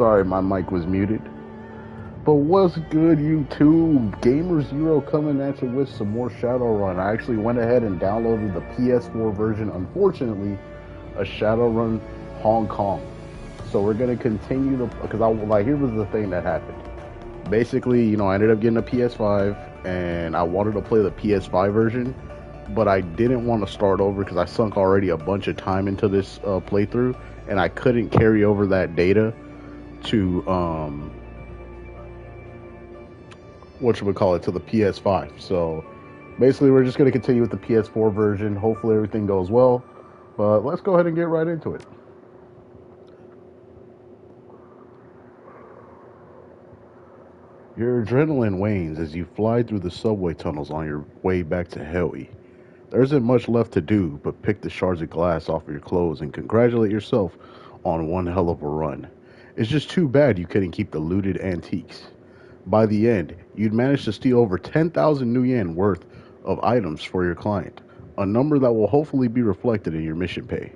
Sorry, my mic was muted. But what's good, YouTube? GamerZero coming at you with some more Shadowrun. I actually went ahead and downloaded the PS4 version. Unfortunately, a Shadowrun Hong Kong. So we're gonna continue to, because here was the thing that happened. Basically, I ended up getting a PS5, and I wanted to play the PS5 version, but I didn't want to start over because I sunk already a bunch of time into this playthrough, and I couldn't carry over that data to to the PS5. So basically we're just going to continue with the PS4 version. Hopefully everything goes well, but let's go ahead and get right into it. Your adrenaline wanes as you fly through the subway tunnels on your way back to Helly. There isn't much left to do but pick the shards of glass off of your clothes and congratulate yourself on one hell of a run. It's just too bad you couldn't keep the looted antiques. By the end, you'd managed to steal over 10,000 new yen worth of items for your client, a number that will hopefully be reflected in your mission pay.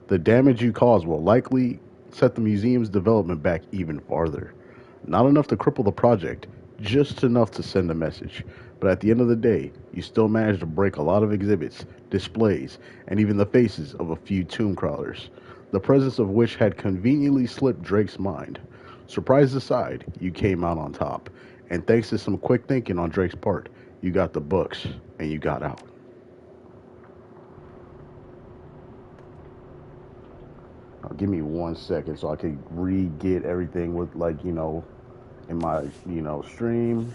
The damage you caused will likely set the museum's development back even farther. Not enough to cripple the project, just enough to send a message. But at the end of the day, you still managed to break a lot of exhibits, displays, and even the faces of a few tomb crawlers, the presence of which had conveniently slipped Drake's mind. Surprise aside, you came out on top, and thanks to some quick thinking on Drake's part, you got the books, and you got out. Now, give me 1 second so I can re-get everything with, in my, stream.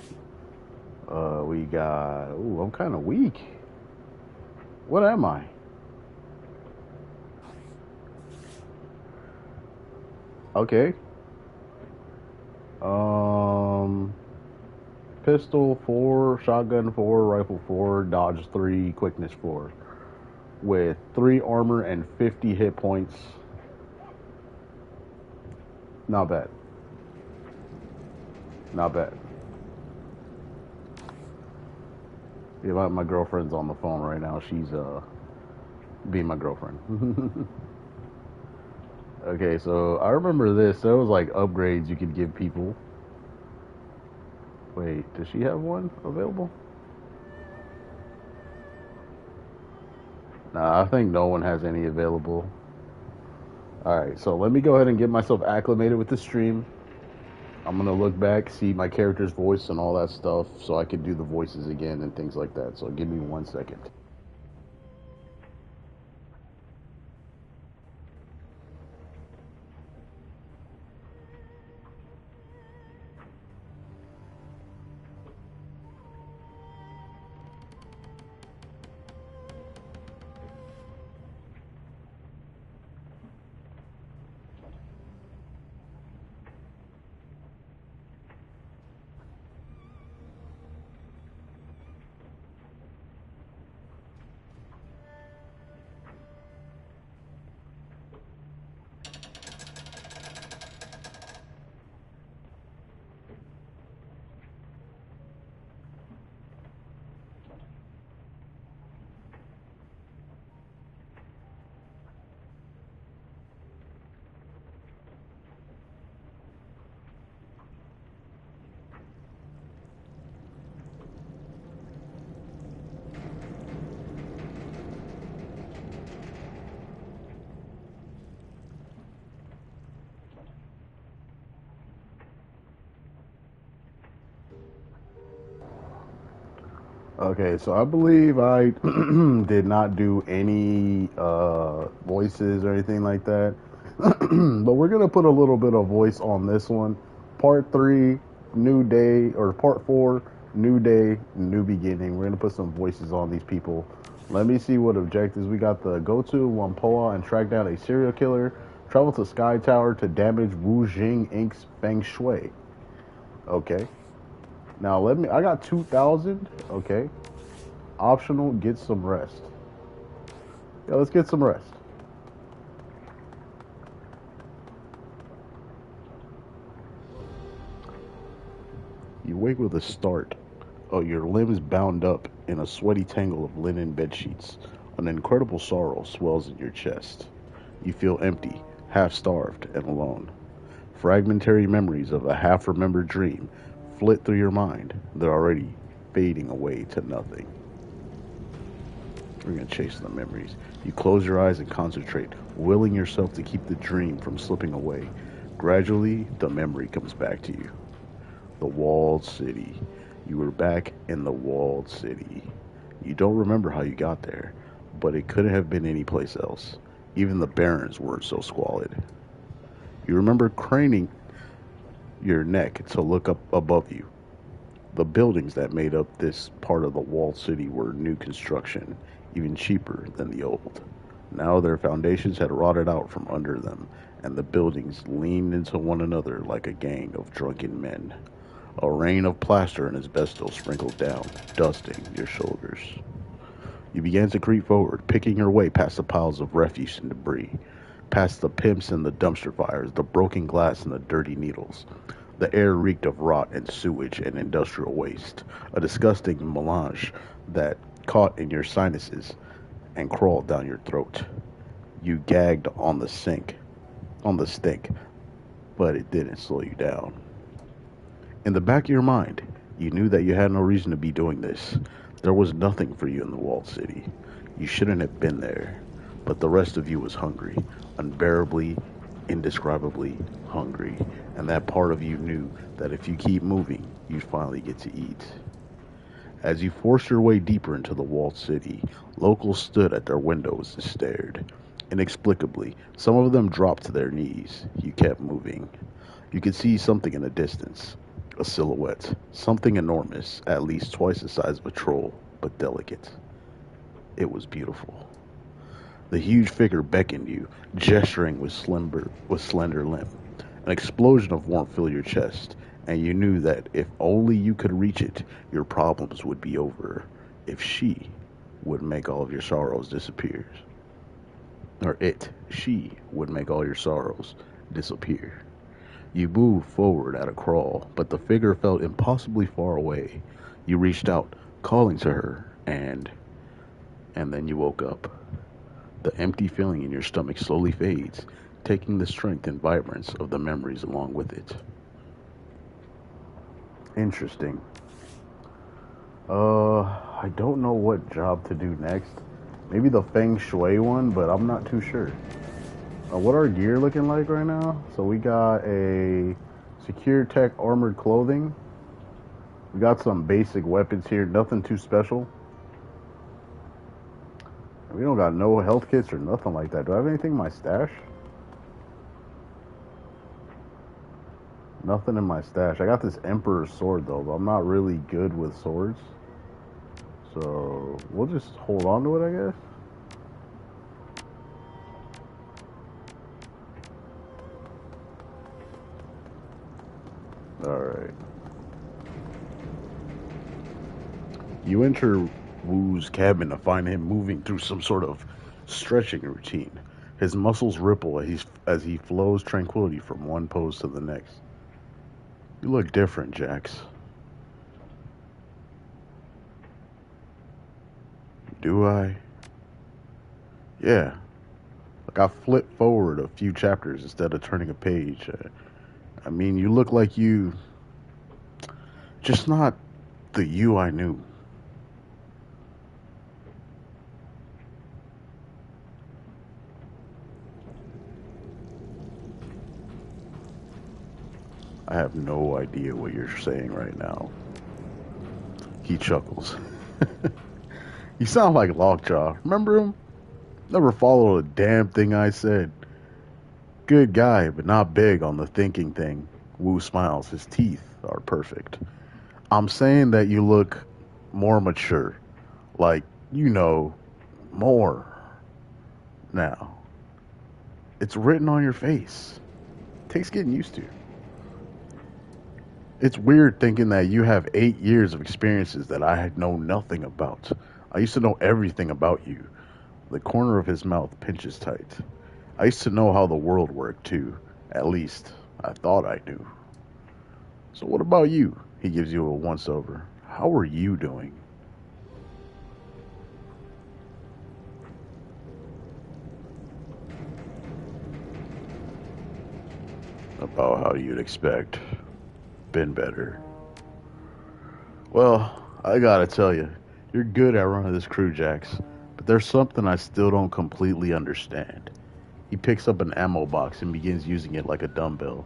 We got, I'm kind of weak. What am I? Okay. Pistol 4, shotgun 4, rifle 4, dodge 3, quickness 4. With 3 armor and 50 hit points. Not bad. Not bad. Yeah, my girlfriend's on the phone right now. She's being my girlfriend. Okay, so I remember this. There was like upgrades you could give people. Wait, does she have one available? Nah, I think no one has any available. Alright, so let me go ahead and get myself acclimated with the stream. I'm gonna look back, see my character's voice and all that stuff, so I can do the voices again and things like that. So give me 1 second. Okay, so I believe I did not do any voices or anything like that. But we're going to put a little bit of voice on this one. Part 3, new day, or part 4, new day, new beginning. We're going to put some voices on these people. Let me see what objectives we got. The go to Whampoa and track down a serial killer. Travel to Sky Tower to damage Wu Jing Inc.'s Feng Shui. Okay. Now I got 2,000. Okay. Optional, get some rest. Yeah, let's get some rest. You wake with a start. Oh, your limbs bound up in a sweaty tangle of linen bedsheets. An incredible sorrow swells in your chest. You feel empty, half-starved, and alone. fragmentary memories of a half remembered dream flit through your mind. They're already fading away to nothing. We're going to chase the memories. You close your eyes and concentrate, willing yourself to keep the dream from slipping away. Gradually, the memory comes back to you. The walled city. You were back in the walled city. You don't remember how you got there, but it couldn't have been any place else. Even the barons weren't so squalid. You remember craning your neck to look up above you. The buildings that made up this part of the walled city were new construction, even cheaper than the old. Now their foundations had rotted out from under them, and the buildings leaned into one another like a gang of drunken men. A rain of plaster and asbestos sprinkled down, dusting your shoulders. You began to creep forward, picking your way past the piles of refuse and debris, past the pimps and the dumpster fires, the broken glass and the dirty needles. The air reeked of rot and sewage and industrial waste, a disgusting melange that caught in your sinuses and crawled down your throat. You gagged on the stink, but it didn't slow you down. In the back of your mind, you knew that you had no reason to be doing this. There was nothing for you in the walled city. You shouldn't have been there. But the rest of you was hungry, unbearably, indescribably hungry. And that part of you knew that if you keep moving, you'd finally get to eat. As you forced your way deeper into the walled city, locals stood at their windows and stared. Inexplicably, some of them dropped to their knees. You kept moving. You could see something in the distance. A silhouette. Something enormous, at least twice the size of a troll, but delicate. It was beautiful. The huge figure beckoned you, gesturing with slender limb. An explosion of warmth filled your chest, and you knew that if only you could reach it, your problems would be over. If she would make all of your sorrows disappear. She would make all your sorrows disappear. You moved forward at a crawl, but the figure felt impossibly far away. You reached out, calling to her, and then you woke up. The empty feeling in your stomach slowly fades, taking the strength and vibrance of the memories along with it. Interesting. I don't know what job to do next. Maybe the Feng Shui one, but I'm not too sure. What our gear looking like right now? So we got a secure tech armored clothing. We got some basic weapons here, nothing too special. We don't got no health kits or nothing like that. Do I have anything in my stash? Nothing in my stash. I got this Emperor's sword though, but I'm not really good with swords. So we'll just hold on to it, I guess. Alright. You enter Wu's cabin to find him moving through some sort of stretching routine. His muscles ripple as he flows tranquility from one pose to the next. You look different, Jax. Do I? Yeah. Like I flipped forward a few chapters instead of turning a page. I mean, you look like you. Just not the you I knew. I have no idea what you're saying right now. He chuckles. You sound like Lockjaw. Remember him? Never followed a damn thing I said. Good guy, but not big on the thinking thing. Wu smiles. His teeth are perfect. I'm saying that you look more mature. Like, you know, more now. It's written on your face. Takes getting used to. It's weird thinking that you have 8 years of experiences that I had known nothing about. I used to know everything about you. The corner of his mouth pinches tight. I used to know how the world worked too. At least, I thought I knew. So what about you? He gives you a once over. How are you doing? Oh, how you'd expect. Been better. Well, I gotta tell you, you're good at running this crew, Jax, but there's something I still don't completely understand. He picks up an ammo box and begins using it like a dumbbell.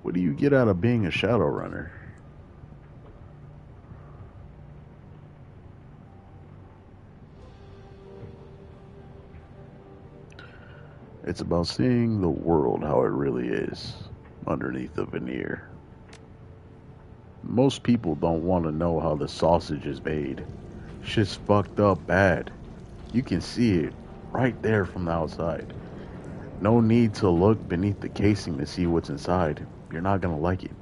What do you get out of being a Shadowrunner? It's about seeing the world how it really is, underneath the veneer. Most people don't want to know how the sausage is made. Shit's fucked up bad. You can see it right there from the outside. No need to look beneath the casing to see what's inside. You're not gonna like it.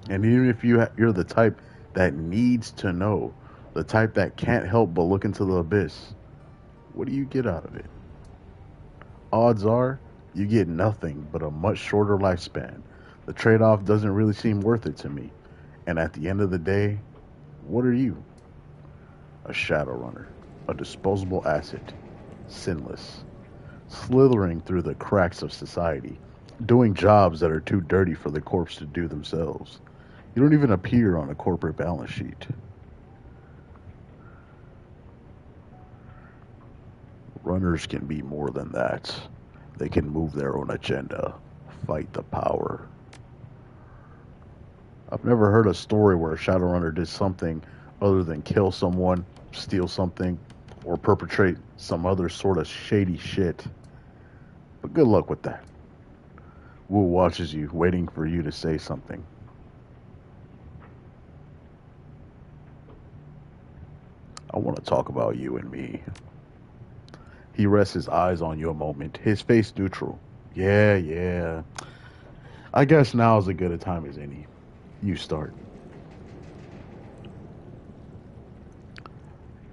And even if you're the type that needs to know, the type that can't help but look into the abyss, what do you get out of it? Odds are you get nothing but a much shorter lifespan. The trade off doesn't really seem worth it to me. And at the end of the day, what are you? A shadow runner, a disposable asset, sinless, slithering through the cracks of society, doing jobs that are too dirty for the corpse to do themselves. You don't even appear on a corporate balance sheet. Runners can be more than that. They can move their own agenda, fight the power. I've never heard a story where a Shadowrunner did something other than kill someone, steal something, or perpetrate some other sort of shady shit. But good luck with that. Wu watches you, waiting for you to say something. I want to talk about you and me. He rests his eyes on you a moment, his face neutral. Yeah, yeah. I guess now is as good a time as any. You start.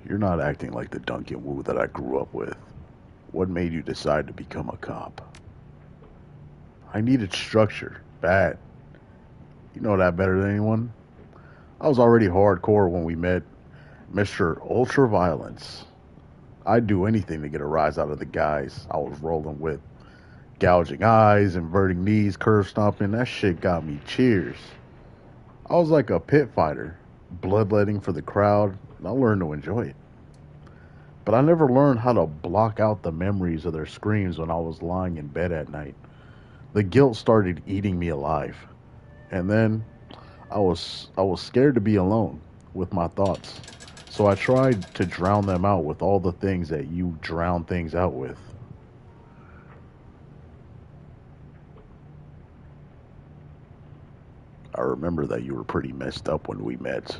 You're not acting like the Duncan Wu that I grew up with. What made you decide to become a cop? I needed structure. Bad. You know that better than anyone. I was already hardcore when we met Mr. Ultra Violence. I'd do anything to get a rise out of the guys I was rolling with. Gouging eyes, inverting knees, curve stomping, that shit got me cheers. I was like a pit fighter, bloodletting for the crowd, and I learned to enjoy it. But I never learned how to block out the memories of their screams when I was lying in bed at night. The guilt started eating me alive. And then I was scared to be alone with my thoughts. So I tried to drown them out with all the things that you drown things out with. I remember that you were pretty messed up when we met.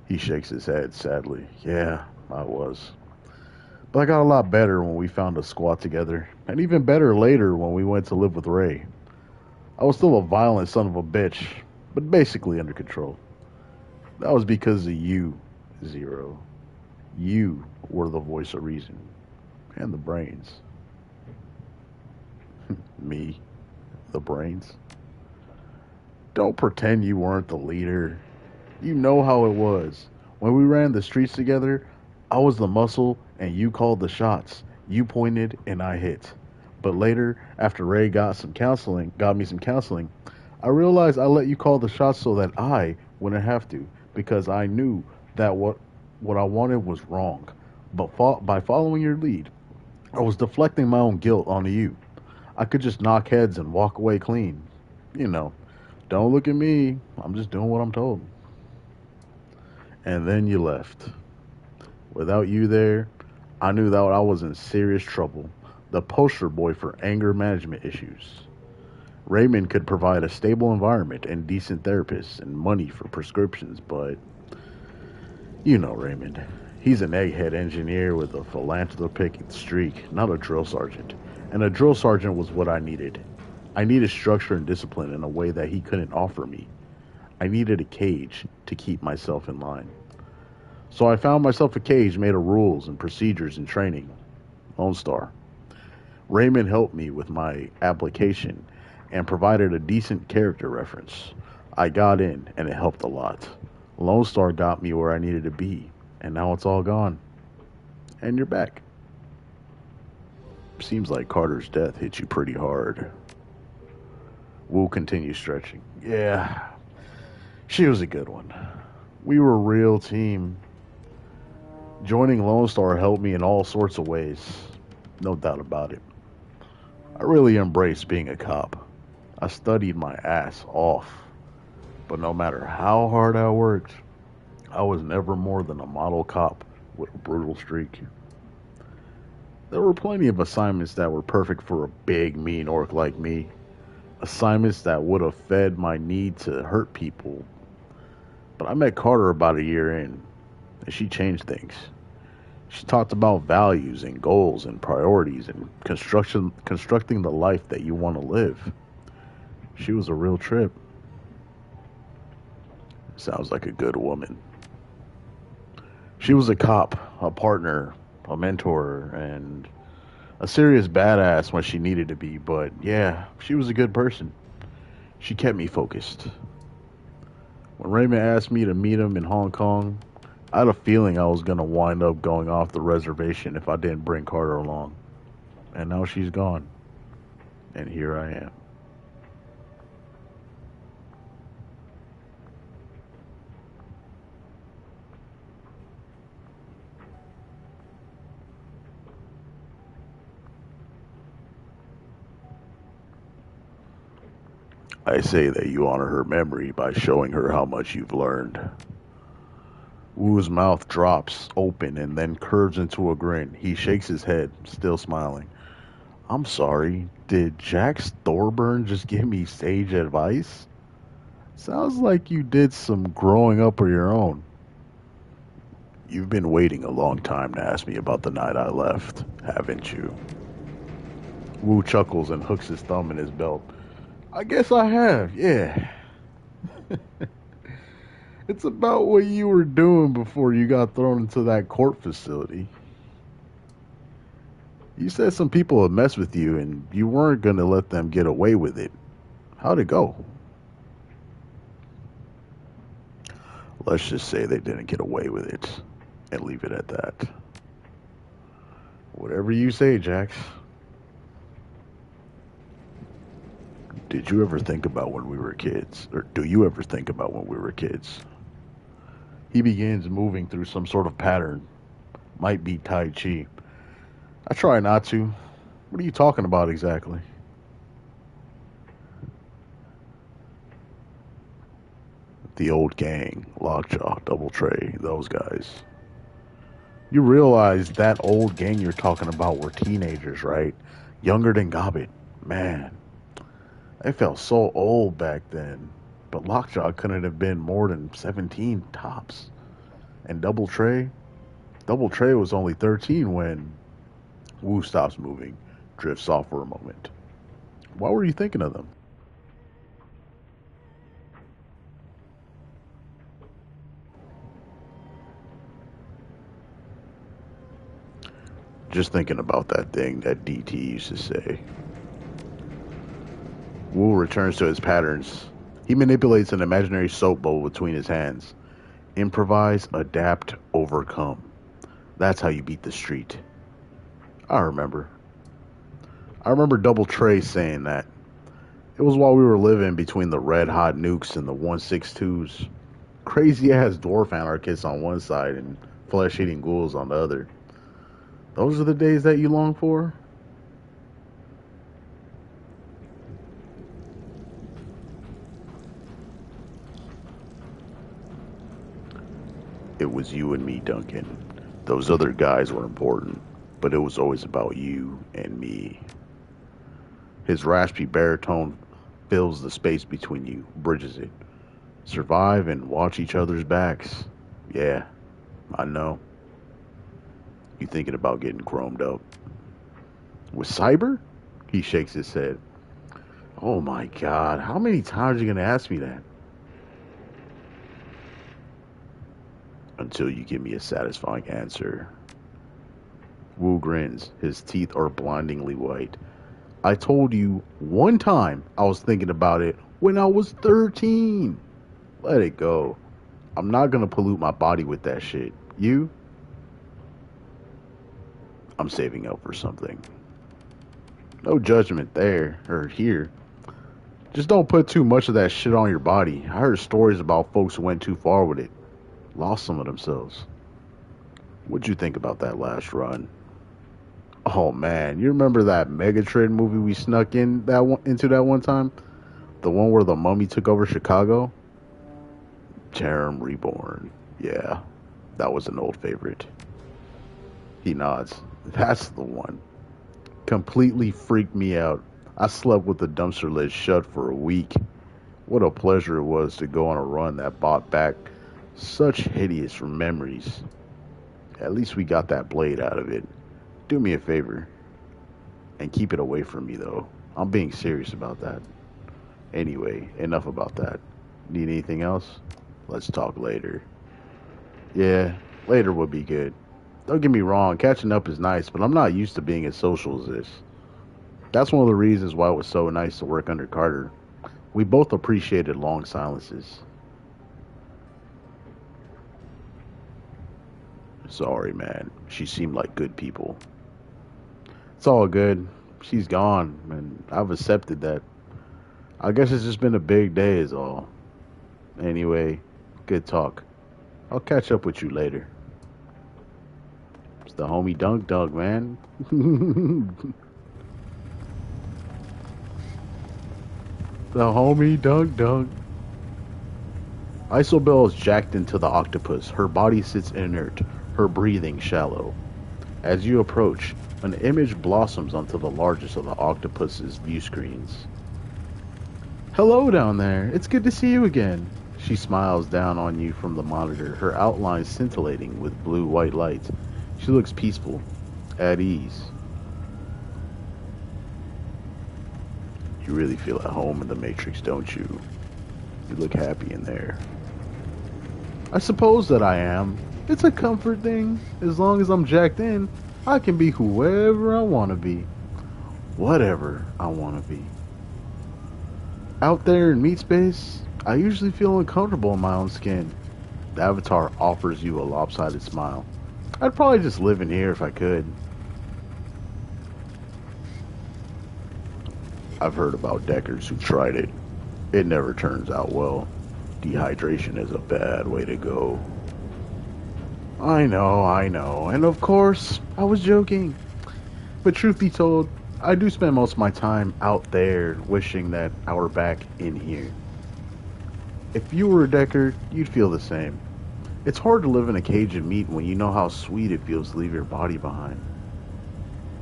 He shakes his head sadly. Yeah, I was. But I got a lot better when we found a squad together, and even better later when we went to live with Ray. I was still a violent son of a bitch, but basically under control. That was because of you, Zero. You were the voice of reason and the brains. Me, the brains. Don't pretend you weren't the leader. You know how it was. When we ran the streets together, I was the muscle and you called the shots. You pointed and I hit. But later, after Ray got me some counseling, I realized I let you call the shots so that I wouldn't have to, because I knew that what I wanted was wrong. But by following your lead, I was deflecting my own guilt onto you. I could just knock heads and walk away clean. You know, don't look at me. I'm just doing what I'm told. And then you left. Without you there, I knew that I was in serious trouble. The poster boy for anger management issues. Raymond could provide a stable environment and decent therapists and money for prescriptions, but you know Raymond. He's an egghead engineer with a philanthropic streak, not a drill sergeant. And a drill sergeant was what I needed. I needed structure and discipline in a way that he couldn't offer me. I needed a cage to keep myself in line. So I found myself a cage made of rules and procedures and training. Lone Star. Raymond helped me with my application and provided a decent character reference. I got in and it helped a lot. Lone Star got me where I needed to be, and now it's all gone. And you're back. Seems like Carter's death hit you pretty hard. Wu continued stretching. Yeah, she was a good one. We were a real team. Joining Lone Star helped me in all sorts of ways. No doubt about it. I really embraced being a cop. I studied my ass off. But no matter how hard I worked, I was never more than a model cop with a brutal streak. There were plenty of assignments that were perfect for a big, mean orc like me. Assignments that would have fed my need to hurt people. But I met Carter about a year in, and she changed things. She talked about values and goals and priorities and constructing the life that you want to live. She was a real trip. Sounds like a good woman. She was a cop, a partner, a mentor, and a serious badass when she needed to be, but yeah, she was a good person. She kept me focused. When Raymond asked me to meet him in Hong Kong, I had a feeling I was going to wind up going off the reservation if I didn't bring Carter along. And now she's gone. And here I am. I say that you honor her memory by showing her how much you've learned. Wu's mouth drops open and then curves into a grin. He shakes his head, still smiling. I'm sorry, did Jack Thorburn just give me sage advice? Sounds like you did some growing up of your own. You've been waiting a long time to ask me about the night I left, haven't you? Wu chuckles and hooks his thumb in his belt. I guess I have, yeah. It's about what you were doing before you got thrown into that court facility. You said some people had messed with you and you weren't going to let them get away with it. How'd it go? Let's just say they didn't get away with it and leave it at that. Whatever you say, Jax. Did you ever think about when we were kids? Or do you ever think about when we were kids? He begins moving through some sort of pattern. Might be Tai Chi. I try not to. What are you talking about exactly? The old gang, Lockjaw, Double Tray, those guys. You realize that old gang you're talking about were teenagers, right? Younger than Gobbet. Man, they felt so old back then. But Lockjaw couldn't have been more than 17 tops. And Double Tray was only 13 when Wu stops moving, drifts off for a moment. Why were you thinking of them? Just thinking about that thing that DT used to say. Wu returns to his patterns. He manipulates an imaginary soap bowl between his hands. Improvise, adapt, overcome. That's how you beat the street. I remember. I remember Double Tray saying that. It was while we were living between the red hot nukes and the 162s. Crazy ass dwarf anarchists on one side and flesh eating ghouls on the other. Those are the days that you long for? It was you and me, Duncan. Those other guys were important, but it was always about you and me. His raspy baritone fills the space between you, bridges it. Survive and watch each other's backs. Yeah, I know. You thinking about getting chromed up. With Cyber? He shakes his head. Oh my god, how many times are you gonna ask me that? Until you give me a satisfying answer. Wu grins. His teeth are blindingly white. I told you one time I was thinking about it when I was 13. Let it go. I'm not gonna pollute my body with that shit. You? I'm saving up for something. No judgment there or here. Just don't put too much of that shit on your body. I heard stories about folks who went too far with it, lost some of themselves. What'd you think about that last run? Oh man, you remember that Megatron movie we snuck into that one time? The one where the mummy took over Chicago? Term Reborn. Yeah, that was an old favorite. He nods. That's the one. Completely freaked me out. I slept with the dumpster lid shut for a week. What a pleasure it was to go on a run that brought back such hideous memories. At least we got that blade out of it. Do me a favor and keep it away from me, though. I'm being serious about that. Anyway, enough about that. Need anything else? Let's talk later. Yeah, later would be good. Don't get me wrong, catching up is nice, but I'm not used to being as social as this. That's one of the reasons why it was so nice to work under Carter. We both appreciated long silences. Sorry, man. She seemed like good people. It's all good. She's gone, and I've accepted that. I guess it's just been a big day, is all. Anyway, good talk. I'll catch up with you later. It's the homie Dunk Dunk, man. The homie Dunk Dunk. Isobel is jacked into the octopus. Her body sits inert, her breathing shallow. As you approach, an image blossoms onto the largest of the octopus's view screens. Hello down there. It's good to see you again. She smiles down on you from the monitor, her outlines scintillating with blue-white light. She looks peaceful, at ease. You really feel at home in the Matrix, don't you? You look happy in there. I suppose that I am. It's a comfort thing. As long as I'm jacked in, I can be whoever I want to be. Whatever I want to be. Out there in meat space, I usually feel uncomfortable in my own skin. The avatar offers you a lopsided smile. I'd probably just live in here if I could. I've heard about Deckers who tried it. It never turns out well. Dehydration is a bad way to go. I know, and of course, I was joking. But truth be told, I do spend most of my time out there wishing that I were back in here. If you were a Decker, you'd feel the same. It's hard to live in a cage of meat when you know how sweet it feels to leave your body behind.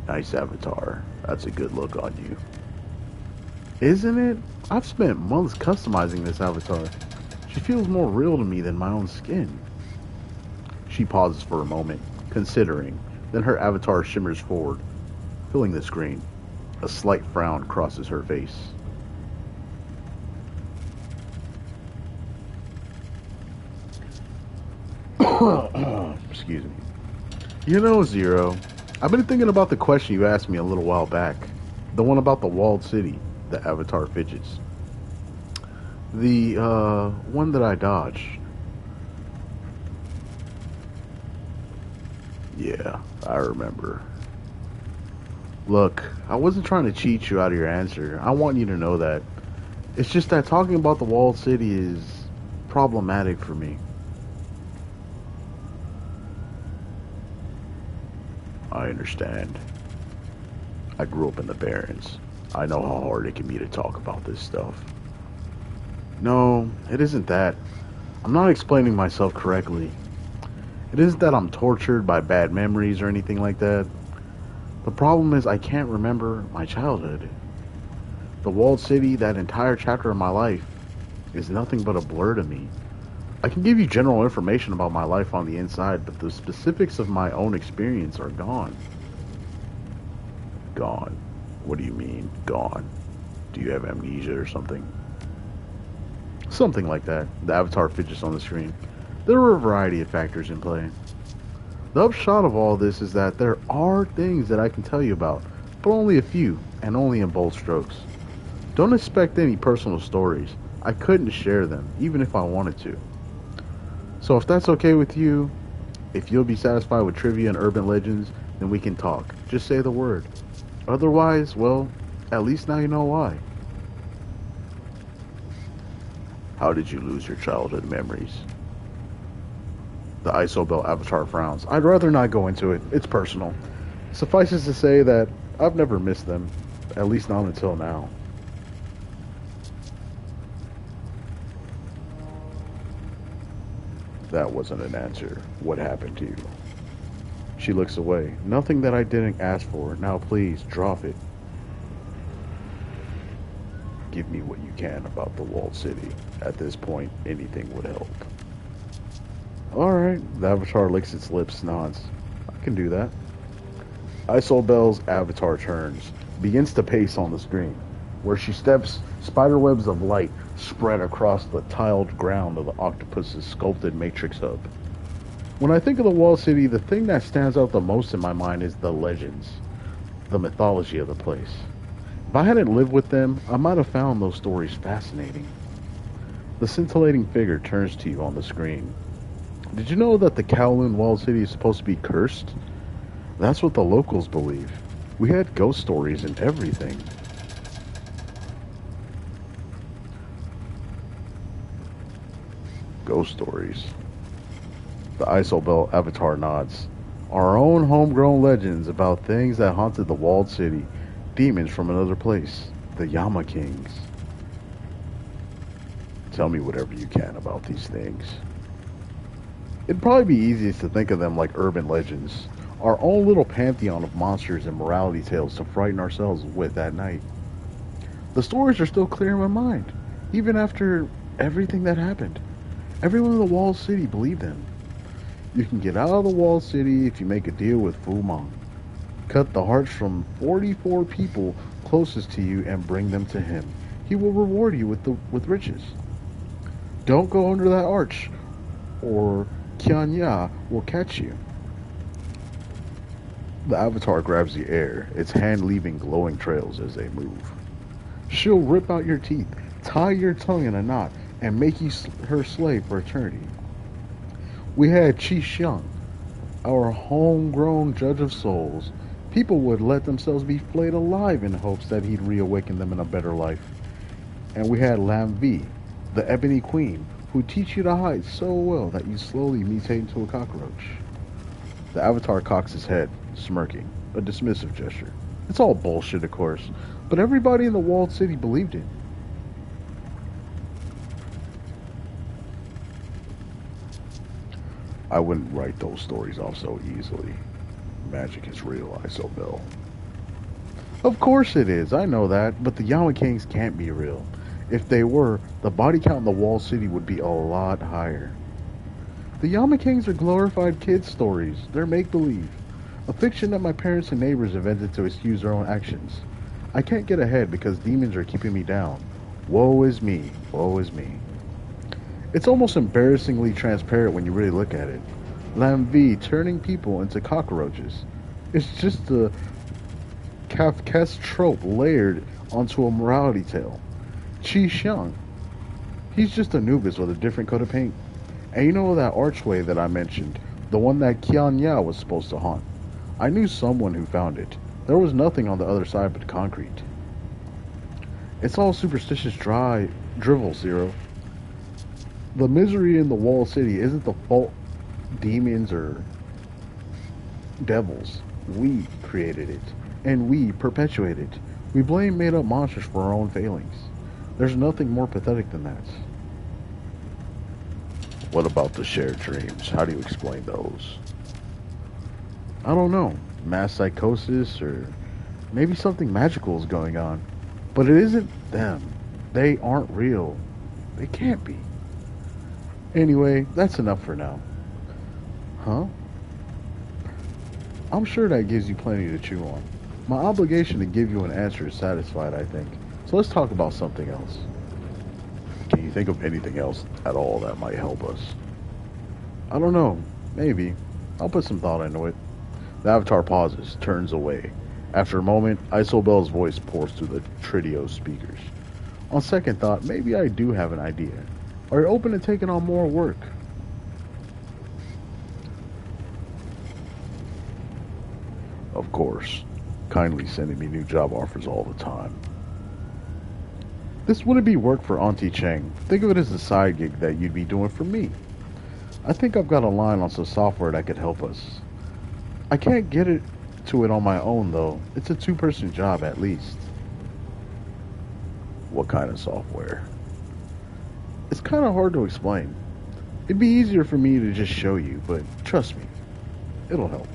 Nice avatar. That's a good look on you. Isn't it? I've spent months customizing this avatar. She feels more real to me than my own skin. She pauses for a moment, considering. Then her avatar shimmers forward, filling the screen. A slight frown crosses her face. Excuse me. You know, Zero, I've been thinking about the question you asked me a little while back. The one about the walled city, the avatar fidgets. The, one that I dodged. Yeah, I remember. Look, I wasn't trying to cheat you out of your answer. I want you to know that. It's just that talking about the walled city is problematic for me. I understand. I grew up in the Barrens. I know how hard it can be to talk about this stuff. No, it isn't that. I'm not explaining myself correctly. It isn't that I'm tortured by bad memories or anything like that. The problem is I can't remember my childhood. The walled city, that entire chapter of my life, is nothing but a blur to me. I can give you general information about my life on the inside, but the specifics of my own experience are gone. Gone? What do you mean, gone? Do you have amnesia or something? Something like that. The avatar fidgets on the screen. There are a variety of factors in play. The upshot of all this is that there are things that I can tell you about, but only a few, and only in bold strokes. Don't expect any personal stories. I couldn't share them, even if I wanted to. So if that's okay with you, if you'll be satisfied with trivia and urban legends, then we can talk. Just say the word. Otherwise, well, at least now you know why. How did you lose your childhood memories? The Isobel avatar frowns. I'd rather not go into it. It's personal. Suffices to say that I've never missed them, at least not until now. That wasn't an answer. What happened to you? She looks away. Nothing that I didn't ask for. Now please, drop it. Give me what you can about the walled city. At this point, anything would help. Alright, the avatar licks its lips, nods. I can do that. Isobel's avatar turns, begins to pace on the screen. Where she steps, spiderwebs of light spread across the tiled ground of the octopus's sculpted matrix hub. When I think of the walled city, the thing that stands out the most in my mind is the legends, the mythology of the place. If I hadn't lived with them, I might have found those stories fascinating. The scintillating figure turns to you on the screen. Did you know that the Kowloon walled city is supposed to be cursed? That's what the locals believe. We had ghost stories and everything. Ghost stories. The Isobel avatar nods. Our own homegrown legends about things that haunted the walled city. Demons from another place. The Yama Kings. Tell me whatever you can about these things. It'd probably be easiest to think of them like urban legends. Our own little pantheon of monsters and morality tales to frighten ourselves with at night. The stories are still clear in my mind, even after everything that happened. Everyone in the walled city believed them. You can get out of the walled city if you make a deal with Fu Meng. Cut the hearts from 44 people closest to you and bring them to him. He will reward you with riches. Don't go under that arch, or Qianya will catch you. The avatar grabs the air, its hand leaving glowing trails as they move. She'll rip out your teeth, tie your tongue in a knot, and make you her slave for eternity. We had Qi Xiang, our homegrown judge of souls. People would let themselves be flayed alive in hopes that he'd reawaken them in a better life. And we had Lam Vi, the ebony queen, who teach you to hide so well that you slowly mutate into a cockroach. The avatar cocks his head, smirking, a dismissive gesture. It's all bullshit, of course, but everybody in the walled city believed it. I wouldn't write those stories off so easily. Magic is real, Isobel. Of course it is, I know that, but the Yama Kings can't be real. If they were, the body count in the walled city would be a lot higher. The Yama Kings are glorified kids' stories. They're make-believe. A fiction that my parents and neighbors invented to excuse their own actions. I can't get ahead because demons are keeping me down. Woe is me. Woe is me. It's almost embarrassingly transparent when you really look at it. Lam Vi turning people into cockroaches. It's just a Kafkaesque trope layered onto a morality tale. Qi Xiang. He's just Anubis with a different coat of paint. And you know that archway that I mentioned, the one that Qianya was supposed to haunt? I knew someone who found it. There was nothing on the other side but concrete. It's all superstitious drivel, Zero. The misery in the walled city isn't the fault demons or devils. We created it, and we perpetuate it. We blame made-up monsters for our own failings. There's nothing more pathetic than that. What about the shared dreams? How do you explain those? I don't know. Mass psychosis, or maybe something magical is going on. But it isn't them. They aren't real. They can't be. Anyway, that's enough for now. Huh? I'm sure that gives you plenty to chew on. My obligation to give you an answer is satisfied, I think. So let's talk about something else. Can you think of anything else at all that might help us? I don't know. Maybe. I'll put some thought into it. The avatar pauses, turns away. After a moment, Isobel's voice pours through the Tridio speakers. On second thought, maybe I do have an idea. Are you open to taking on more work? Of course. Kindly sending me new job offers all the time. This wouldn't be work for Auntie Cheng. Think of it as a side gig that you'd be doing for me. I think I've got a line on some software that could help us. I can't get it to it on my own though. It's a two-person job at least. What kind of software? It's kind of hard to explain. It'd be easier for me to just show you, but trust me, it'll help.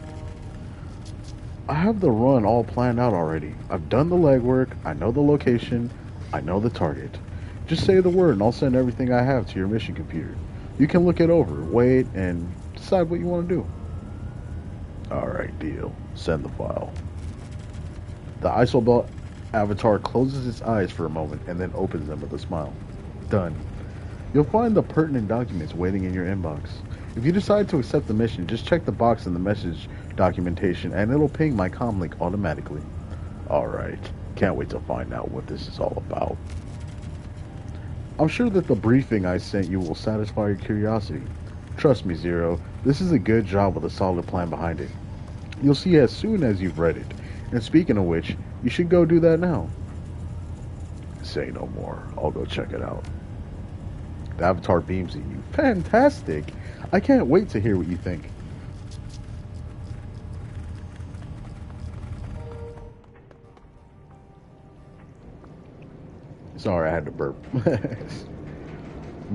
I have the run all planned out already. I've done the legwork, I know the location, I know the target. Just say the word and I'll send everything I have to your mission computer. You can look it over, wait, and decide what you want to do. Alright, deal. Send the file. The Isobelt avatar closes its eyes for a moment and then opens them with a smile. Done. You'll find the pertinent documents waiting in your inbox. If you decide to accept the mission, just check the box in the message documentation and it'll ping my comm link automatically. Alright, can't wait to find out what this is all about. I'm sure that the briefing I sent you will satisfy your curiosity. Trust me, Zero, this is a good job with a solid plan behind it. You'll see as soon as you've read it. And speaking of which, you should go do that now. Say no more. I'll go check it out. The avatar beams at you. Fantastic! I can't wait to hear what you think. Sorry, I had to burp.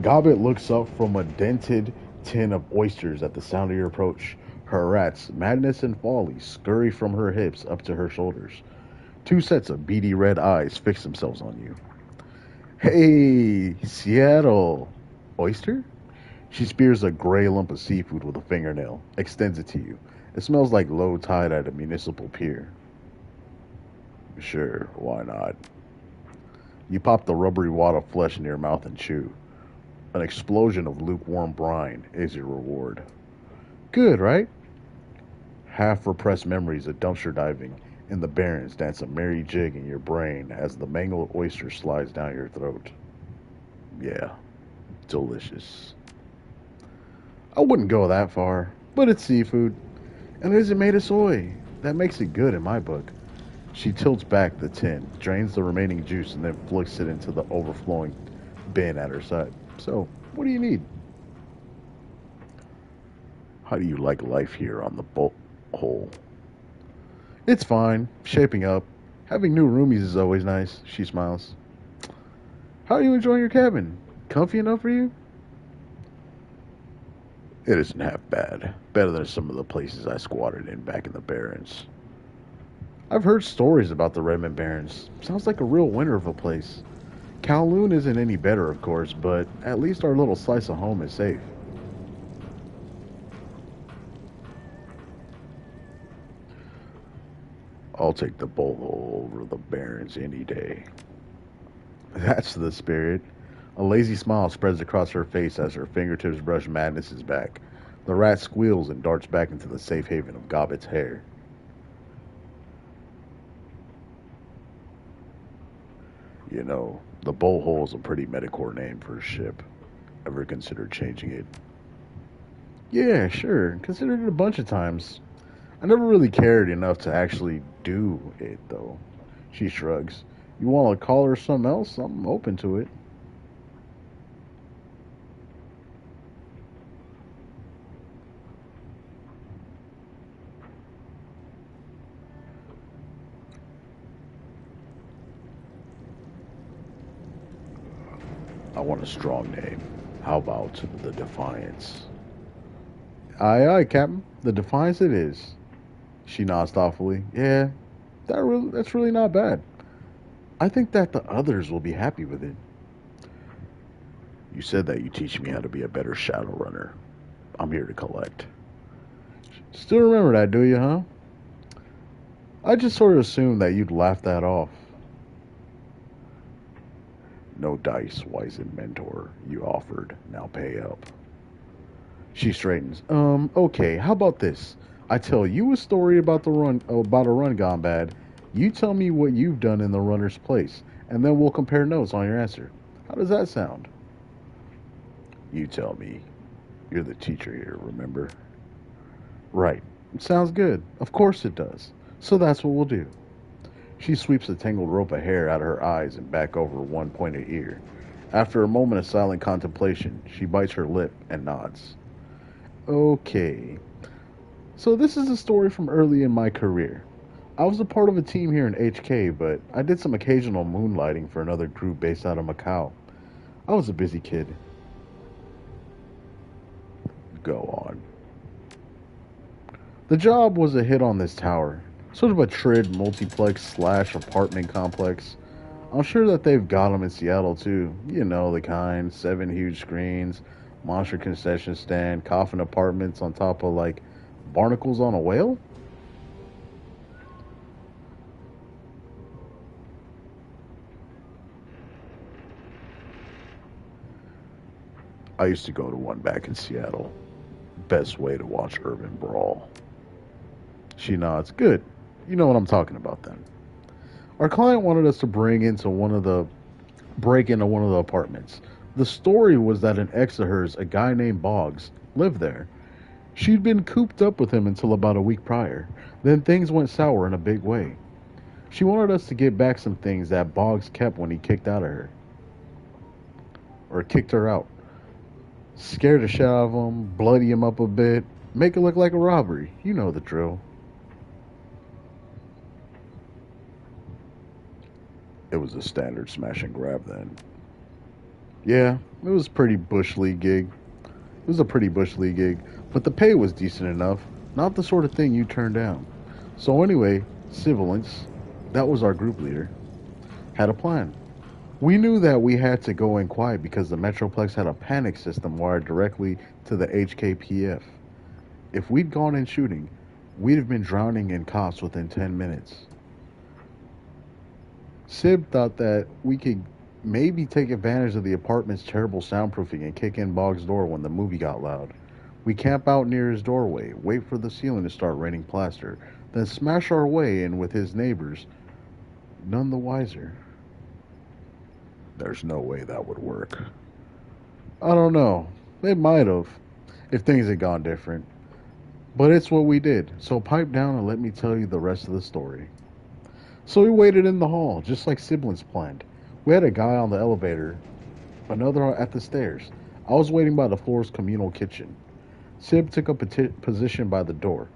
Gobbet looks up from a dented tin of oysters at the sound of your approach. Her rats, Madness and Folly, scurry from her hips up to her shoulders. Two sets of beady red eyes fix themselves on you. Hey, Seattle. Oyster? She spears a gray lump of seafood with a fingernail, extends it to you. It smells like low tide at a municipal pier. Sure, why not? You pop the rubbery wad of flesh in your mouth and chew. An explosion of lukewarm brine is your reward. Good, right? Half repressed memories of dumpster diving and the Barrens dance a merry jig in your brain as the mangled oyster slides down your throat. Yeah, delicious. I wouldn't go that far, but it's seafood. And it isn't made of soy. That makes it good in my book. She tilts back the tin, drains the remaining juice, and then flicks it into the overflowing bin at her side. So, what do you need? How do you like life here on the hole? It's fine, shaping up. Having new roomies is always nice, she smiles. How are you enjoying your cabin? Comfy enough for you? It isn't half bad. Better than some of the places I squatted in back in the Barrens. I've heard stories about the Redmond Barrens. Sounds like a real winner of a place. Kowloon isn't any better, of course, but at least our little slice of home is safe. I'll take the bolo over the Barrens any day. That's the spirit. A lazy smile spreads across her face as her fingertips brush Madness's back. The rat squeals and darts back into the safe haven of Gobbet's hair. You know, the Bullhole is a pretty metacore name for a ship. Ever considered changing it? Yeah, sure. Considered it a bunch of times. I never really cared enough to actually do it, though. She shrugs. You want to call her something else? I'm open to it. I want a strong name. How about the Defiance? Aye, aye, Captain. The Defiance it is. She nods thoughtfully. Yeah, that's really not bad. I think that the others will be happy with it. You said that you teach me how to be a better Shadowrunner. I'm here to collect. Still remember that, do you, huh? I just sort of assumed that you'd laugh that off. No dice, wizened mentor. You offered. Now pay up. She straightens. Okay, how about this? I tell you a story about a run gone bad. You tell me what you've done in the runner's place, and then we'll compare notes on your answer. How does that sound? You tell me. You're the teacher here, remember? Right. It sounds good. Of course it does. So that's what we'll do. She sweeps a tangled rope of hair out of her eyes and back over one pointed ear. After a moment of silent contemplation, she bites her lip and nods. Okay, so this is a story from early in my career. I was a part of a team here in HK, but I did some occasional moonlighting for another group based out of Macau. I was a busy kid. Go on. The job was a hit on this tower. Sort of a trid multiplex slash apartment complex. I'm sure that they've got them in Seattle too. You know the kind. 7 huge screens, monster concession stand, coffin apartments on top of like barnacles on a whale? I used to go to one back in Seattle. Best way to watch urban brawl. She nods. Good. You know what I'm talking about then. Our client wanted us to break into one of the apartments. The story was that an ex of hers, a guy named Boggs, lived there. She'd been cooped up with him until about a week prior. Then things went sour in a big way. She wanted us to get back some things that Boggs kept when he kicked out of her. Or kicked her out. Scare the shit out of him, bloody him up a bit, make it look like a robbery. You know the drill. It was a standard smash and grab then. Yeah, it was pretty bush league gig. It was a pretty bush league gig, but the pay was decent enough. Not the sort of thing you turn down. So anyway, Civilance, that was our group leader, had a plan. We knew that we had to go in quiet because the Metroplex had a panic system wired directly to the HKPF. If we'd gone in shooting, we'd have been drowning in cops within 10 minutes. Sib thought that we could maybe take advantage of the apartment's terrible soundproofing and kick in Boggs' door when the movie got loud. We camp out near his doorway, wait for the ceiling to start raining plaster, then smash our way in with his neighbors, none the wiser. There's no way that would work. I don't know. It might have, if things had gone different. But it's what we did, so pipe down and let me tell you the rest of the story. So we waited in the hall, just like siblings planned. We had a guy on the elevator, another at the stairs. I was waiting by the floor's communal kitchen. Sib took up a position by the door.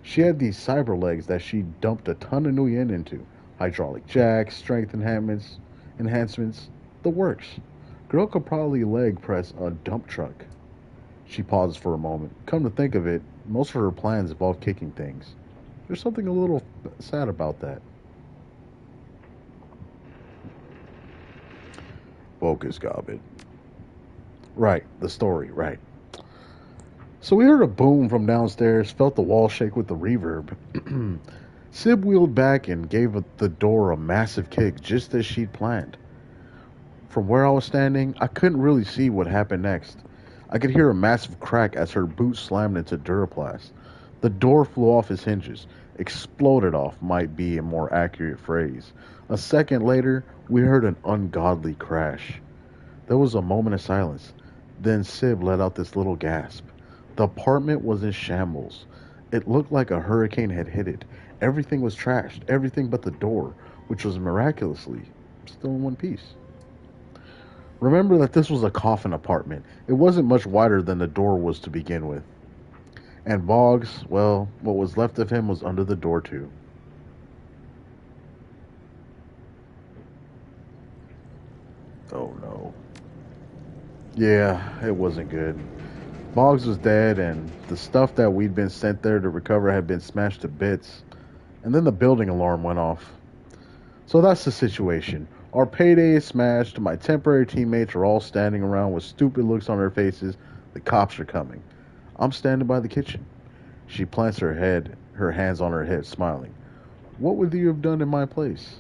She had these cyber legs that she dumped a ton of new yen into. Hydraulic jacks, strength enhancements, the works. Girl could probably leg press a dump truck. She pauses for a moment. Come to think of it, most of her plans involve kicking things. There's something a little sad about that. Focus, Gobbit. Right, the story, right. So we heard a boom from downstairs, felt the wall shake with the reverb. Sib wheeled back and gave the door a massive kick just as she'd planned. From where I was standing, I couldn't really see what happened next. I could hear a massive crack as her boot slammed into Duraplast. The door flew off its hinges. Exploded off might be a more accurate phrase. A second later, we heard an ungodly crash. There was a moment of silence. Then Sib let out this little gasp. The apartment was in shambles. It looked like a hurricane had hit it. Everything was trashed, everything but the door, which was miraculously still in one piece. Remember that this was a coffin apartment. It wasn't much wider than the door was to begin with. And Boggs, well, what was left of him was under the door too. Oh no. Yeah, it wasn't good. Boggs was dead, and the stuff that we'd been sent there to recover had been smashed to bits. And then the building alarm went off. So that's the situation. Our payday is smashed. My temporary teammates are all standing around with stupid looks on their faces. The cops are coming. I'm standing by the kitchen. She plants her hands on her head, smiling. What would you have done in my place?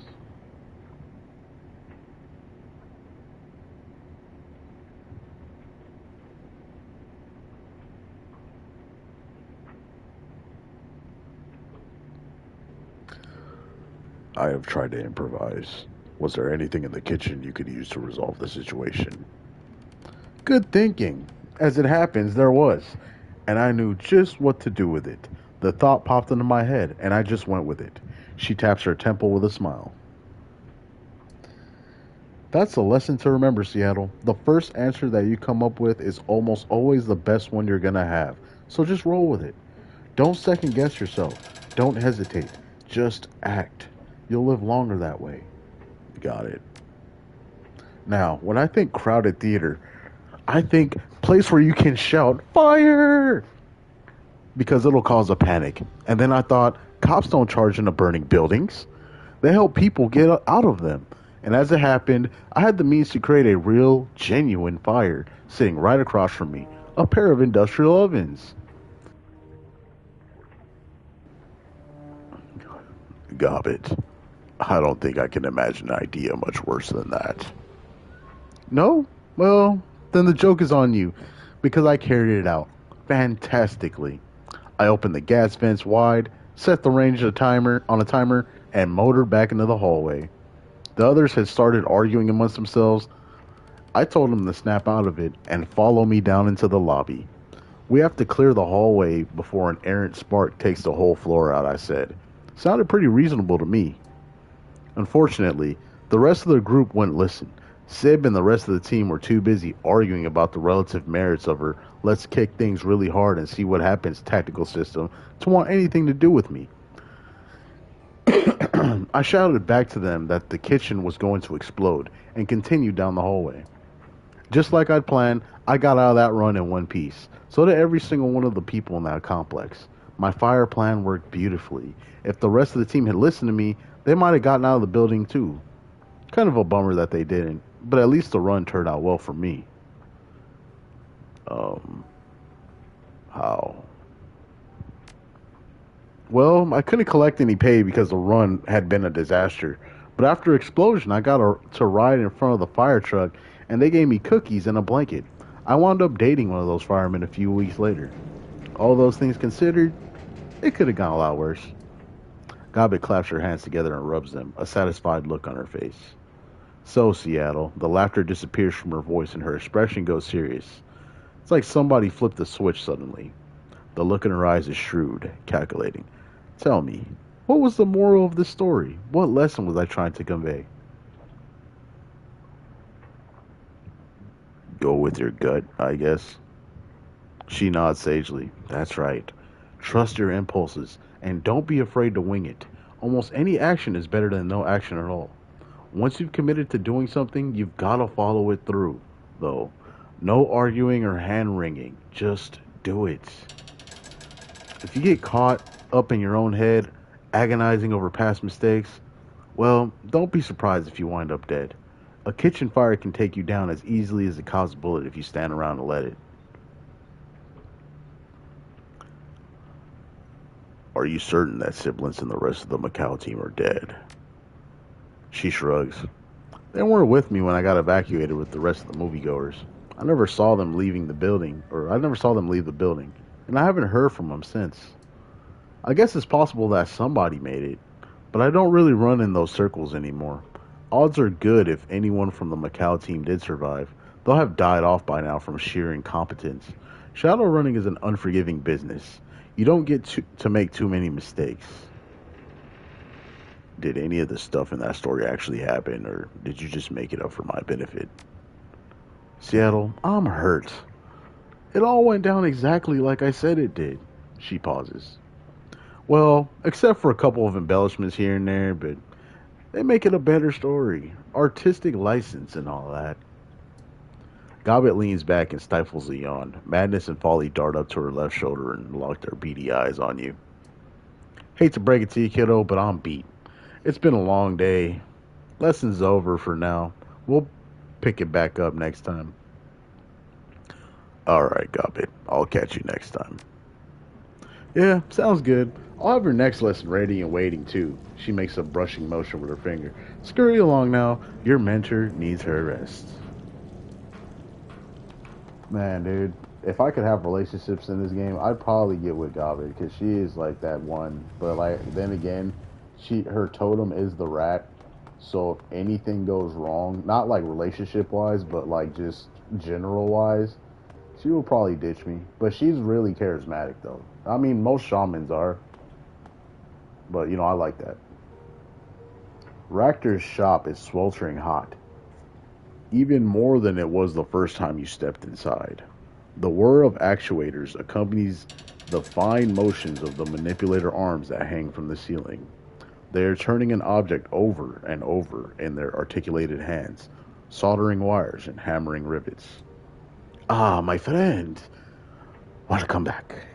I have tried to improvise. Was there anything in the kitchen you could use to resolve the situation? Good thinking. As it happens, there was. And I knew just what to do with it. The thought popped into my head, and I just went with it. She taps her temple with a smile. That's a lesson to remember, Seattle. The first answer that you come up with is almost always the best one you're gonna have. So just roll with it. Don't second guess yourself. Don't hesitate. Just act. You'll live longer that way. Got it. Now, when I think crowded theater, I think place where you can shout fire because it'll cause a panic. And then I thought cops don't charge into burning buildings. They help people get out of them. And as it happened, I had the means to create a real, genuine fire sitting right across from me, a pair of industrial ovens. Gobbit, I don't think I can imagine an idea much worse than that. No? Well, then the joke is on you, because I carried it out fantastically. I opened the gas vents wide, set the range on a timer, and motored back into the hallway. The others had started arguing amongst themselves. I told them to snap out of it and follow me down into the lobby. We have to clear the hallway before an errant spark takes the whole floor out, I said. Sounded pretty reasonable to me. Unfortunately, the rest of the group wouldn't listen. Sib and the rest of the team were too busy arguing about the relative merits of her let's kick things really hard and see what happens tactical system to want anything to do with me. I shouted back to them that the kitchen was going to explode and continued down the hallway. Just like I'd planned, I got out of that run in one piece. So did every single one of the people in that complex. My fire plan worked beautifully. If the rest of the team had listened to me, they might have gotten out of the building too. Kind of a bummer that they didn't, but at least the run turned out well for me. Um, how? Well, I couldn't collect any pay because the run had been a disaster. But after explosion, I got to ride in front of the fire truck, and they gave me cookies and a blanket. I wound up dating one of those firemen a few weeks later. All those things considered, it could have gone a lot worse. Gobbet claps her hands together and rubs them, a satisfied look on her face. So, Seattle, the laughter disappears from her voice and her expression goes serious. It's like somebody flipped the switch suddenly. The look in her eyes is shrewd, calculating. Tell me, what was the moral of this story? What lesson was I trying to convey? Go with your gut, I guess. She nods sagely. That's right. Trust your impulses and don't be afraid to wing it. Almost any action is better than no action at all. Once you've committed to doing something, you've got to follow it through, though. No arguing or hand wringing. Just do it. If you get caught up in your own head, agonizing over past mistakes, well, don't be surprised if you wind up dead. A kitchen fire can take you down as easily as a cow's bullet if you stand around and let it. Are you certain that siblings and the rest of the Macau team are dead? She shrugs. They weren't with me when I got evacuated with the rest of the moviegoers. I never saw them leaving the building, or I never saw them leave the building, and I haven't heard from them since. I guess it's possible that somebody made it, but I don't really run in those circles anymore. Odds are good if anyone from the Macau team did survive. They'll have died off by now from sheer incompetence. Shadow running is an unforgiving business. You don't get to make too many mistakes. Did any of the stuff in that story actually happen, or did you just make it up for my benefit? Seattle, I'm hurt. It all went down exactly like I said it did. She pauses. Well, except for a couple of embellishments here and there, but they make it a better story. Artistic license and all that. Gobbet leans back and stifles a yawn. Madness and Folly dart up to her left shoulder and lock their beady eyes on you. Hate to break it to you, kiddo, but I'm beat. It's been a long day. Lesson's over for now. We'll pick it back up next time. Alright, Gobbet. I'll catch you next time. Yeah, sounds good. I'll have her next lesson ready and waiting, too. She makes a brushing motion with her finger. Scurry along now. Your mentor needs her rest. Man, dude, if I could have relationships in this game, I'd probably get with Gabi because she is like that one. But like then again, her totem is the rat. So if anything goes wrong, not like relationship wise, but like just general wise, she will probably ditch me. But she's really charismatic though. I mean, most shamans are, but I like that. Ractor's shop is sweltering hot, even more than it was the first time you stepped inside. The whir of actuators accompanies the fine motions of the manipulator arms that hang from the ceiling. They are turning an object over and over in their articulated hands, soldering wires and hammering rivets. Ah, my friend, welcome back.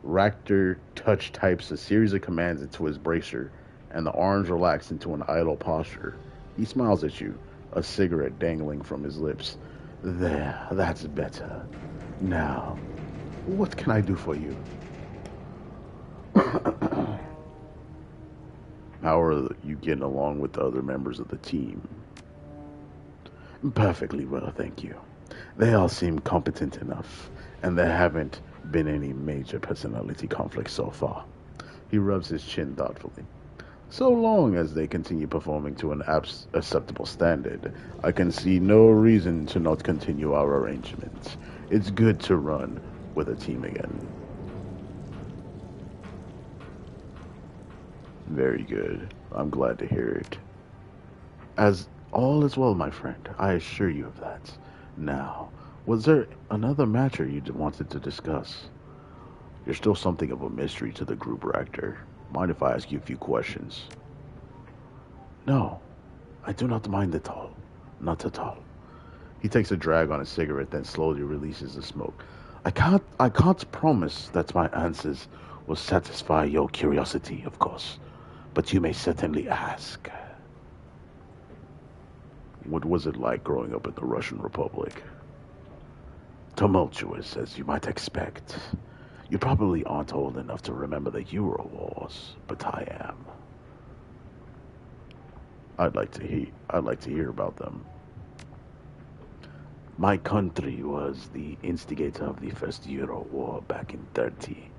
Ractor touch types a series of commands into his bracer, and the arms relax into an idle posture. He smiles at you, a cigarette dangling from his lips. There, that's better. Now, what can I do for you? How are you getting along with the other members of the team? Perfectly well, thank you. They all seem competent enough, and there haven't been any major personality conflicts so far. He rubs his chin thoughtfully. So long as they continue performing to an acceptable standard, I can see no reason to not continue our arrangements. It's good to run with a team again. Very good. I'm glad to hear it. As all is well, my friend, I assure you of that. Now, was there another matter you wanted to discuss? You're still something of a mystery to the group rector. Mind if I ask you a few questions? No, I do not mind at all. Not at all. He takes a drag on his cigarette, then slowly releases the smoke. I can't promise that my answers will satisfy your curiosity, of course, but you may certainly ask. What was it like growing up in the Russian Republic? Tumultuous, as you might expect. You probably aren't old enough to remember the Euro Wars, but I am. I'd like to hear about them. My country was the instigator of the first Euro War back in 30.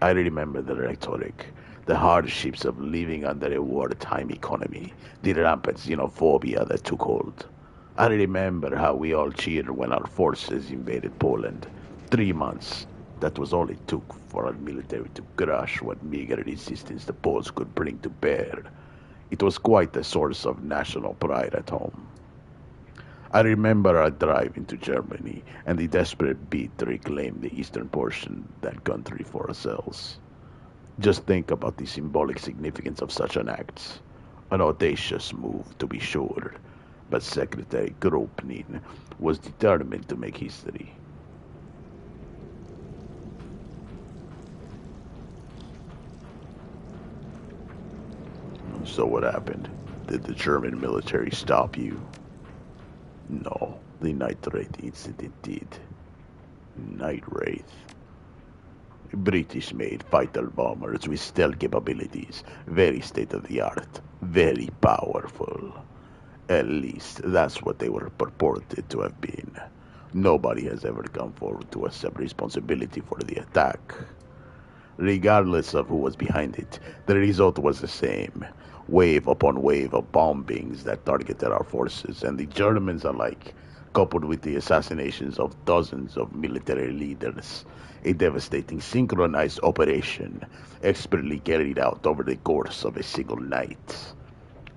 I remember the rhetoric, the hardships of living under a wartime economy, the rampant xenophobia that took hold. I remember how we all cheered when our forces invaded Poland. 3 months. That was all it took for our military to crush what meager resistance the Poles could bring to bear. It was quite a source of national pride at home. I remember our drive into Germany and the desperate bid to reclaim the eastern portion of that country for ourselves. Just think about the symbolic significance of such an act. An audacious move, to be sure, but Secretary Kropnin was determined to make history. So what happened? Did the German military stop you? No, the Night Wraith incident did. Night Wraith. British-made fighter bombers with stealth capabilities, very state-of-the-art, very powerful. At least that's what they were purported to have been. Nobody has ever come forward to accept responsibility for the attack. Regardless of who was behind it, the result was the same. Wave upon wave of bombings that targeted our forces and the Germans alike, coupled with the assassinations of dozens of military leaders. A devastating synchronized operation, expertly carried out over the course of a single night.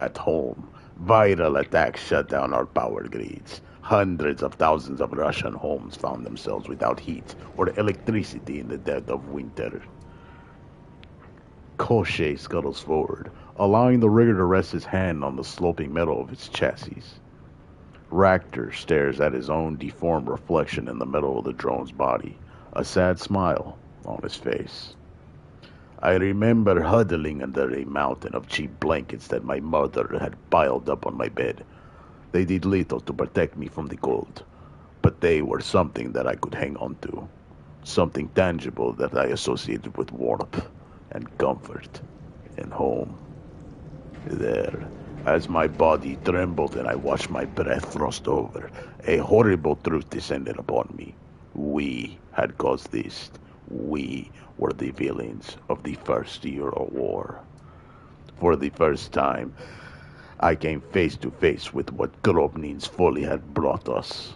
At home, viral attacks shut down our power grids. Hundreds of thousands of Russian homes found themselves without heat or electricity in the dead of winter. Koshé scuttles forward, allowing the rigger to rest his hand on the sloping metal of its chassis. Ractor stares at his own deformed reflection in the metal of the drone's body, a sad smile on his face. I remember huddling under a mountain of cheap blankets that my mother had piled up on my bed. They did little to protect me from the cold, but they were something that I could hang on to, something tangible that I associated with warmth and comfort and home. There, as my body trembled and I watched my breath thrust over, a horrible truth descended upon me. We had caused this. We were the villains of the First Euro War. For the first time, I came face to face with what Kropnin's folly had brought us.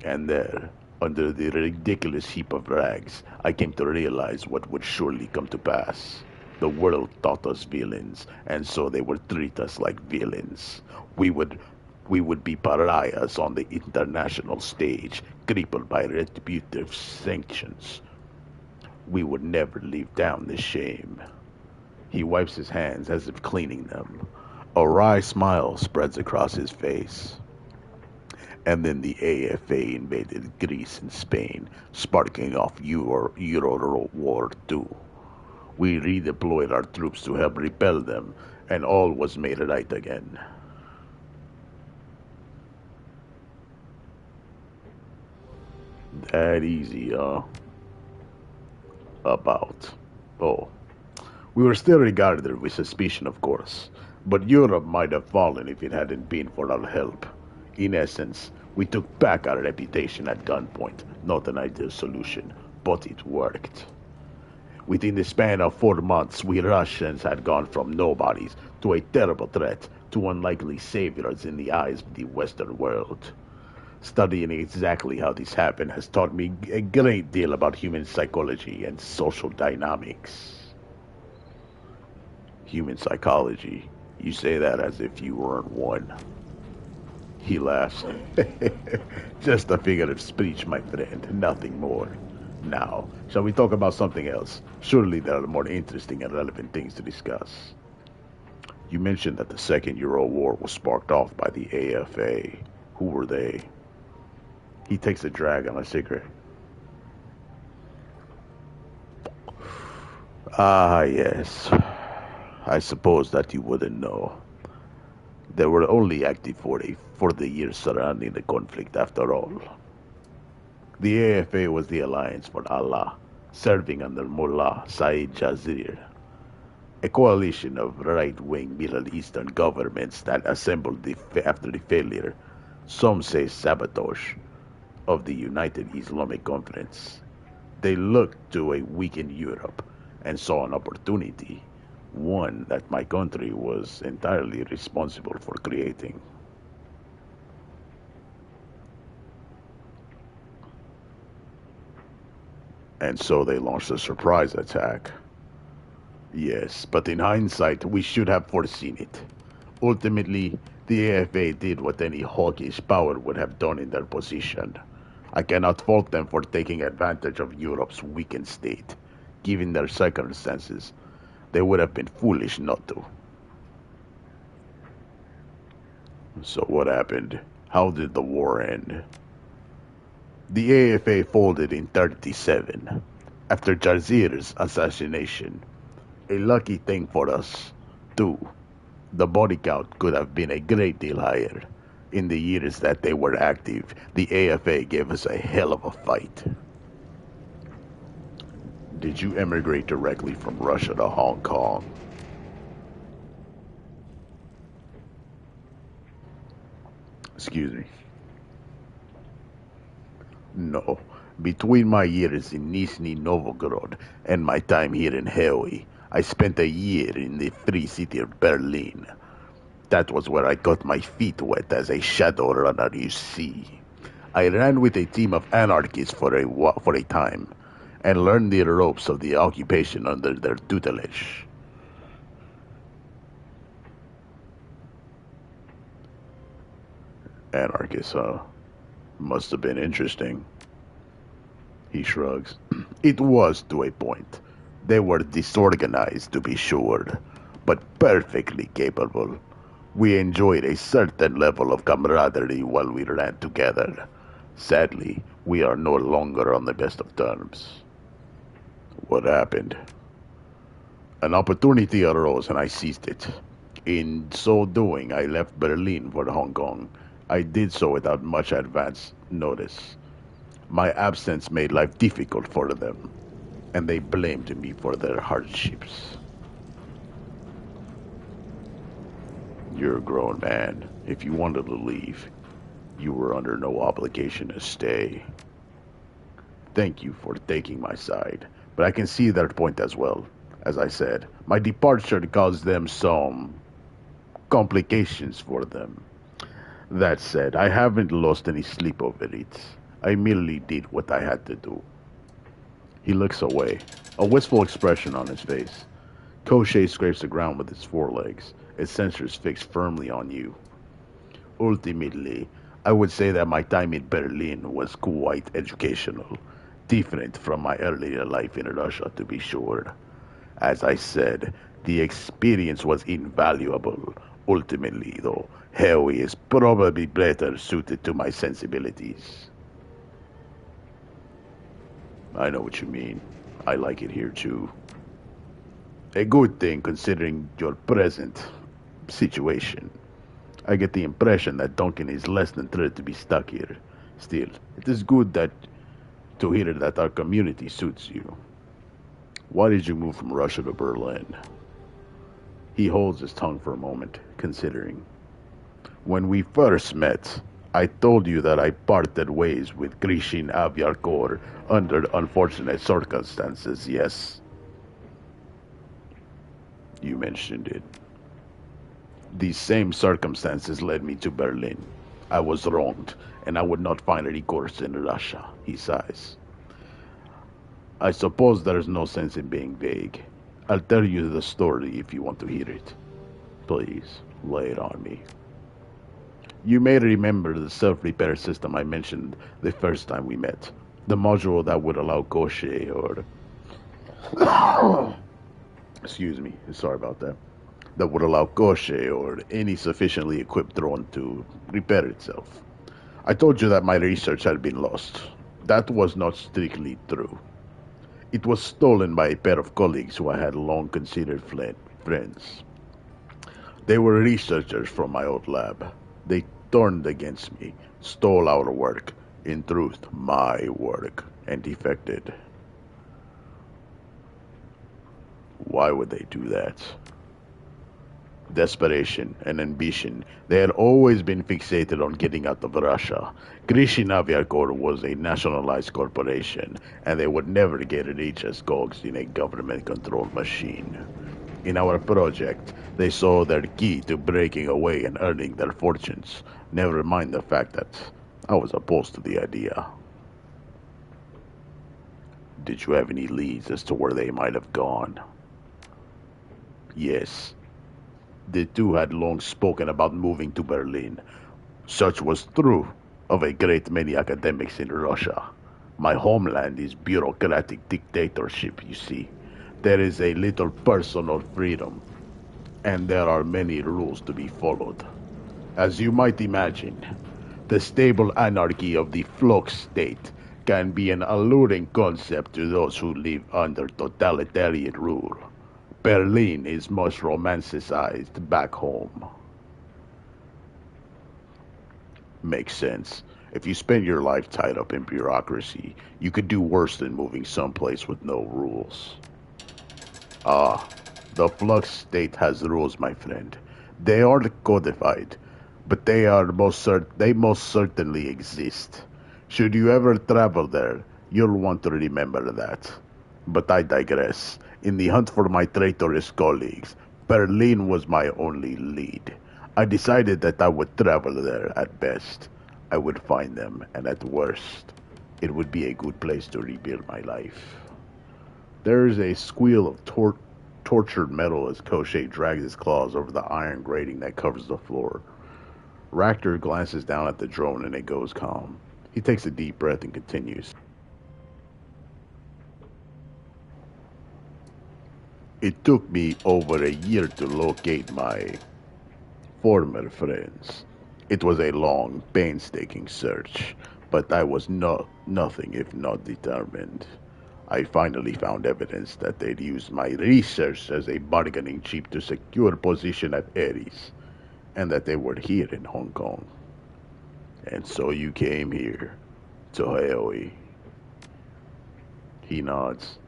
And there, under the ridiculous heap of rags, I came to realize what would surely come to pass. The world thought us villains, and so they would treat us like villains. We would we would be pariahs on the international stage, crippled by retributive sanctions. We would never live down the shame. He wipes his hands as if cleaning them. A wry smile spreads across his face. And then the AFA invaded Greece and Spain, sparking off Euro War II. We redeployed our troops to help repel them, and all was made right again. That easy, about. Oh, we were still regarded with suspicion, of course, but Europe might have fallen if it hadn't been for our help. In essence, we took back our reputation at gunpoint, not an ideal solution, but it worked. Within the span of 4 months, we Russians had gone from nobodies to a terrible threat to unlikely saviors in the eyes of the Western world. Studying exactly how this happened has taught me a great deal about human psychology and social dynamics. Human psychology? You say that as if you weren't one. He laughs. Just a figure of speech, my friend, nothing more. Now, shall we talk about something else? Surely there are more interesting and relevant things to discuss. You mentioned that the Second Euro War was sparked off by the AFA. Who were they? He takes a drag on a cigarette. Ah, yes. I suppose that you wouldn't know. They were only active for the years surrounding the conflict after all. The AFA was the Alliance for Allah, serving under Mullah Saeed Jazir, a coalition of right-wing Middle Eastern governments that assembled after the failure, some say sabotage, of the United Islamic Conference. They looked to a weakened Europe and saw an opportunity, one that my country was entirely responsible for creating. And so they launched a surprise attack. Yes, but in hindsight, we should have foreseen it. Ultimately, the AFA did what any hawkish power would have done in their position. I cannot fault them for taking advantage of Europe's weakened state. Given their circumstances, they would have been foolish not to. So what happened? How did the war end? The AFA folded in 37, after Jazir's assassination. A lucky thing for us, too. The body count could have been a great deal higher. In the years that they were active, the AFA gave us a hell of a fight. Did you emigrate directly from Russia to Hong Kong? Excuse me. No. Between my years in Nizhny Novgorod and my time here in Helway, I spent a year in the free city of Berlin. That was where I got my feet wet as a Shadowrunner, you see. I ran with a team of anarchists for a time, and learned the ropes of the occupation under their tutelage. Anarchists, huh? Must have been interesting. He shrugs. It was to a point. They were disorganized, to be sure, but perfectly capable. We enjoyed a certain level of camaraderie while we ran together. Sadly, we are no longer on the best of terms. What happened? An opportunity arose and I seized it. In so doing, I left Berlin for Hong Kong. I did so without much advance notice. My absence made life difficult for them, and they blamed me for their hardships. You're a grown man. If you wanted to leave, you were under no obligation to stay. Thank you for taking my side, but I can see their point as well. As I said, my departure caused them some complications for them. That said, I haven't lost any sleep over it. I merely did what I had to do. He looks away, a wistful expression on his face. Koshei scrapes the ground with his forelegs, its sensors fixed firmly on you. Ultimately, I would say that my time in Berlin was quite educational. Different from my earlier life in Russia, to be sure. As I said, the experience was invaluable. Ultimately, though, Harry is probably better suited to my sensibilities. I know what you mean. I like it here too. A good thing considering your present situation. I get the impression that Duncan is less than thrilled to be stuck here. Still, it is good that to hear that our community suits you. Why did you move from Russia to Berlin? He holds his tongue for a moment, considering. When we first met, I told you that I parted ways with Grishin Avyarkor under unfortunate circumstances, yes? You mentioned it. These same circumstances led me to Berlin. I was wronged, and I would not find any course in Russia, he sighs. I suppose there's no sense in being vague. I'll tell you the story if you want to hear it. Please, lay it on me. You may remember the self-repair system I mentioned the first time we met. The module that would allow Koshei or... Excuse me, sorry about that. That would allow Koshei or any sufficiently equipped drone to repair itself. I told you that my research had been lost. That was not strictly true. It was stolen by a pair of colleagues who I had long considered friends. They were researchers from my old lab. They turned against me, stole our work, in truth, my work, and defected. Why would they do that? Desperation and ambition. They had always been fixated on getting out of Russia. Grishin Aviakor was a nationalized corporation, and they would never get rich as cogs in a government-controlled machine. In our project, they saw their key to breaking away and earning their fortunes. Never mind the fact that I was opposed to the idea. Did you have any leads as to where they might have gone? Yes. The two had long spoken about moving to Berlin. Such was true of a great many academics in Russia. My homeland is bureaucratic dictatorship, you see. There is a little personal freedom, and there are many rules to be followed. As you might imagine, the stable anarchy of the flux state can be an alluring concept to those who live under totalitarian rule. Berlin is much romanticized back home. Makes sense. If you spend your life tied up in bureaucracy, you could do worse than moving someplace with no rules. Ah, the flux state has rules, my friend. They aren't codified, but they most certainly exist. Should you ever travel there, you'll want to remember that. But I digress. In the hunt for my traitorous colleagues, Berlin was my only lead. I decided that I would travel there at best. I would find them, and at worst, it would be a good place to rebuild my life. There is a squeal of tortured metal as Koshei drags his claws over the iron grating that covers the floor. Ractor glances down at the drone and it goes calm. He takes a deep breath and continues. It took me over a year to locate my former friends. It was a long, painstaking search, but I was nothing if not determined. I finally found evidence that they'd used my research as a bargaining chip to secure position at Ares, and that they were here in Hong Kong. And so you came here, to Haoi. He nods.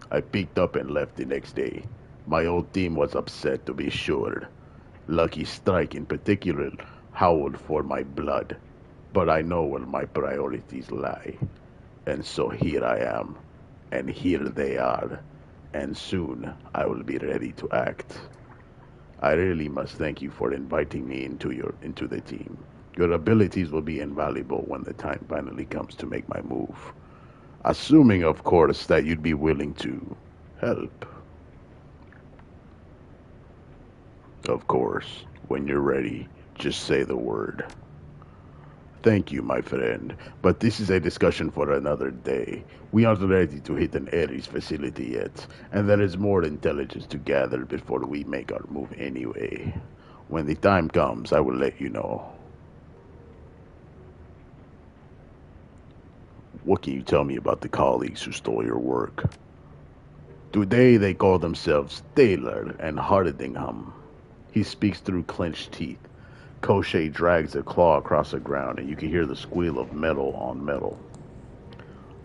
I picked up and left the next day. My old team was upset, to be sure. Lucky Strike in particular howled for my blood, but I know where my priorities lie. And so here I am, and here they are, and soon I will be ready to act. I really must thank you for inviting me into the team. Your abilities will be invaluable when the time finally comes to make my move. Assuming, of course, that you'd be willing to help. Of course, when you're ready, just say the word. Thank you, my friend, but this is a discussion for another day. We aren't ready to hit an Ares facility yet, and there is more intelligence to gather before we make our move anyway. When the time comes, I will let you know. What can you tell me about the colleagues who stole your work? Today they call themselves Taylor and Hardingham. He speaks through clenched teeth. Koshé drags a claw across the ground, and you can hear the squeal of metal on metal.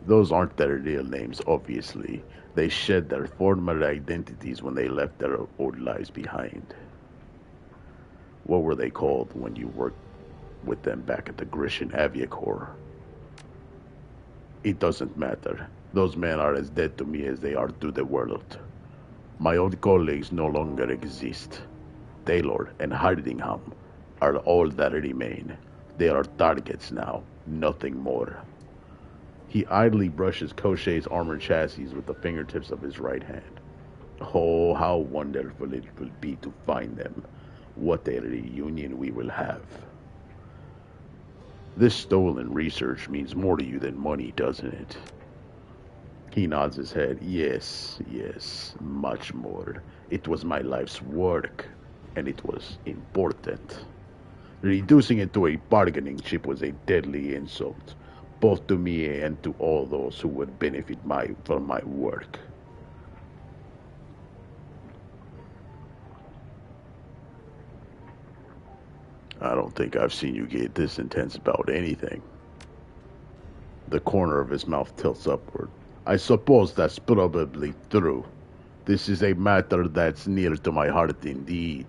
Those aren't their real names, obviously. They shed their former identities when they left their old lives behind. What were they called when you worked with them back at the Grecian Aviacorps? It doesn't matter. Those men are as dead to me as they are to the world. My old colleagues no longer exist. Taylor and Hardingham are all that remain. They are targets now, nothing more. He idly brushes Koshé's armored chassis with the fingertips of his right hand. Oh, how wonderful it will be to find them. What a reunion we will have. This stolen research means more to you than money, doesn't it? He nods his head. Yes, yes, much more. It was my life's work, and it was important. Reducing it to a bargaining chip was a deadly insult, both to me and to all those who would benefit from my work. I don't think I've seen you get this intense about anything. The corner of his mouth tilts upward. I suppose that's probably true. This is a matter that's near to my heart indeed.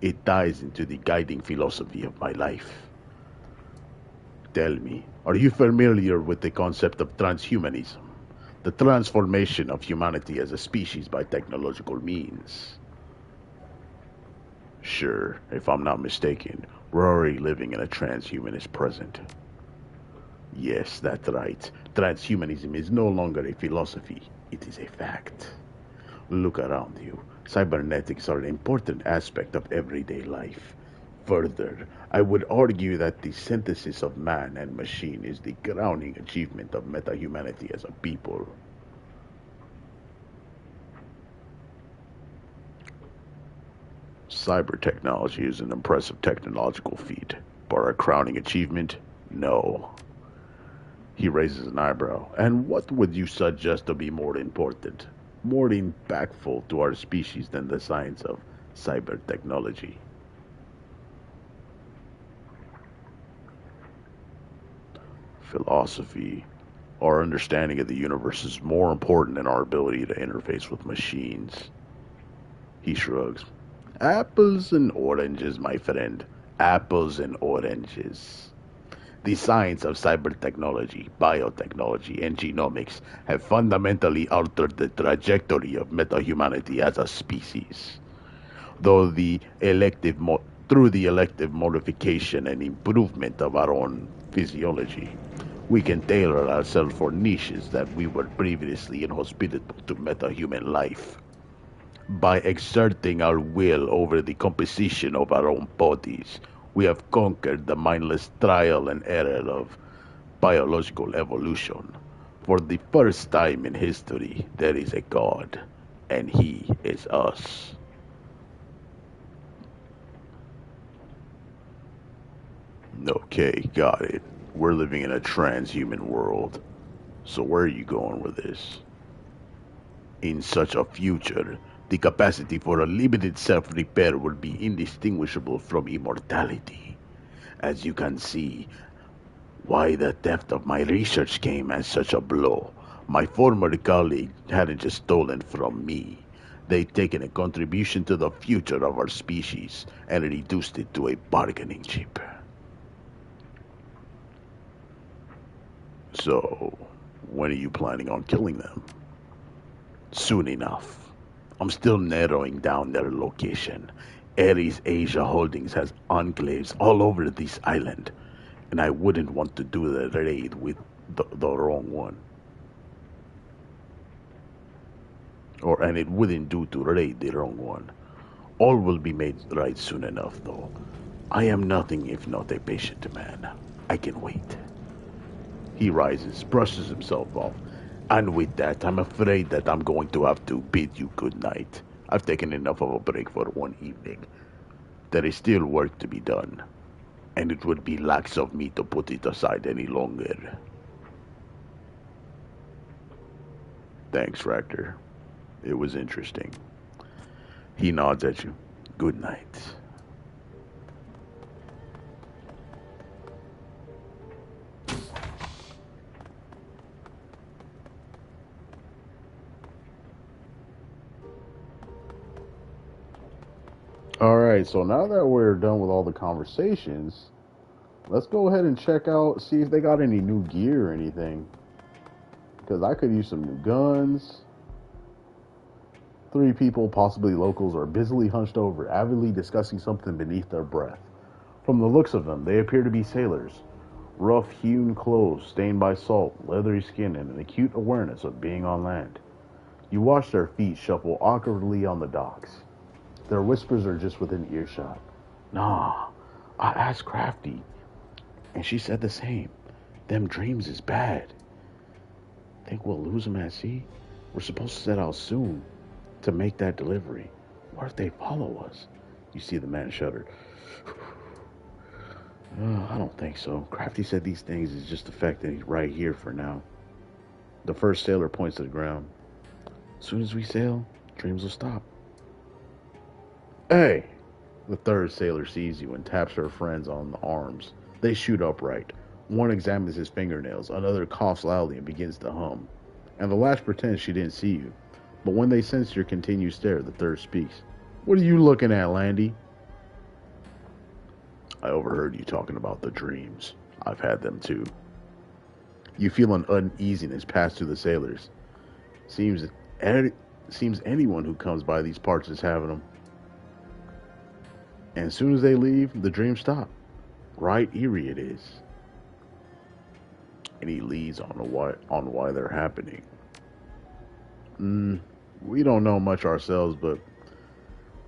It ties into the guiding philosophy of my life. Tell me, are you familiar with the concept of transhumanism? The transformation of humanity as a species by technological means. Sure, if I'm not mistaken, we're already living in a transhumanist present. Yes, that's right. Transhumanism is no longer a philosophy, it is a fact. Look around you. Cybernetics are an important aspect of everyday life. Further, I would argue that the synthesis of man and machine is the crowning achievement of meta-humanity as a people. Cyber technology is an impressive technological feat, but our crowning achievement? No. He raises an eyebrow. And what would you suggest to be more important, more impactful to our species than the science of cyber technology? Philosophy. Our understanding of the universe is more important than our ability to interface with machines. He shrugs. Apples and oranges, my friend. Apples and oranges. The science of cyber technology, biotechnology, and genomics have fundamentally altered the trajectory of metahumanity as a species. Though through the elective modification and improvement of our own physiology, we can tailor ourselves for niches that we were previously inhospitable to metahuman life. By exerting our will over the composition of our own bodies, we have conquered the mindless trial and error of biological evolution. For the first time in history, there is a God, and He is us. Okay, got it. We're living in a transhuman world. So where are you going with this? In such a future, the capacity for a limited self-repair will be indistinguishable from immortality. As you can see, why the theft of my research came as such a blow. My former colleague hadn't just stolen from me. They'd taken a contribution to the future of our species and reduced it to a bargaining chip. So, when are you planning on killing them? Soon enough. I'm still narrowing down their location. Ares Asia Holdings has enclaves all over this island, and I wouldn't want to do the raid with the wrong one. And it wouldn't do to raid the wrong one. All will be made right soon enough, though. I am nothing if not a patient man. I can wait. He rises, brushes himself off. And with that, I'm afraid that I'm going to have to bid you good night. I've taken enough of a break for one evening. There is still work to be done, and it would be lax of me to put it aside any longer. Thanks, Rector. It was interesting. He nods at you. Good night. Alright, so now that we're done with all the conversations, let's go ahead and check out, see if they got any new gear or anything. Because I could use some new guns. Three people, possibly locals, are busily hunched over, avidly discussing something beneath their breath. From the looks of them, they appear to be sailors. Rough-hewn clothes, stained by salt, leathery skin, and an acute awareness of being on land. You watch their feet shuffle awkwardly on the docks. Their whispers are just within earshot. Nah, I asked Crafty, and she said the same. Them dreams is bad. Think we'll lose them at sea? We're supposed to set out soon to make that delivery. What if they follow us? You see the man shudder. I don't think so. Crafty said these things is just the fact that he's right here for now. The first sailor points to the ground. As soon as we sail, dreams will stop. Hey! The third sailor sees you and taps her friends on the arms. They shoot upright. One examines his fingernails, another coughs loudly and begins to hum. And the last pretends she didn't see you. But when they sense your continued stare, the third speaks. What are you looking at, Landy? I overheard you talking about the dreams. I've had them too. You feel an uneasiness pass through the sailors. Seems anyone who comes by these parts is having them. And as soon as they leave, the dreams stop. Right eerie it is. And he leads on why they're happening. We don't know much ourselves, but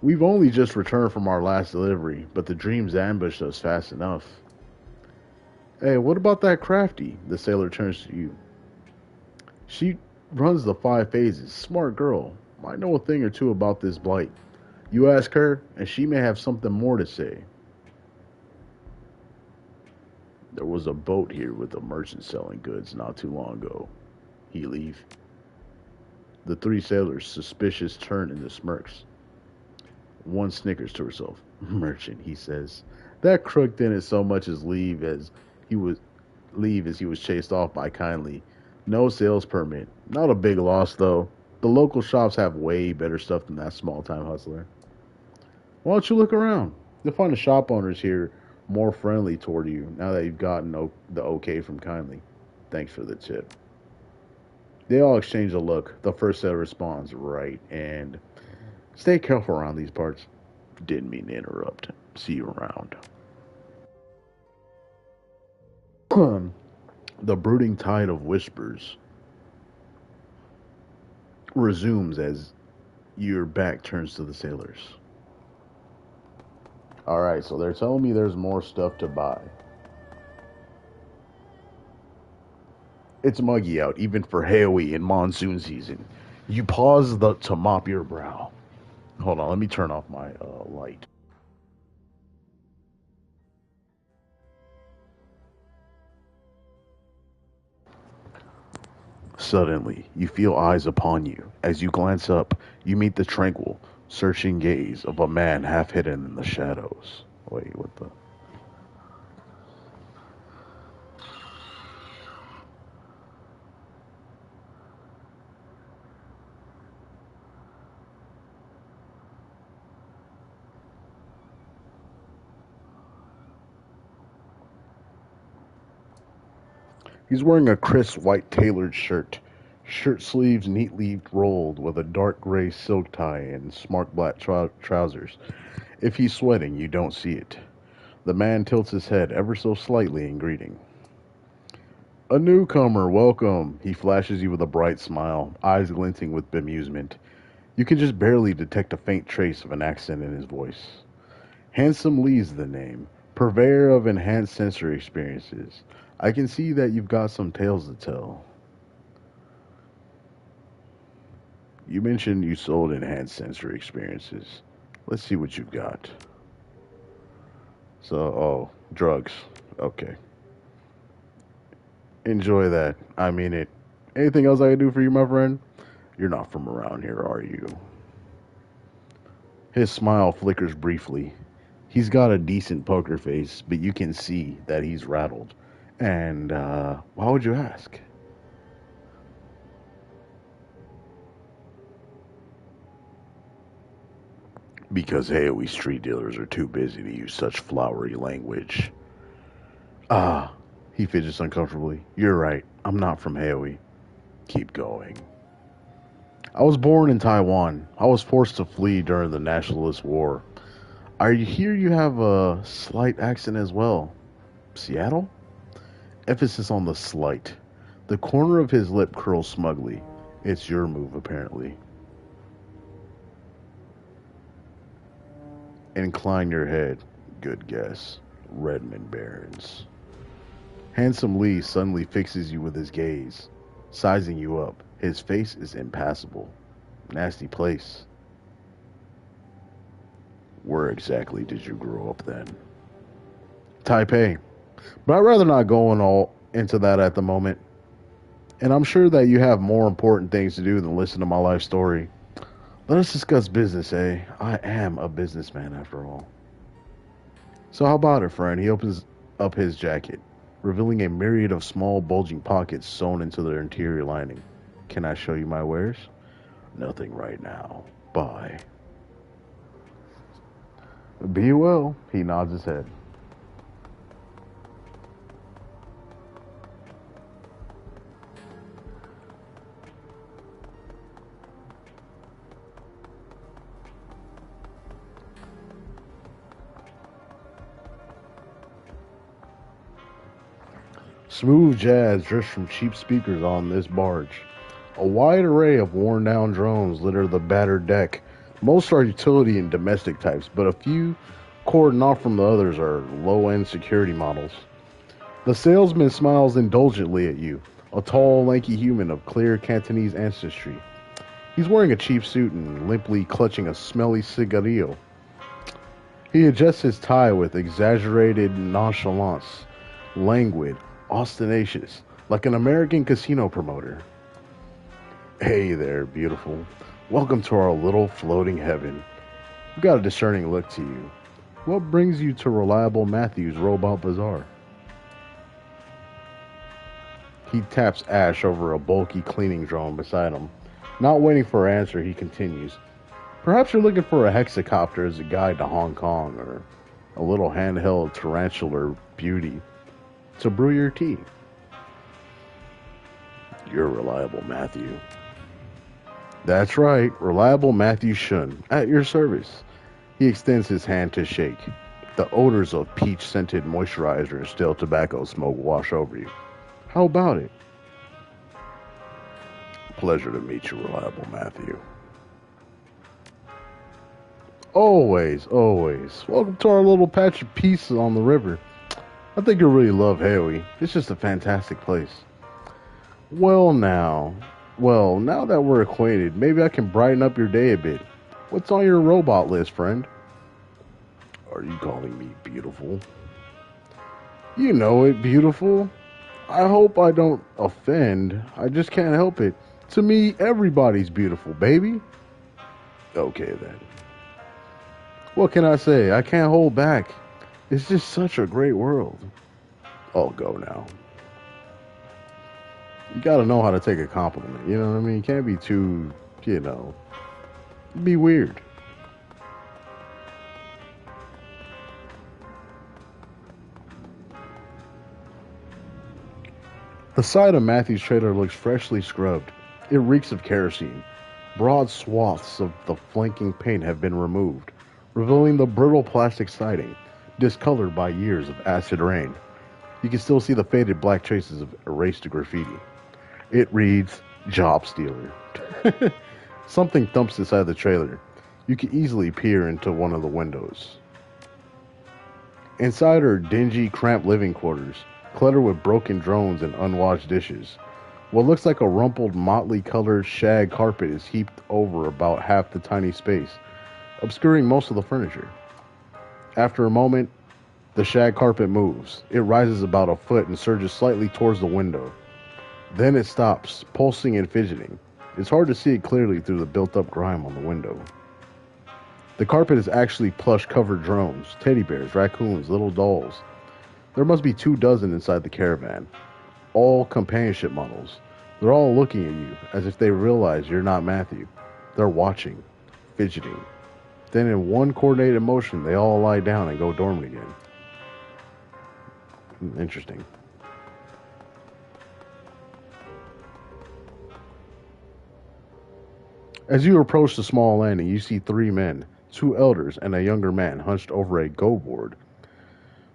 we've only just returned from our last delivery, but the dreams ambushed us fast enough. Hey, what about that Crafty? The sailor turns to you. She runs the 5 phases. Smart girl. Might know a thing or two about this blight. You ask her, and she may have something more to say. There was a boat here with a merchant selling goods not too long ago. He leave. The 3 sailors, suspicious, turn into smirks. One snickers to herself. Merchant, he says. That crook didn't so much as leave as he was chased off by Kindly. No sales permit. Not a big loss though. The local shops have way better stuff than that small time hustler. Why don't you look around? You'll find the shop owners here more friendly toward you now that you've gotten the okay from Kindly. Thanks for the tip. They all exchange a look. The first sailor responds, right, and stay careful around these parts. Didn't mean to interrupt. See you around. The brooding tide of whispers resumes as your back turns to the sailors. Alright, so they're telling me there's more stuff to buy. It's muggy out, even for Haoi in monsoon season. You pause to mop your brow. Hold on, let me turn off my light. Suddenly, you feel eyes upon you. As you glance up, you meet the tranquil, searching gaze of a man half hidden in the shadows. Wait, what the? He's wearing a crisp white tailored shirt. Shirt sleeves neatly rolled with a dark gray silk tie and smart black trousers. If he's sweating, you don't see it. The man tilts his head ever so slightly in greeting. A newcomer, welcome. He flashes you with a bright smile, eyes glinting with bemusement. You can just barely detect a faint trace of an accent in his voice. Handsome Lee's the name, purveyor of enhanced sensory experiences. I can see that you've got some tales to tell. You mentioned you sold enhanced sensory experiences. Let's see what you've got. So, oh, drugs. Okay. Enjoy that. I mean it. Anything else I can do for you, my friend? You're not from around here, are you? His smile flickers briefly. He's got a decent poker face, but you can see that he's rattled. And, why would you ask? Because AoE street dealers are too busy to use such flowery language. Ah, he fidgets uncomfortably. You're right. I'm not from Haoi. Keep going. I was born in Taiwan. I was forced to flee during the Nationalist War. I hear you have a slight accent as well. Seattle? Emphasis on the slight. The corner of his lip curls smugly. It's your move, apparently. Incline your head. Good guess. Redmond Barons. Handsome Lee suddenly fixes you with his gaze, sizing you up. His face is impassible. Nasty place. Where exactly did you grow up then? Taipei. But I'd rather not go all into that at the moment. And I'm sure that you have more important things to do than listen to my life story. Let us discuss business, eh? I am a businessman after all. So how about it, friend? He opens up his jacket, revealing a myriad of small bulging pockets sewn into their interior lining. Can I show you my wares? Nothing right now. Bye. Be well. He nods his head. Smooth jazz drifts from cheap speakers on this barge. A wide array of worn down drones litter the battered deck. Most are utility and domestic types, but a few, cordoned off from the others, are low end security models. The salesman smiles indulgently at you, a tall, lanky human of clear Cantonese ancestry. He's wearing a cheap suit and limply clutching a smelly cigarillo. He adjusts his tie with exaggerated nonchalance, languid, ostentatious, like an American casino promoter. Hey there, beautiful. Welcome to our little floating heaven. We've got a discerning look to you. What brings you to Reliable Matthews Robot Bazaar? He taps Ash over a bulky cleaning drone beside him. Not waiting for an answer, he continues. Perhaps you're looking for a hexacopter as a guide to Hong Kong, or a little handheld tarantular beauty to brew your tea. You're Reliable Matthew. That's right, Reliable Matthew Shun, at your service. He extends his hand to shake. The odors of peach-scented moisturizer and stale tobacco smoke wash over you. How about it? Pleasure to meet you, Reliable Matthew. Always, always. Welcome to our little patch of peace on the river. I think you'll really love Haoi. It's just a fantastic place. Well now that we're acquainted, maybe I can brighten up your day a bit. What's on your robot list, friend? Are you calling me beautiful? You know it, beautiful. I hope I don't offend. I just can't help it. To me, everybody's beautiful, baby. Okay then. What can I say? I can't hold back. It's just such a great world. I'll go now. You gotta know how to take a compliment, you know what I mean? You can't be too, be weird. The side of Matthew's trailer looks freshly scrubbed. It reeks of kerosene. Broad swaths of the flanking paint have been removed, revealing the brittle plastic siding, discolored by years of acid rain. You can still see the faded black traces of erased graffiti. It reads, Job Stealer. Something thumps inside the trailer. You can easily peer into one of the windows. Inside are dingy, cramped living quarters, cluttered with broken drones and unwashed dishes. What looks like a rumpled, motley colored shag carpet is heaped over about half the tiny space, obscuring most of the furniture. After a moment, the shag carpet moves. It rises about a foot and surges slightly towards the window. Then it stops, pulsing and fidgeting. It's hard to see it clearly through the built-up grime on the window. The carpet is actually plush-covered drones, teddy bears, raccoons, little dolls. There must be 24 inside the caravan, all companionship models. They're all looking at you as if they realize you're not Matthew. They're watching, fidgeting. Then in one coordinated motion, they all lie down and go dormant again. Interesting. As you approach the small landing, you see 3 men, 2 elders, and a younger man hunched over a go board.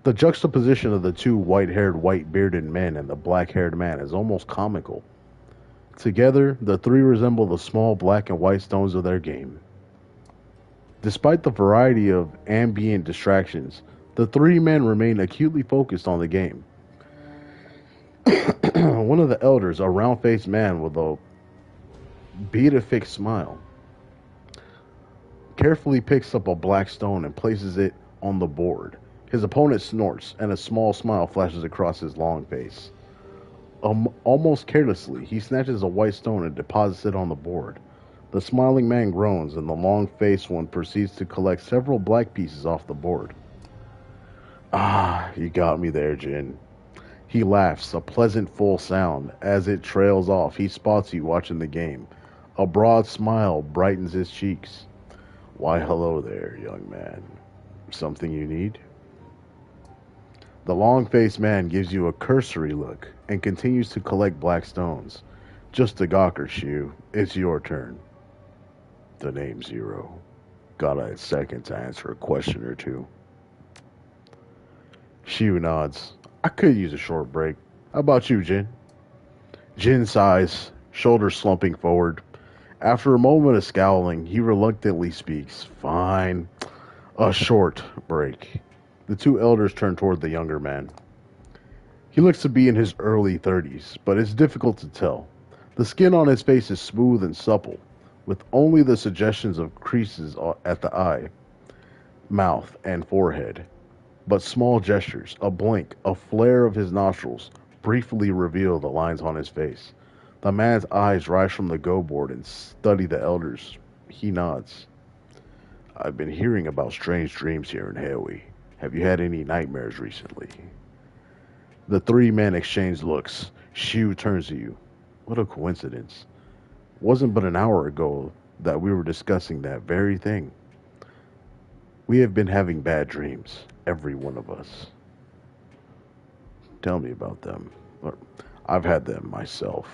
The juxtaposition of the 2 white-haired, white-bearded men and the black-haired man is almost comical. Together, the 3 resemble the small black and white stones of their game. Despite the variety of ambient distractions, the 3 men remain acutely focused on the game. One of the elders, a round-faced man with a beatific smile, carefully picks up a black stone and places it on the board. His opponent snorts, and a small smile flashes across his long face. Almost carelessly, he snatches a white stone and deposits it on the board. The smiling man groans, and the long-faced one proceeds to collect several black pieces off the board. Ah, you got me there, Jin. He laughs, a pleasant full sound. As it trails off, he spots you watching the game. A broad smile brightens his cheeks. Why, hello there, young man. Something you need? The long-faced man gives you a cursory look and continues to collect black stones. Just a gawker, Shu. It's your turn. The name's Zero. Got a second to answer a question or two? Shu nods. I could use a short break. How about you, Jin? Jin sighs, shoulders slumping forward. After a moment of scowling, he reluctantly speaks. Fine. A short break. The 2 elders turn toward the younger man. He looks to be in his early 30s, but it's difficult to tell. The skin on his face is smooth and supple, with only the suggestions of creases at the eye, mouth, and forehead. But small gestures, a blink, a flare of his nostrils, briefly reveal the lines on his face. The man's eyes rise from the go board and study the elders. He nods. I've been hearing about strange dreams here in Hawi. Have you had any nightmares recently? The 3 men exchange looks. Shu turns to you. What a coincidence. Wasn't but an hour ago that we were discussing that very thing. We have been having bad dreams, every one of us. Tell me about them. I've had them myself.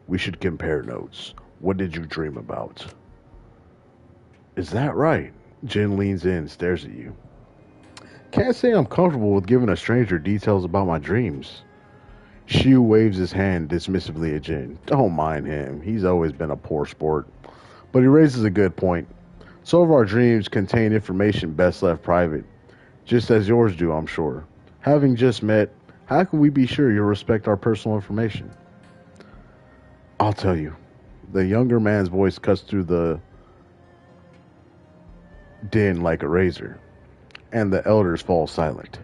We should compare notes. What did you dream about? Is that right? Jin leans in, stares at you. Can't say I'm comfortable with giving a stranger details about my dreams. Shu waves his hand dismissively at Jin. Don't mind him. He's always been a poor sport. But he raises a good point. Some of our dreams contain information best left private, just as yours do, I'm sure. Having just met, how can we be sure you'll respect our personal information? I'll tell you. The younger man's voice cuts through the din like a razor, and the elders fall silent.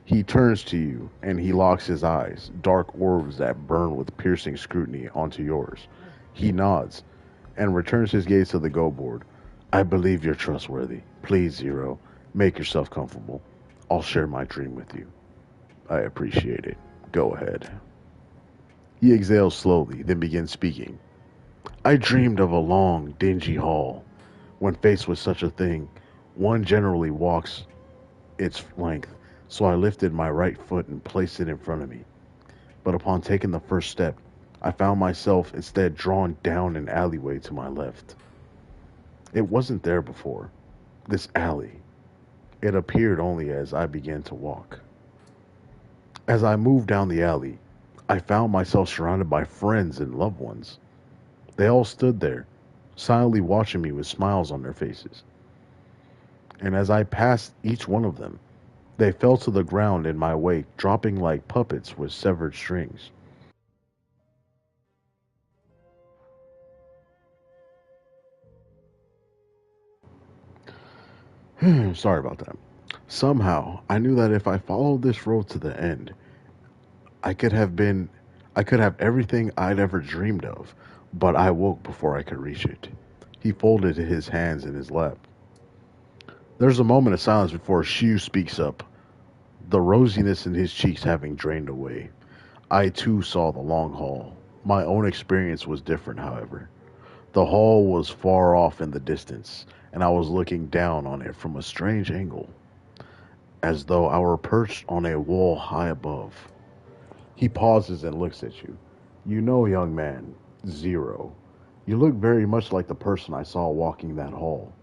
He turns to you, and he locks his eyes, dark orbs that burn with piercing scrutiny, onto yours. He nods, and returns his gaze to the go board. I believe you're trustworthy. Please, Zero, make yourself comfortable. I'll share my dream with you. I appreciate it. Go ahead. He exhales slowly, then begins speaking. I dreamed of a long, dingy hall. When faced with such a thing, one generally walks its length, so I lifted my right foot and placed it in front of me. But upon taking the first step, I found myself instead drawn down an alleyway to my left. It wasn't there before, this alley. It appeared only as I began to walk. As I moved down the alley, I found myself surrounded by friends and loved ones. They all stood there, silently watching me with smiles on their faces. And as I passed each one of them, they fell to the ground in my wake, dropping like puppets with severed strings. Sorry about that. Somehow, I knew that if I followed this road to the end, I could have been, I could have everything I'd ever dreamed of, but I woke before I could reach it. He folded his hands in his lap. There's a moment of silence before Shu speaks up, the rosiness in his cheeks having drained away. I too saw the long hall. My own experience was different, however. The hall was far off in the distance, and I was looking down on it from a strange angle, as though I were perched on a wall high above. He pauses and looks at you. You know, young man, Zero. You look very much like the person I saw walking that hall.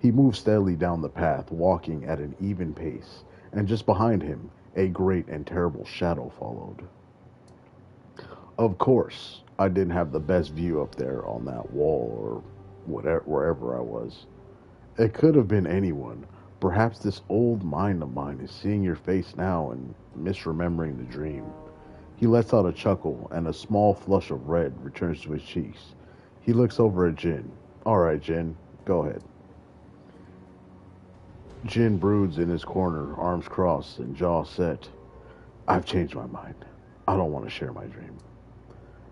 He moved steadily down the path, walking at an even pace, and just behind him, a great and terrible shadow followed. Of course, I didn't have the best view up there on that wall or whatever, wherever I was. It could have been anyone. Perhaps this old mind of mine is seeing your face now and misremembering the dream. He lets out a chuckle, and a small flush of red returns to his cheeks. He looks over at Jin. All right, Jin, go ahead. Jin broods in his corner, arms crossed and jaw set. I've changed my mind. I don't want to share my dream.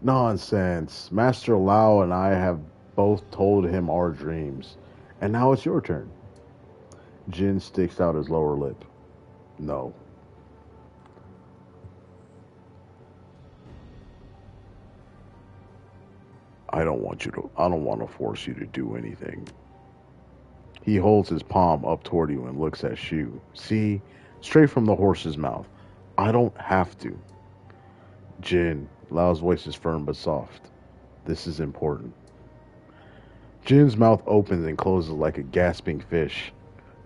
Nonsense. Master Lao and I have both told him our dreams. And now it's your turn. Jin sticks out his lower lip. No. I don't want to force you to do anything. He holds his palm up toward you and looks at Shu. See? Straight from the horse's mouth. I don't have to. Jin, Lao's voice is firm but soft. This is important. Jin's mouth opens and closes like a gasping fish.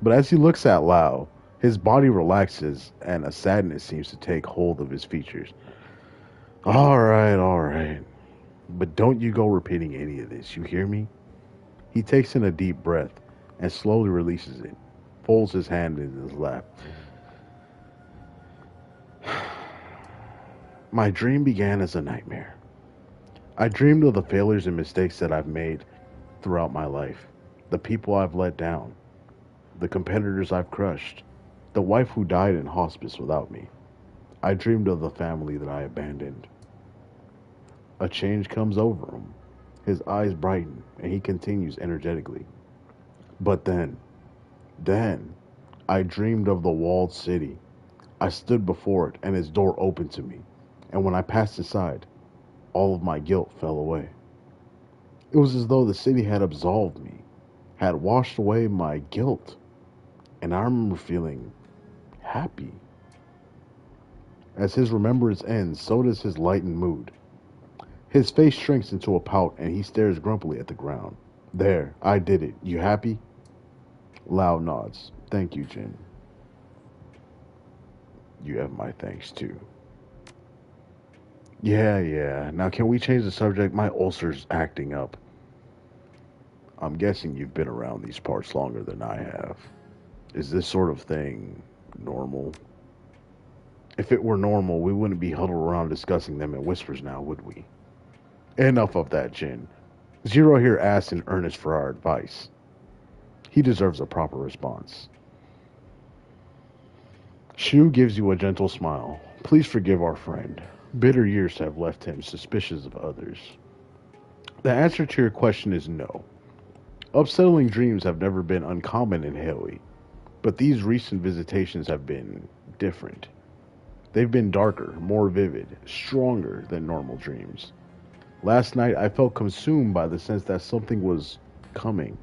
But as he looks at Lao, his body relaxes and a sadness seems to take hold of his features. All right. But don't you go repeating any of this, you hear me? He takes in a deep breath and slowly releases it, folds his hand in his lap. My dream began as a nightmare. I dreamed of the failures and mistakes that I've made throughout my life, the people I've let down, the competitors I've crushed, the wife who died in hospice without me. I dreamed of the family that I abandoned. A change comes over him. His eyes brighten, and he continues energetically. But then, I dreamed of the walled city. I stood before it, and its door opened to me. And when I passed inside, all of my guilt fell away. It was as though the city had absolved me, had washed away my guilt. And I remember feeling happy. As his remembrance ends, so does his lightened mood. His face shrinks into a pout, and he stares grumpily at the ground. There, I did it. You happy? Lao nods. Thank you, Jin. You have my thanks too. Yeah. Now can we change the subject? My ulcer's acting up. I'm guessing you've been around these parts longer than I have. Is this sort of thing normal? If it were normal, we wouldn't be huddled around discussing them in whispers now, would we? Enough of that, Jin. Zero here asked in earnest for our advice. He deserves a proper response. Shu gives you a gentle smile. Please forgive our friend. Bitter years have left him suspicious of others. The answer to your question is no. Upsettling dreams have never been uncommon in Haley, but these recent visitations have been different. They've been darker, more vivid, stronger than normal dreams. Last night I felt consumed by the sense that something was coming.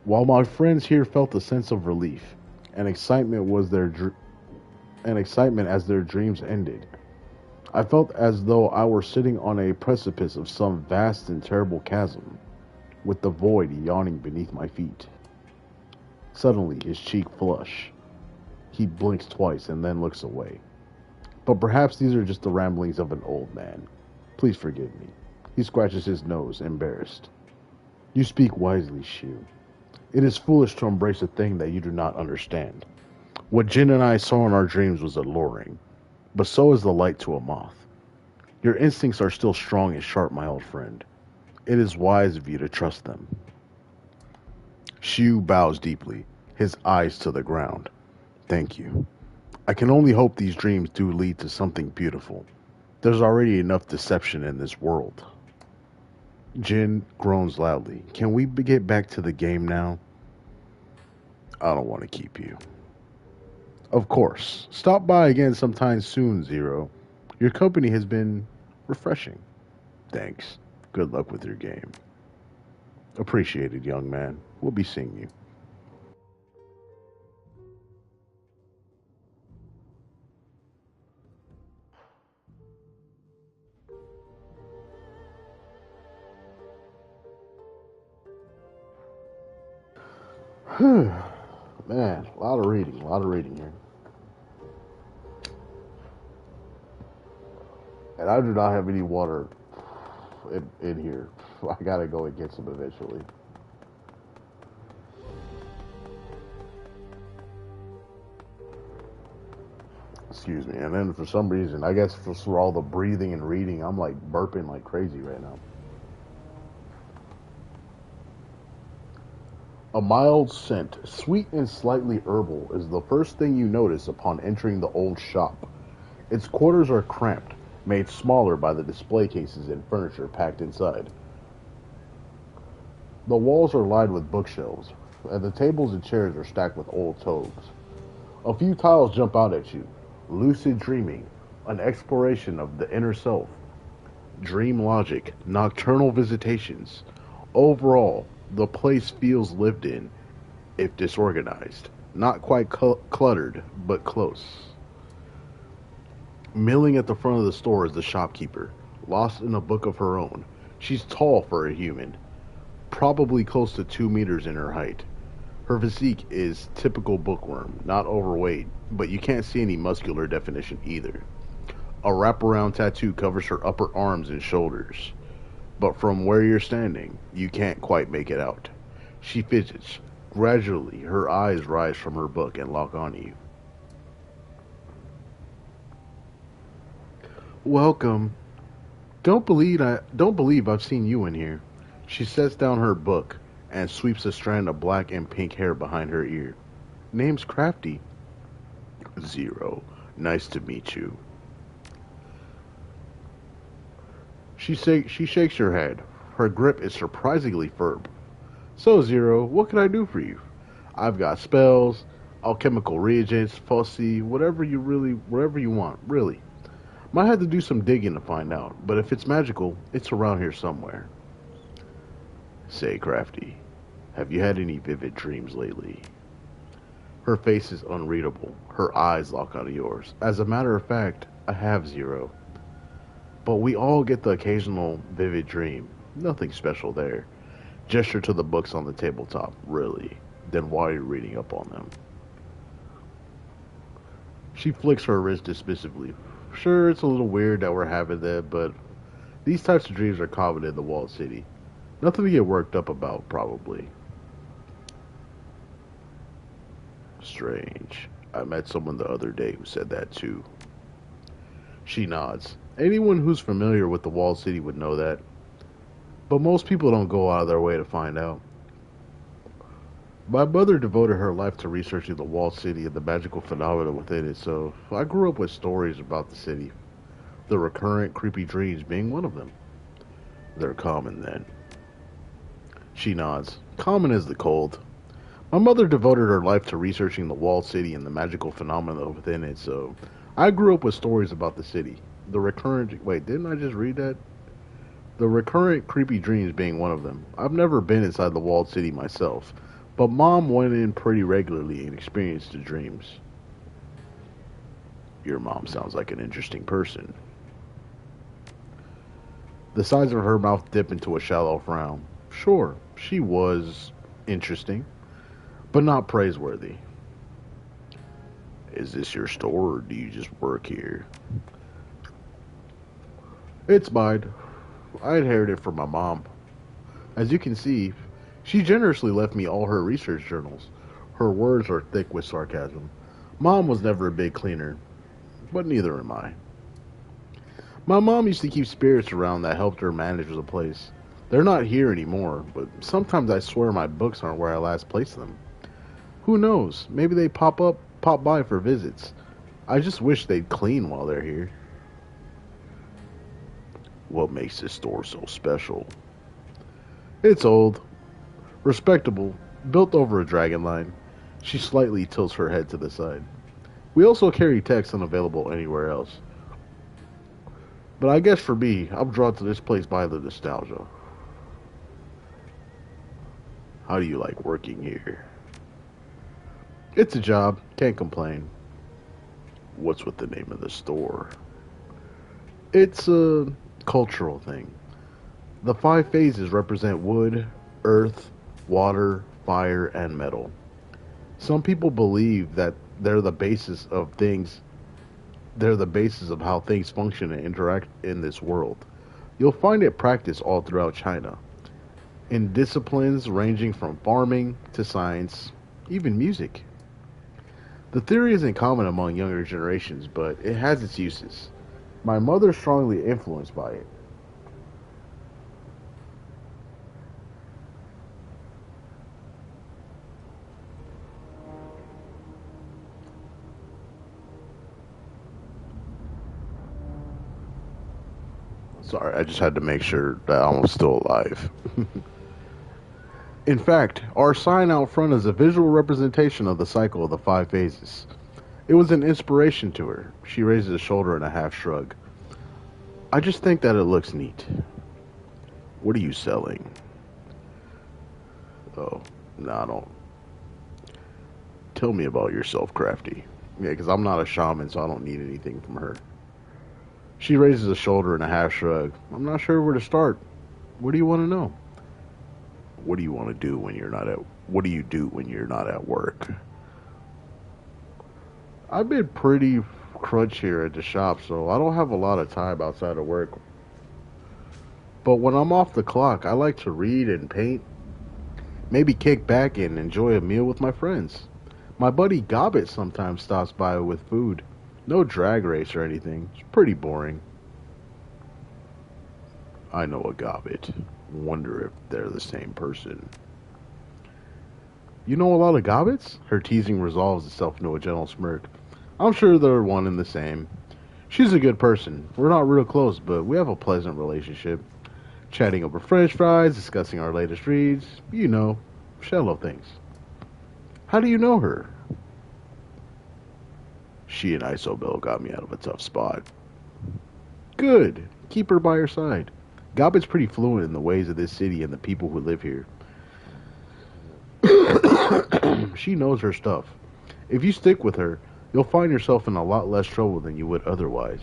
While my friends here felt a sense of relief and excitement as their dreams ended, I felt as though I were sitting on a precipice of some vast and terrible chasm, with the void yawning beneath my feet. Suddenly, his cheek flush. He blinks twice and then looks away. But perhaps these are just the ramblings of an old man. Please forgive me. He scratches his nose, embarrassed. You speak wisely, Shu. It is foolish to embrace a thing that you do not understand. What Jin and I saw in our dreams was alluring, but so is the light to a moth. Your instincts are still strong and sharp, my old friend. It is wise of you to trust them. Shu bows deeply, his eyes to the ground. Thank you. I can only hope these dreams do lead to something beautiful. There's already enough deception in this world. Jin groans loudly. Can we get back to the game now? I don't want to keep you. Of course. Stop by again sometime soon, Zero. Your company has been refreshing. Thanks. Good luck with your game. Appreciated, young man. We'll be seeing you. Man, a lot of reading here. And I do not have any water in here. I gotta go and get some eventually. Excuse me. And then for some reason, I guess for all the breathing and reading, I'm like burping like crazy right now. A mild scent, sweet and slightly herbal, is the first thing you notice upon entering the old shop. Its quarters are cramped, made smaller by the display cases and furniture packed inside. The walls are lined with bookshelves, and the tables and chairs are stacked with old tomes. A few tiles jump out at you. Lucid dreaming, an exploration of the inner self, dream logic, nocturnal visitations. Overall, the place feels lived in, if disorganized. Not quite cluttered, but close. Milling at the front of the store is the shopkeeper, lost in a book of her own. She's tall for a human, probably close to 2 meters in her height. Her physique is typical bookworm, not overweight, but you can't see any muscular definition either. A wraparound tattoo covers her upper arms and shoulders, but from where you're standing, you can't quite make it out. She fidgets. Gradually, her eyes rise from her book and lock on you. Welcome. Don't believe I've seen you in here. She sets down her book and sweeps a strand of black and pink hair behind her ear. Name's Crafty. Zero. Nice to meet you. She shakes her head. Her grip is surprisingly firm. So, Zero, what can I do for you? I've got spells, alchemical reagents, fussy, whatever you want, really. Might have to do some digging to find out, but if it's magical, it's around here somewhere. Say, Crafty, have you had any vivid dreams lately? Her face is unreadable. Her eyes lock onto yours. As a matter of fact, I have Zero. But we all get the occasional vivid dream. Nothing special there. Gesture to the books on the tabletop. Really? Then why are you reading up on them? She flicks her wrist dismissively. Sure, it's a little weird that we're having that, but these types of dreams are common in the walled city. Nothing to get worked up about, probably. Strange. I met someone the other day who said that too. She nods. Anyone who's familiar with the walled city would know that. But most people don't go out of their way to find out. My mother devoted her life to researching the walled city and the magical phenomena within it, so I grew up with stories about the city. The recurrent creepy dreams being one of them. They're common then. She nods. Common as the cold. My mother devoted her life to researching the walled city and the magical phenomena within it, so I grew up with stories about the city. The recurrent. Wait, didn't I just read that? The recurrent creepy dreams being one of them. I've never been inside the walled city myself, but Mom went in pretty regularly and experienced the dreams. Your mom sounds like an interesting person. The sides of her mouth dip into a shallow frown. Sure, she was interesting, but not praiseworthy. Is this your store or do you just work here? It's mine. I inherited it from my mom. As you can see, She generously left me all her research journals. Her words are thick with sarcasm. Mom was never a big cleaner, but neither am I. My mom used to keep spirits around that helped her manage the place. They're not here anymore, but sometimes I swear my books aren't where I last placed them. Who knows? Maybe they pop by for visits. I just wish they'd clean while they're here. What makes this store so special? It's old, respectable, built over a dragon line. She slightly tilts her head to the side. We also carry text unavailable anywhere else. But I guess for me, I'm drawn to this place by the nostalgia. How do you like working here? It's a job, can't complain. What's with the name of the store? It's a cultural thing. The 5 phases represent wood, earth, water, fire, and metal. Some people believe that they're the basis of things, they're the basis of how things function and interact in this world. You'll find it practiced all throughout China, in disciplines ranging from farming to science, even music. The theory isn't common among younger generations, but it has its uses. My mother's strongly influenced by it. Sorry, I just had to make sure that I was still alive. In fact, our sign out front is a visual representation of the cycle of the 5 phases. It was an inspiration to her. She raises a shoulder in a half shrug. I just think that it looks neat. What are you selling? Oh, no, I don't. Tell me about yourself, Crafty. Yeah, because I'm not a shaman, so I don't need anything from her. She raises a shoulder in a half shrug. I'm not sure where to start. What do you want to know? What do you want to do when you're not at What do you do when you're not at work? I've been pretty crunch here at the shop, so I don't have a lot of time outside of work. But when I'm off the clock, I like to read and paint, maybe kick back and enjoy a meal with my friends. My buddy Gobbit sometimes stops by with food. No drag race or anything. It's pretty boring. I know a Gobbit. Wonder if they're the same person. You know a lot of Gobbits? Her teasing resolves itself into a gentle smirk. I'm sure they're one and the same. She's a good person. We're not real close, but we have a pleasant relationship. Chatting over french fries, discussing our latest reads. You know, shallow things. How do you know her? She and Isobel got me out of a tough spot. Good. Keep her by your side. Gobbit's pretty fluent in the ways of this city and the people who live here. She knows her stuff. If you stick with her, you'll find yourself in a lot less trouble than you would otherwise.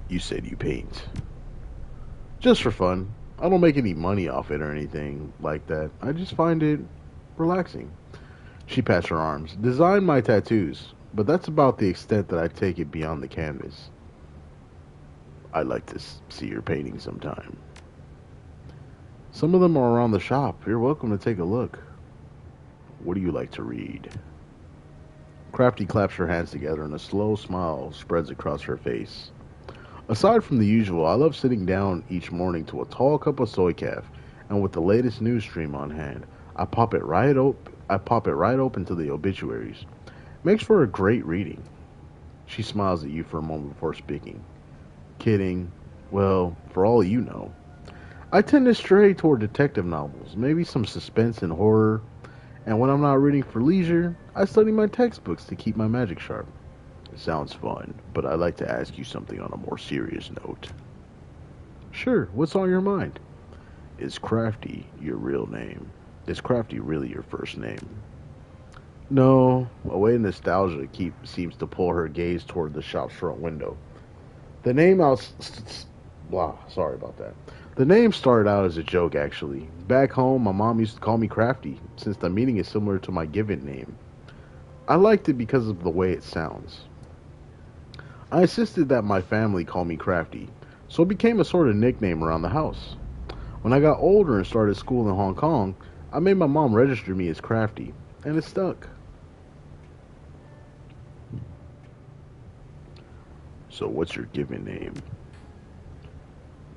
You said you paint. Just for fun. I don't make any money off it or anything like that. I just find it relaxing. She pats her arms. Design my tattoos, but that's about the extent that I take it beyond the canvas. I'd like to see your painting sometime. Some of them are around the shop. You're welcome to take a look. What do you like to read? Crafty claps her hands together and a slow smile spreads across her face. Aside from the usual, I love sitting down each morning to a tall cup of soy calf, and with the latest news stream on hand, I pop it right open to the obituaries. Makes for a great reading. She smiles at you for a moment before speaking. Kidding. Well, for all you know. I tend to stray toward detective novels, maybe some suspense and horror, and when I'm not reading for leisure, I study my textbooks to keep my magic sharp. It sounds fun, but I'd like to ask you something on a more serious note. Sure, what's on your mind? Is Crafty your real name? Is Crafty really your first name? No, a way nostalgia seems to pull her gaze toward the shop's front window. The name sorry about that. The name started out as a joke, actually. Back home, my mom used to call me Crafty, since the meaning is similar to my given name. I liked it because of the way it sounds. I insisted that my family call me Crafty, so it became a sort of nickname around the house. When I got older and started school in Hong Kong, I made my mom register me as Crafty, and it stuck. So what's your given name?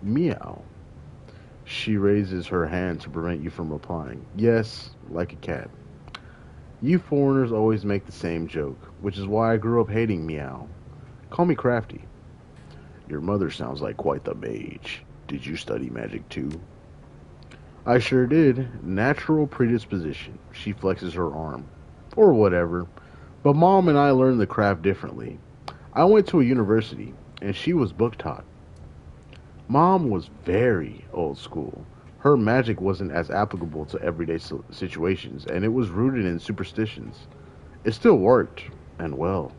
Meow. She raises her hand to prevent you from replying. Yes, like a cat. You foreigners always make the same joke, which is why I grew up hating Meow. Call me Crafty. Your mother sounds like quite the mage. Did you study magic too? I sure did. Natural predisposition. She flexes her arm. Or whatever. But Mom and I learned the craft differently. I went to a university, and she was book taught. Mom was very old school. Her magic wasn't as applicable to everyday situations, and it was rooted in superstitions. It still worked, and well,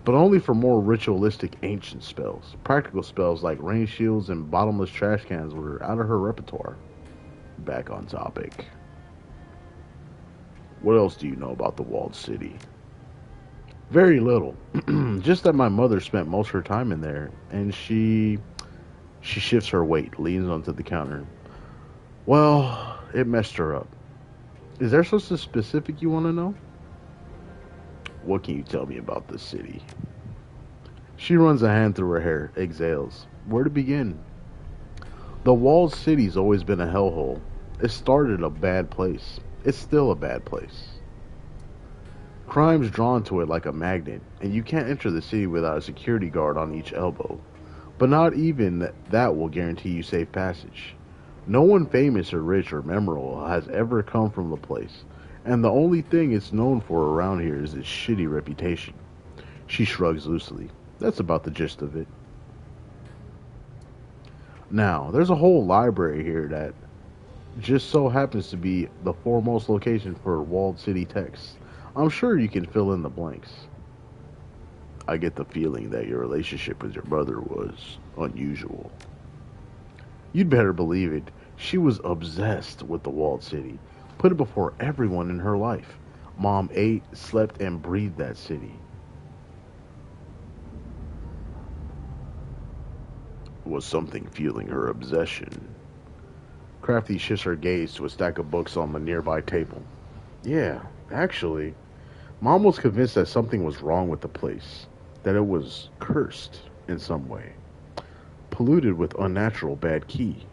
but only for more ritualistic ancient spells. Practical spells like rain shields and bottomless trash cans were out of her repertoire. Back on topic. What else do you know about the walled city? Very little. Just that my mother spent most of her time in there, and she shifts her weight, leans onto the counter. Well, it messed her up. Is there something specific you want to know? What can you tell me about the city? She runs a hand through her hair, exhales. Where to begin? The walled city's always been a hellhole. It started a bad place. It's still a bad place. Crime's drawn to it like a magnet, and you can't enter the city without a security guard on each elbow. But not even that will guarantee you safe passage. No one famous or rich or memorable has ever come from the place, and the only thing it's known for around here is its shitty reputation. She shrugs loosely. That's about the gist of it. Now, there's a whole library here that just so happens to be the foremost location for walled city texts. I'm sure you can fill in the blanks. I get the feeling that your relationship with your mother was unusual. You'd better believe it. She was obsessed with the walled city. Put it before everyone in her life. Mom ate, slept, and breathed that city. Was something fueling her obsession? Crafty shifts her gaze to a stack of books on the nearby table. Yeah, actually, Mom was convinced that something was wrong with the place, that it was cursed in some way, polluted with unnatural bad ki.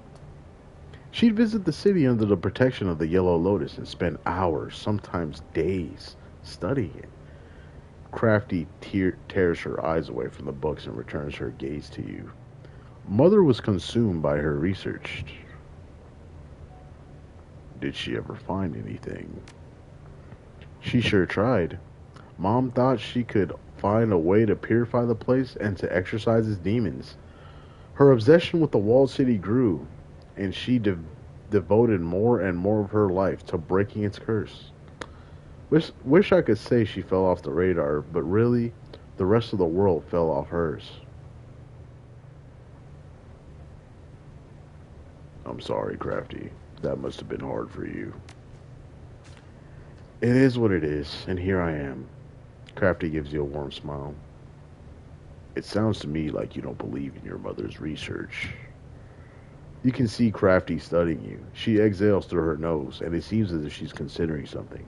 She'd visit the city under the protection of the Yellow Lotus and spend hours, sometimes days, studying it. Crafty tears her eyes away from the books and returns her gaze to you. Mother was consumed by her research. Did she ever find anything? She sure tried. Mom thought she could find a way to purify the place and to exorcise its demons. Her obsession with the walled city grew, and she devoted more and more of her life to breaking its curse. Wish I could say she fell off the radar, but really, the rest of the world fell off hers. I'm sorry, Crafty. That must have been hard for you. It is what it is, and here I am. Crafty gives you a warm smile. It sounds to me like you don't believe in your mother's research. You can see Crafty studying you. She exhales through her nose, and it seems as if she's considering something.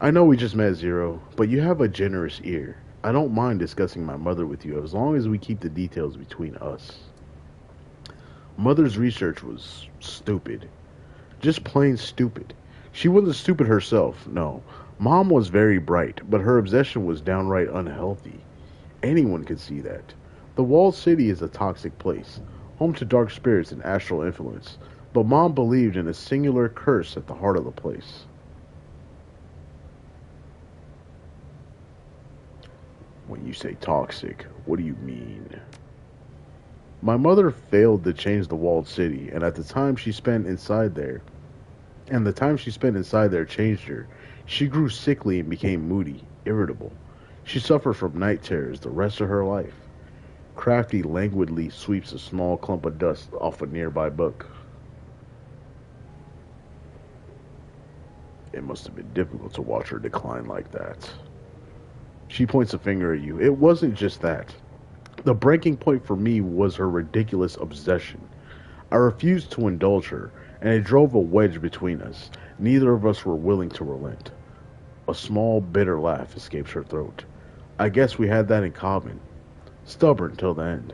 I know we just met, Zero, but you have a generous ear. I don't mind discussing my mother with you as long as we keep the details between us. Mother's research was stupid. Just plain stupid. She wasn't stupid herself, no. Mom was very bright, but her obsession was downright unhealthy. Anyone could see that. The walled city is a toxic place, home to dark spirits and astral influence, but Mom believed in a singular curse at the heart of the place. When you say toxic, what do you mean? My mother failed to change the walled city, and the time she spent inside there changed her. She grew sickly and became moody, irritable. She suffered from night terrors the rest of her life. Crafty languidly sweeps a small clump of dust off a nearby book. It must have been difficult to watch her decline like that. She points a finger at you. It wasn't just that. The breaking point for me was her ridiculous obsession. I refused to indulge her, and it drove a wedge between us. Neither of us were willing to relent. A small, bitter laugh escapes her throat. I guess we had that in common. Stubborn till the end.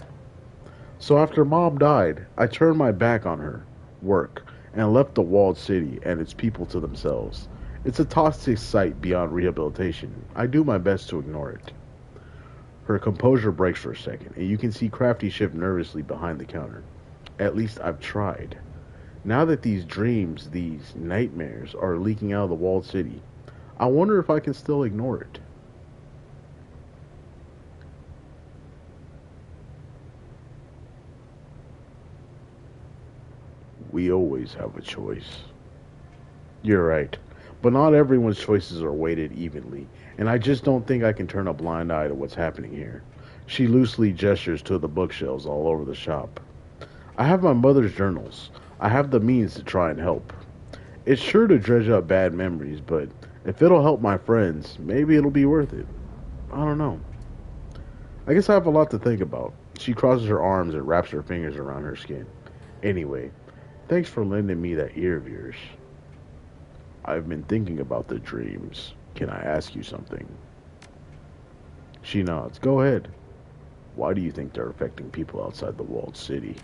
So after Mom died, I turned my back on her, work, and left the walled city and its people to themselves. It's a toxic sight beyond rehabilitation. I do my best to ignore it. Her composure breaks for a second, and you can see Crafty shift nervously behind the counter. At least I've tried. Now that these dreams, these nightmares, are leaking out of the walled city, I wonder if I can still ignore it. We always have a choice. You're right. But not everyone's choices are weighted evenly, and I just don't think I can turn a blind eye to what's happening here. She loosely gestures to the bookshelves all over the shop. I have my mother's journals. I have the means to try and help. It's sure to dredge up bad memories, but if it'll help my friends, maybe it'll be worth it. I don't know. I guess I have a lot to think about. She crosses her arms and wraps her fingers around her skin. Anyway, thanks for lending me that ear of yours. I've been thinking about the dreams. Can I ask you something? She nods. Go ahead. Why do you think they're affecting people outside the walled city?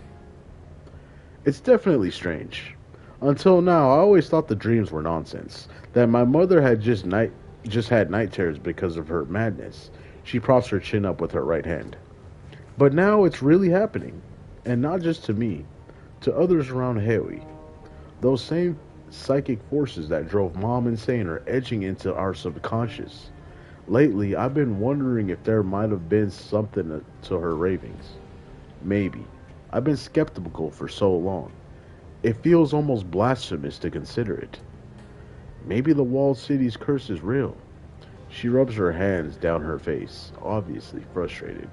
It's definitely strange. Until now, I always thought the dreams were nonsense. That my mother had just had night terrors because of her madness. She props her chin up with her right hand. But now it's really happening. And not just to me, to others around Haley. Those same psychic forces that drove Mom insane are edging into our subconscious. Lately, I've been wondering if there might have been something to her ravings. Maybe. I've been skeptical for so long. It feels almost blasphemous to consider it. Maybe the walled city's curse is real. She rubs her hands down her face, obviously frustrated.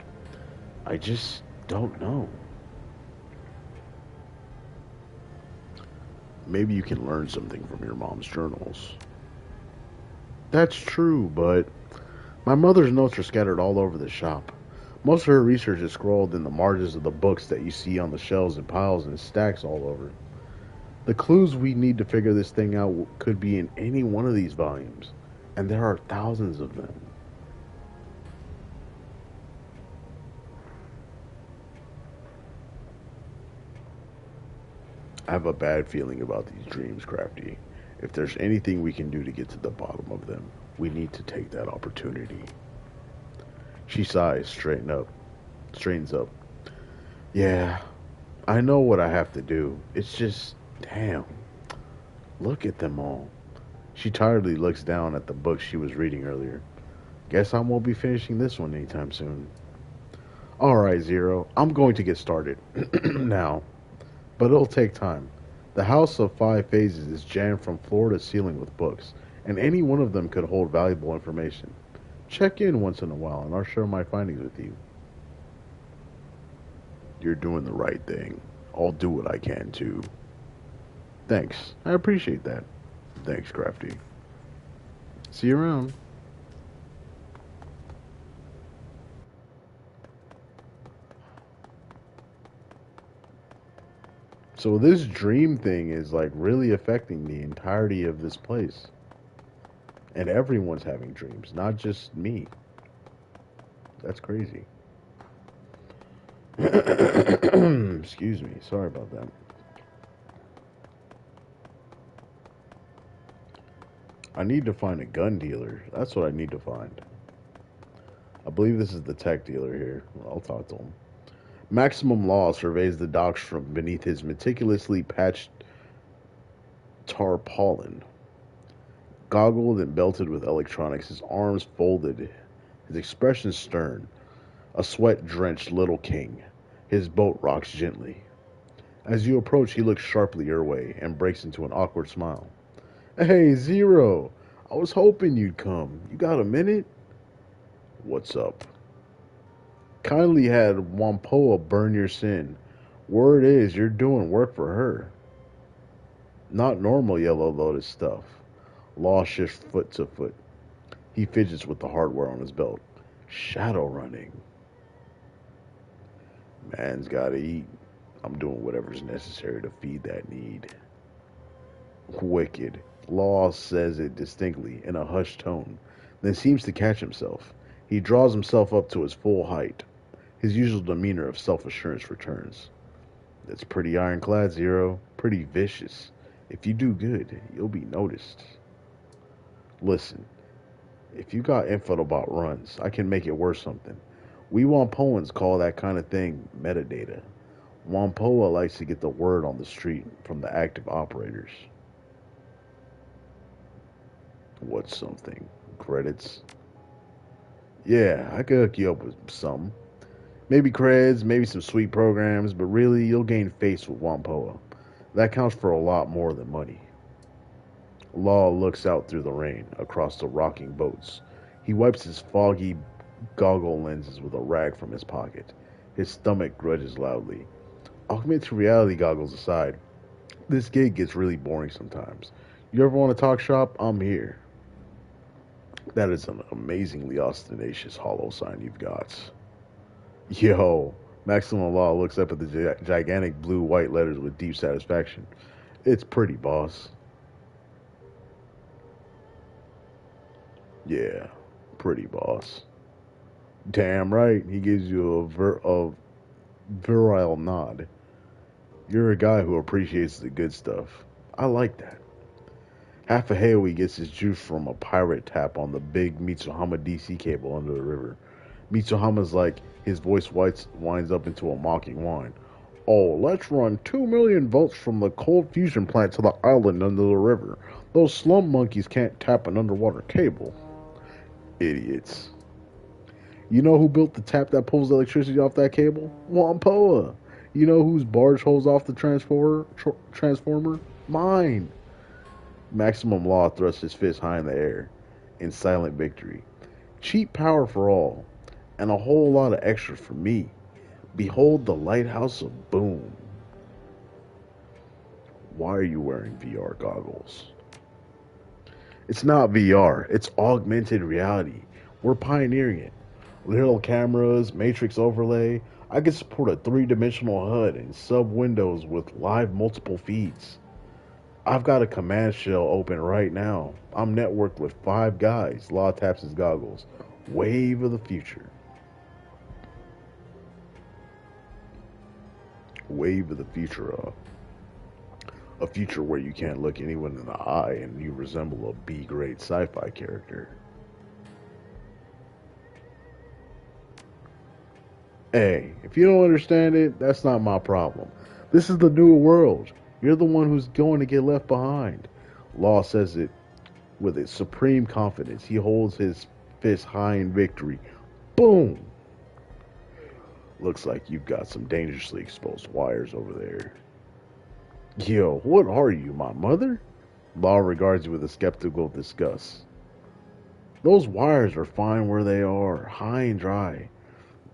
I just don't know. Maybe you can learn something from your mom's journals. That's true, but my mother's notes are scattered all over the shop. Most of her research is scrawled in the margins of the books that you see on the shelves in piles and stacks all over. The clues we need to figure this thing out could be in any one of these volumes, and there are thousands of them. I have a bad feeling about these dreams, Crafty. If there's anything we can do to get to the bottom of them, we need to take that opportunity. She sighs, straightens up. Yeah, I know what I have to do. It's just, damn, look at them all. She tiredly looks down at the book she was reading earlier. Guess I won't be finishing this one anytime soon. Alright, Zero, I'm going to get started. Now. But it'll take time. The House of Five Phases is jammed from floor to ceiling with books, and any one of them could hold valuable information. Check in once in a while, and I'll share my findings with you. You're doing the right thing. I'll do what I can, too. Thanks. I appreciate that. Thanks, Crafty. See you around. So this dream thing is like really affecting the entirety of this place. And everyone's having dreams, not just me. That's crazy. Excuse me. Sorry about that. I need to find a gun dealer. That's what I need to find. I believe this is the tech dealer here. I'll talk to him. Maximum Law surveys the docks from beneath his meticulously patched tarpaulin. Goggled and belted with electronics, his arms folded, his expression stern. A sweat-drenched little king. His boat rocks gently. As you approach, he looks sharply your way and breaks into an awkward smile. Hey, Zero! I was hoping you'd come. You got a minute? What's up? Kindly had Wampoa burn your sin. Word is you're doing work for her. Not normal Yellow Lotus stuff. Law shifts foot to foot. He fidgets with the hardware on his belt. Shadow running. Man's gotta eat. I'm doing whatever's necessary to feed that need. Wicked. Law says it distinctly in a hushed tone, then seems to catch himself. He draws himself up to his full height. His usual demeanor of self assurance returns. That's pretty ironclad, Zero. Pretty vicious. If you do good, you'll be noticed. Listen, if you got info about runs, I can make it worth something. We Wampoans call that kind of thing metadata. Wampoa likes to get the word on the street from the active operators. What's something? Credits? Yeah, I could hook you up with some. Maybe creds, maybe some sweet programs, but really, you'll gain face with Wampoa. That counts for a lot more than money. Law looks out through the rain, across the rocking boats. He wipes his foggy goggle lenses with a rag from his pocket. His stomach grudges loudly. Augmented reality goggles aside, this gig gets really boring sometimes. You ever want to talk shop? I'm here. That is an amazingly ostentatious hollow sign you've got. Yo, Maximum Law looks up at the gigantic blue white letters with deep satisfaction. It's pretty, boss. Yeah, pretty, boss. Damn right, he gives you a virile nod. You're a guy who appreciates the good stuff. I like that. Half of Haoe gets his juice from a pirate tap on the big Mitsuhama DC cable under the river. Mitsuhama's like, his voice winds up into a mocking whine. Oh, let's run 2 million volts from the cold fusion plant to the island under the river. Those slum monkeys can't tap an underwater cable. Idiots. You know who built the tap that pulls electricity off that cable? Wampoa. You know whose barge holds off the transformer? Mine. Maximum Law thrusts his fist high in the air in silent victory. Cheap power for all, and a whole lot of extra for me. Behold the lighthouse of Boom. Why are you wearing VR goggles? It's not VR, it's augmented reality. We're pioneering it. Little cameras, matrix overlay. I can support a three-dimensional HUD and sub windows with live multiple feeds. I've got a command shell open right now. I'm networked with 5 guys. Law taps his goggles. Wave of the future. Wave of the future. A future where you can't look anyone in the eye and you resemble a B-grade sci-fi character. Hey, if you don't understand it, that's not my problem. This is the new world. You're the one who's going to get left behind. Law says it with a supreme confidence. He holds his fist high in victory. Boom! Looks like you've got some dangerously exposed wires over there. Yo, what are you, my mother? Law regards you with a skeptical disgust. Those wires are fine where they are, high and dry.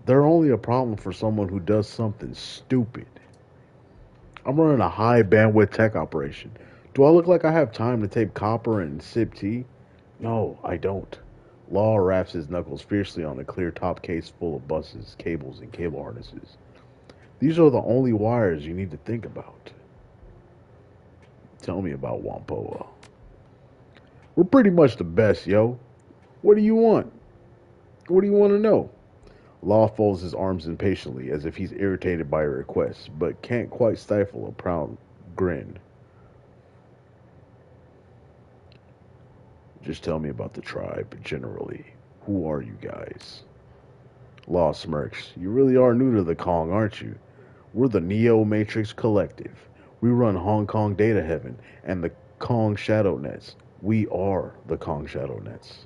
They're only a problem for someone who does something stupid. I'm running a high bandwidth tech operation. Do I look like I have time to tape copper and sip tea? No, I don't. Law wraps his knuckles fiercely on the clear top case full of buses, cables, and cable harnesses. These are the only wires you need to think about. Tell me about Wampoa. We're pretty much the best, yo. What do you want? What do you want to know? Law folds his arms impatiently as if he's irritated by a request, but can't quite stifle a proud grin. Just tell me about the tribe, generally. Who are you guys? Law smirks. You really are new to the Kong, aren't you? We're the Neo Matrix Collective. We run Hong Kong Data Heaven and the Kong Shadow Nets. We are the Kong Shadow Nets.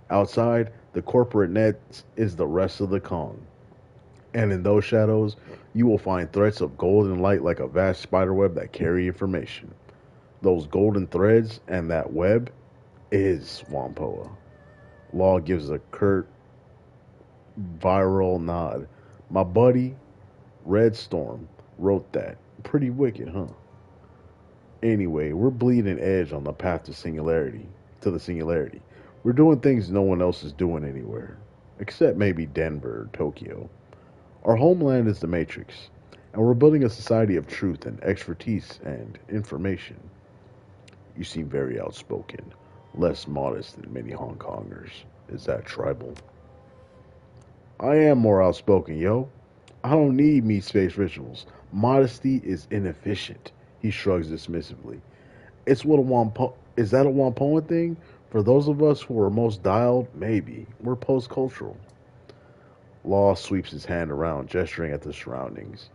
Outside, the corporate net is the rest of the Kong. And in those shadows, you will find threads of golden light like a vast spiderweb that carry information. Those golden threads and that web is Wampoa. Law gives a curt, viral nod. My buddy, Red Storm, wrote that. Pretty wicked, huh? Anyway, we're bleeding edge on the path to the singularity. We're doing things no one else is doing anywhere, except maybe Denver or Tokyo. Our homeland is the Matrix. And we're building a society of truth and expertise and information. You seem very outspoken, less modest than many Hong Kongers. Is that tribal? I am more outspoken, yo. I don't need meat space rituals. Modesty is inefficient. He shrugs dismissively. It's what a Wampo. Is that a Wampoan thing? For those of us who are most dialed, maybe. We're post cultural. Law sweeps his hand around, gesturing at the surroundings.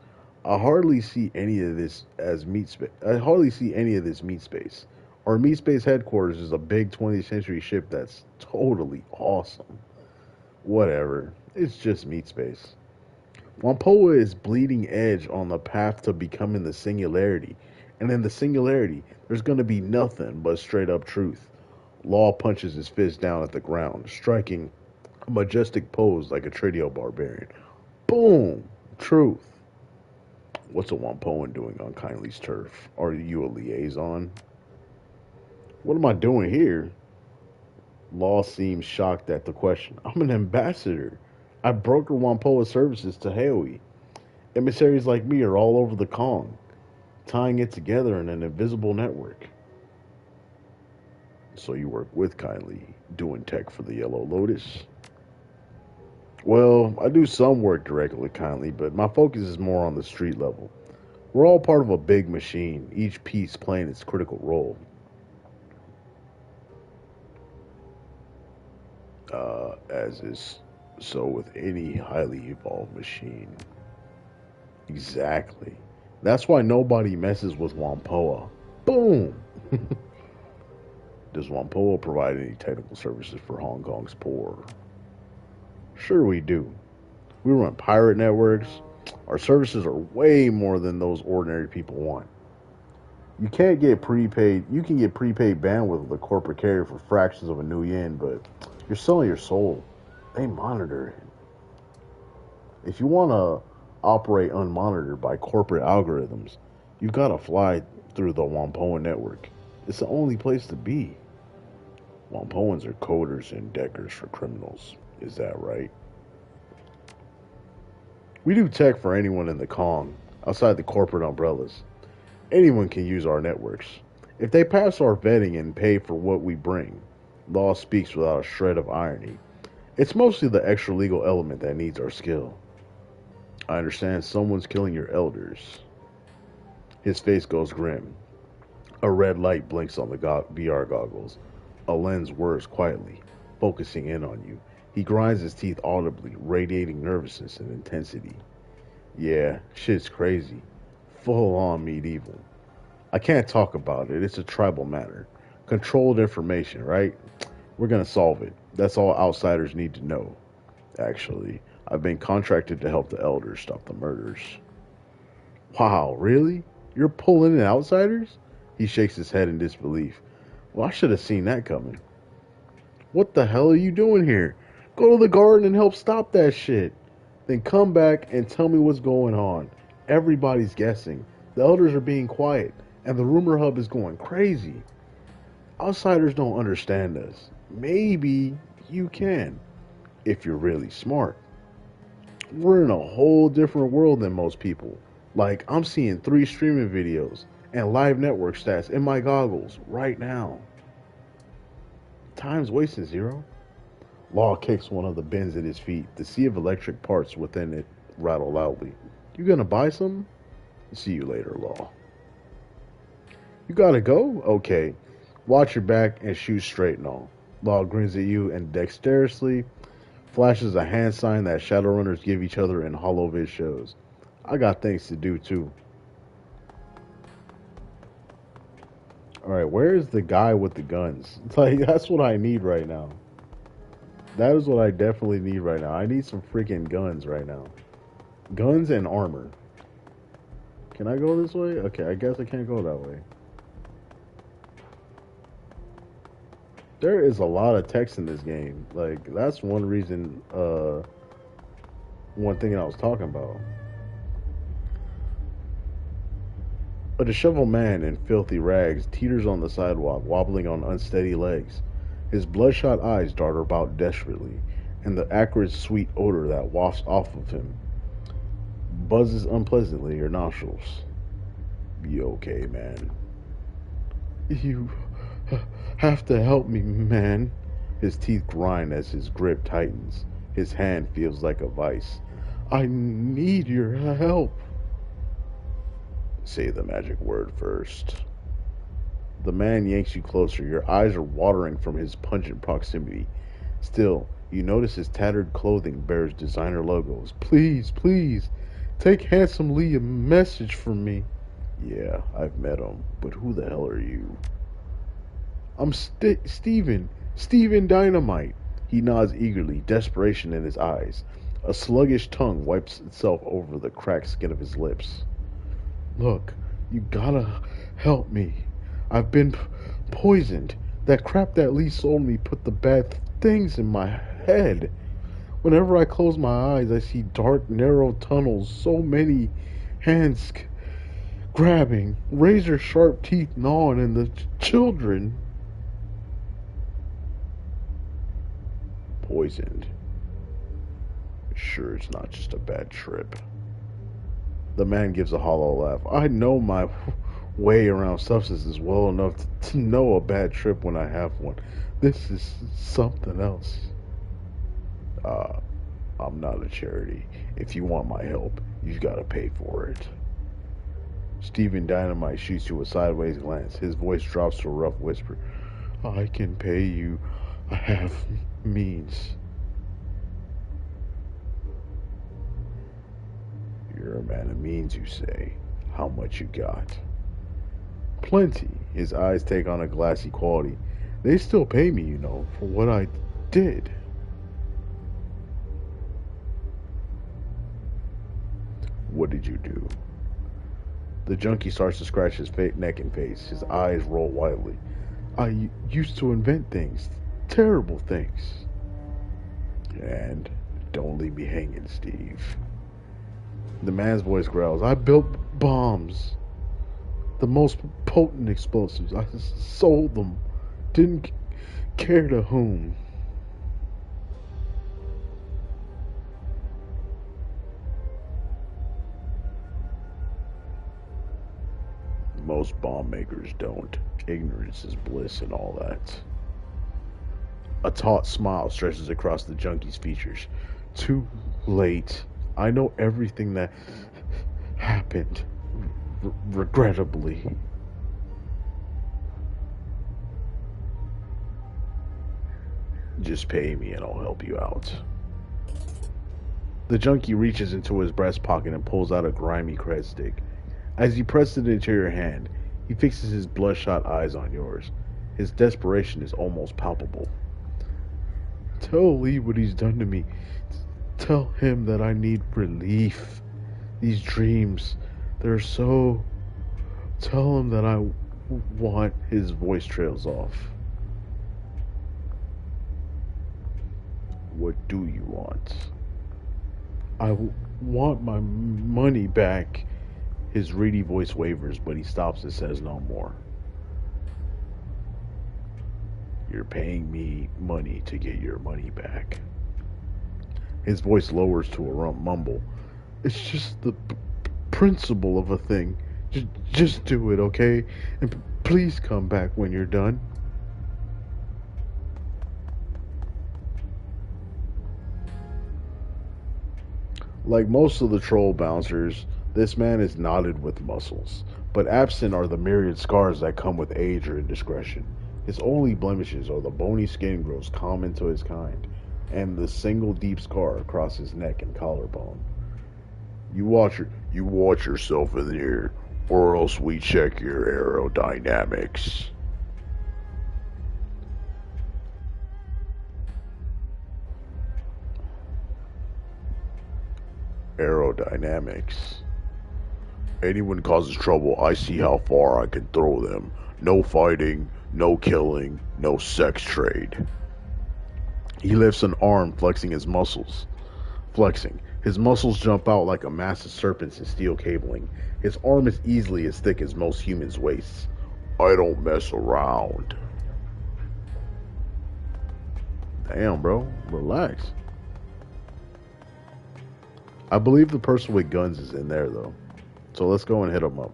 I hardly see any of this as meat space. I hardly see any of this meat space. Our meat space headquarters is a big 20th century ship that's totally awesome. Whatever. It's just meat space. Wampoa is bleeding edge on the path to becoming the singularity. And in the singularity, there's going to be nothing but straight up truth. Law punches his fist down at the ground, striking a majestic pose like a Tradio barbarian. Boom! Truth. What's a Wampoan doing on Kindly's turf? Are you a liaison? What am I doing here? Law seems shocked at the question. I'm an ambassador. I broker Wampoa services to Haoi. Emissaries like me are all over the Kong, tying it together in an invisible network. So you work with Kindly, doing tech for the Yellow Lotus? Well, I do some work directly with Kindly, but my focus is more on the street level. We're all part of a big machine, each piece playing its critical role. As is so with any highly evolved machine. Exactly. That's why nobody messes with Wampoa. Boom! Does Wampoa provide any technical services for Hong Kong's poor? Sure, we do. We run pirate networks. Our services are way more than those ordinary people want. You can't get prepaid. You can get prepaid bandwidth with a corporate carrier for fractions of a new yen, but you're selling your soul. They monitor it. If you want to operate unmonitored by corporate algorithms, you've got to fly through the Wampoan network. It's the only place to be. Wampoans are coders and deckers for criminals. Is that right? We do tech for anyone in the Kong, outside the corporate umbrellas. Anyone can use our networks. If they pass our vetting and pay for what we bring, Law speaks without a shred of irony. It's mostly the extra legal element that needs our skill. I understand someone's killing your elders. His face goes grim. A red light blinks on the VR goggles. A lens whirs quietly, focusing in on you. He grinds his teeth audibly, radiating nervousness and intensity. Yeah, shit's crazy. Full on medieval. I can't talk about it. It's a tribal matter. Controlled information, right? We're gonna solve it. That's all outsiders need to know. Actually, I've been contracted to help the elders stop the murders. Wow, really? You're pulling in outsiders? He shakes his head in disbelief. Well, I should have seen that coming. What the hell are you doing here? Go to the garden and help stop that shit. Then come back and tell me what's going on. Everybody's guessing. The elders are being quiet, and the rumor hub is going crazy. Outsiders don't understand us. Maybe you can, if you're really smart. We're in a whole different world than most people. Like, I'm seeing 3 streaming videos and live network stats in my goggles right now. Time's wasting, Zero. Law kicks one of the bins at his feet. The sea of electric parts within it rattle loudly. You gonna buy some? See you later, Law. You gotta go? Okay. Watch your back and shoot straight and all. Law grins at you and dexterously flashes a hand sign that Shadowrunners give each other in holovid shows. I got things to do too. Alright, where is the guy with the guns? It's like, that's what I need right now. That is what I definitely need right now. I need some freaking guns right now. Guns and armor. Can I go this way? Okay, I guess I can't go that way. There is a lot of text in this game. Like, that's one reason, one thing I was talking about. A disheveled man in filthy rags teeters on the sidewalk, wobbling on unsteady legs. His bloodshot eyes dart about desperately, and the acrid sweet odor that wafts off of him buzzes unpleasantly in your nostrils. Be okay, man. You have to help me, man. His teeth grind as his grip tightens. His hand feels like a vice. I need your help. Say the magic word first. The man yanks you closer. Your eyes are watering from his pungent proximity. Still, you notice his tattered clothing bears designer logos. Please, please, take handsomely a message from me. Yeah, I've met him, but who the hell are you? I'm Steven. Steven Dynamite. He nods eagerly, desperation in his eyes. A sluggish tongue wipes itself over the cracked skin of his lips. Look, you gotta help me. I've been poisoned. That crap that Lee sold me put the bad things in my head. Whenever I close my eyes, I see dark, narrow tunnels, so many hands grabbing, razor sharp teeth gnawing, and the children. Poisoned. Sure, it's not just a bad trip. The man gives a hollow laugh. I know my way around substances well enough to know a bad trip when I have one. This is something else. Uh, I'm not a charity. If you want my help, you've got to pay for it. Stephen Dynamite shoots you a sideways glance. His voice drops to a rough whisper. I can pay you. I have means. You're a man of means, you say. How much you got? Plenty. His eyes take on a glassy quality. They still pay me, you know, for what I did. What did you do? The junkie starts to scratch his neck and face. His eyes roll wildly. I used to invent things. Terrible things. And don't leave me hanging, Steve. The man's voice growls. I built bombs. The most potent explosives. I sold them. Didn't care to whom. Most bomb makers don't. Ignorance is bliss and all that. A taut smile stretches across the junkie's features. Too late. I know everything that happened. Regrettably. Just pay me and I'll help you out. The junkie reaches into his breast pocket and pulls out a grimy cred stick. As he presses it into your hand, he fixes his bloodshot eyes on yours. His desperation is almost palpable. Tell Lee what he's done to me. Tell him that I need relief. These dreams, they're so... Tell him that I want... His voice trails off. What do you want? I want my money back. His reedy voice wavers, but he stops and says no more. You're paying me money to get your money back. His voice lowers to a mumble. It's just the principle of a thing. Just do it, okay? And please come back when you're done. Like most of the troll bouncers, this man is knotted with muscles, but absent are the myriad scars that come with age or indiscretion. His only blemishes are the bony skin growths common to his kind, and the single deep scar across his neck and collarbone. You watch yourself in here, or else we check your aerodynamics. Aerodynamics. Anyone causes trouble, I see how far I can throw them. No fighting, no killing, no sex trade. He lifts an arm, flexing his muscles. His muscles jump out like a massive serpent's in steel cabling. His arm is easily as thick as most humans' waists. I don't mess around. Damn, bro. Relax. I believe the person with guns is in there though. So let's go and hit him up.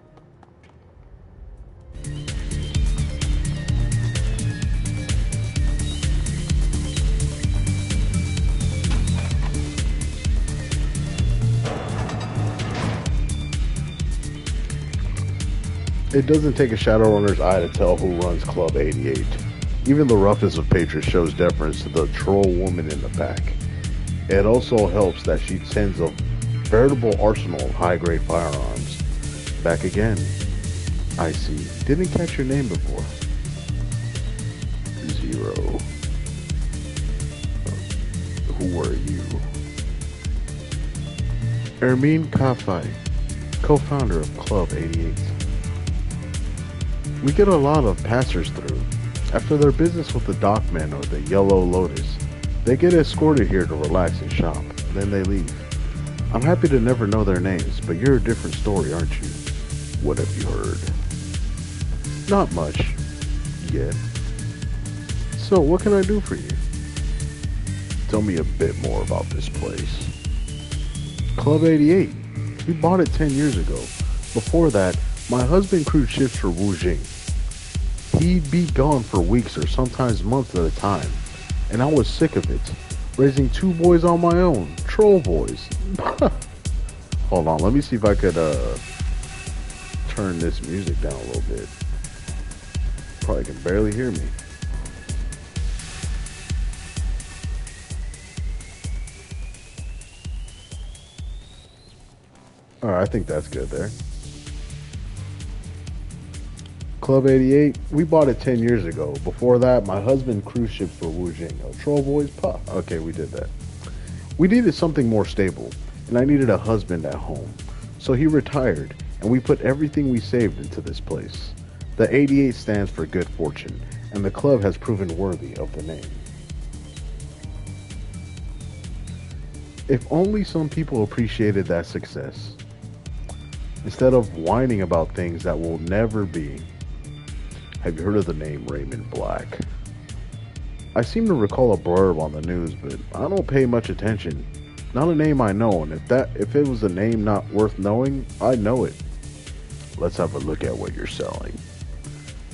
It doesn't take a Shadowrunner's eye to tell who runs Club 88. Even the roughest of patrons shows deference to the troll woman in the back. It also helps that she tends a veritable arsenal of high-grade firearms. Back again. I see. Didn't catch your name before. Zero. Who are you? Ermine Kafai, co-founder of Club 88. We get a lot of passers through. After their business with the Dockman or the Yellow Lotus, they get escorted here to relax and shop. Then they leave. I'm happy to never know their names, but you're a different story, aren't you? What have you heard? Not much. Yet. So, what can I do for you? Tell me a bit more about this place. Club 88. We bought it 10 years ago. Before that, my husband crewed ships for Wu Jing. He'd be gone for weeks or sometimes months at a time, and I was sick of it. Raising two boys on my own. Troll boys. Hold on, let me see if I could turn this music down a little bit. Probably can barely hear me. Alright, I think that's good there. Club 88, we bought it 10 years ago. Before that, my husband cruise ships for Wu Jing. Oh, troll boys, puh. Okay, we did that. We needed something more stable, and I needed a husband at home. So he retired, and we put everything we saved into this place. The 88 stands for good fortune, and the club has proven worthy of the name. If only some people appreciated that success, instead of whining about things that will never be. Have you heard of the name Raymond Black? I seem to recall a blurb on the news, but I don't pay much attention. Not a name I know, and if it was a name not worth knowing, I'd know it. Let's have a look at what you're selling.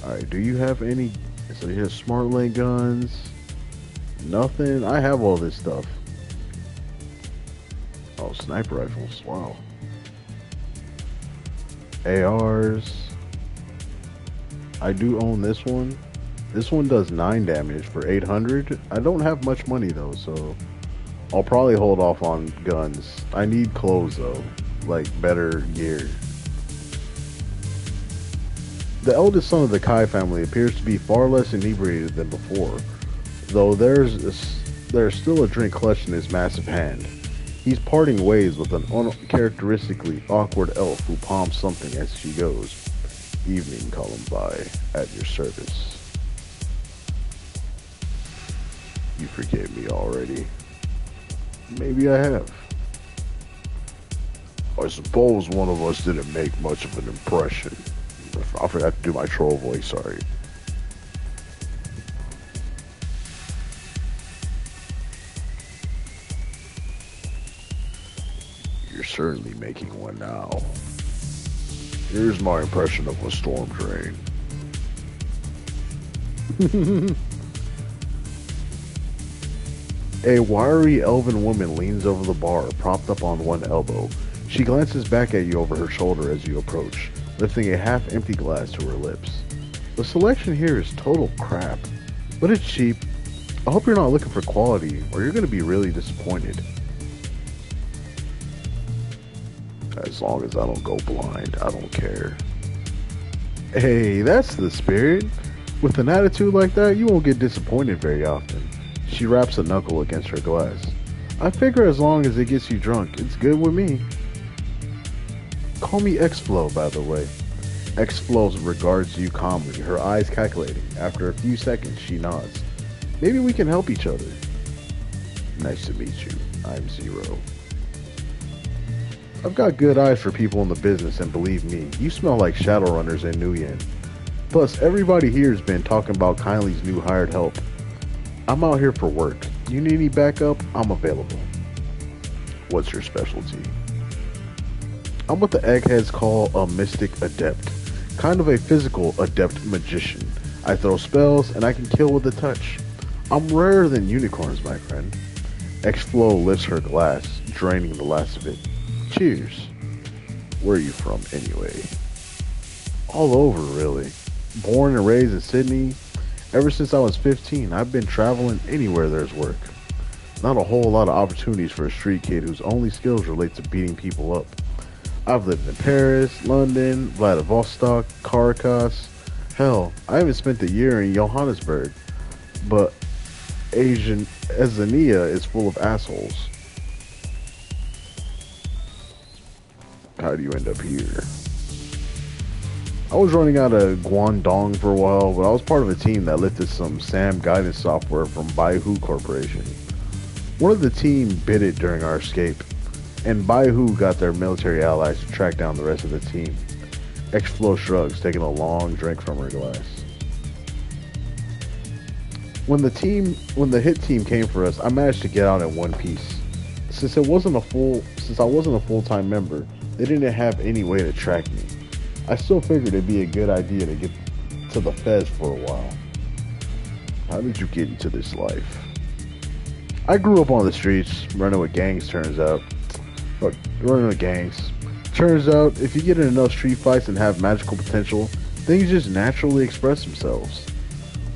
Alright, do you have any... So you have smart link guns? Nothing? I have all this stuff. Oh, sniper rifles. Wow. ARs. I do own this one. This one does 9 damage for 800. I don't have much money though, so I'll probably hold off on guns. I need clothes though, like better gear. The eldest son of the Kai family appears to be far less inebriated than before, though there's still a drink clutched in his massive hand. He's parting ways with an uncharacteristically awkward elf who palms something as she goes. Evening, Columbi, at your service. You forgave me already. Maybe I have. I suppose one of us didn't make much of an impression. I forgot to do my troll voice, sorry. You're certainly making one now. Here's my impression of a storm drain. A wiry elven woman leans over the bar, propped up on one elbow. She glances back at you over her shoulder as you approach, lifting a half-empty glass to her lips. The selection here is total crap, but it's cheap. I hope you're not looking for quality, or you're going to be really disappointed. As long as I don't go blind, I don't care. Hey, that's the spirit. With an attitude like that, you won't get disappointed very often. She wraps a knuckle against her glass. I figure as long as it gets you drunk, it's good with me. Call me X-Flow, by the way. X-Flow regards you calmly, her eyes calculating. After a few seconds, she nods. Maybe we can help each other. Nice to meet you. I'm Zero. I've got good eyes for people in the business, and believe me, you smell like Shadowrunners in Nguyen. Plus, everybody here has been talking about Kindly's new hired help. I'm out here for work. You need any backup? I'm available. What's your specialty? I'm what the eggheads call a mystic adept. Kind of a physical adept magician. I throw spells and I can kill with a touch. I'm rarer than unicorns, my friend. X-Flow lifts her glass, draining the last of it. Cheers. Where are you from, anyway? All over, really. Born and raised in Sydney. Ever since I was 15, I've been traveling anywhere there's work. Not a whole lot of opportunities for a street kid whose only skills relate to beating people up. I've lived in Paris, London, Vladivostok, Caracas. Hell, I even spent a year in Johannesburg. But Asian Azania is full of assholes. How do you end up here? I was running out of Guangdong for a while, but I was part of a team that lifted some SAM guidance software from Baihu Corporation. One of the team bid it during our escape, and Baihu got their military allies to track down the rest of the team. X-Flow shrugs, taking a long drink from her glass. When the hit team came for us, I managed to get out in one piece. Since I wasn't a full-time member, they didn't have any way to track me. I still figured it'd be a good idea to get to the feds for a while. How did you get into this life? I grew up on the streets, running with gangs, turns out. Running with gangs. Turns out, if you get in enough street fights and have magical potential, things just naturally express themselves.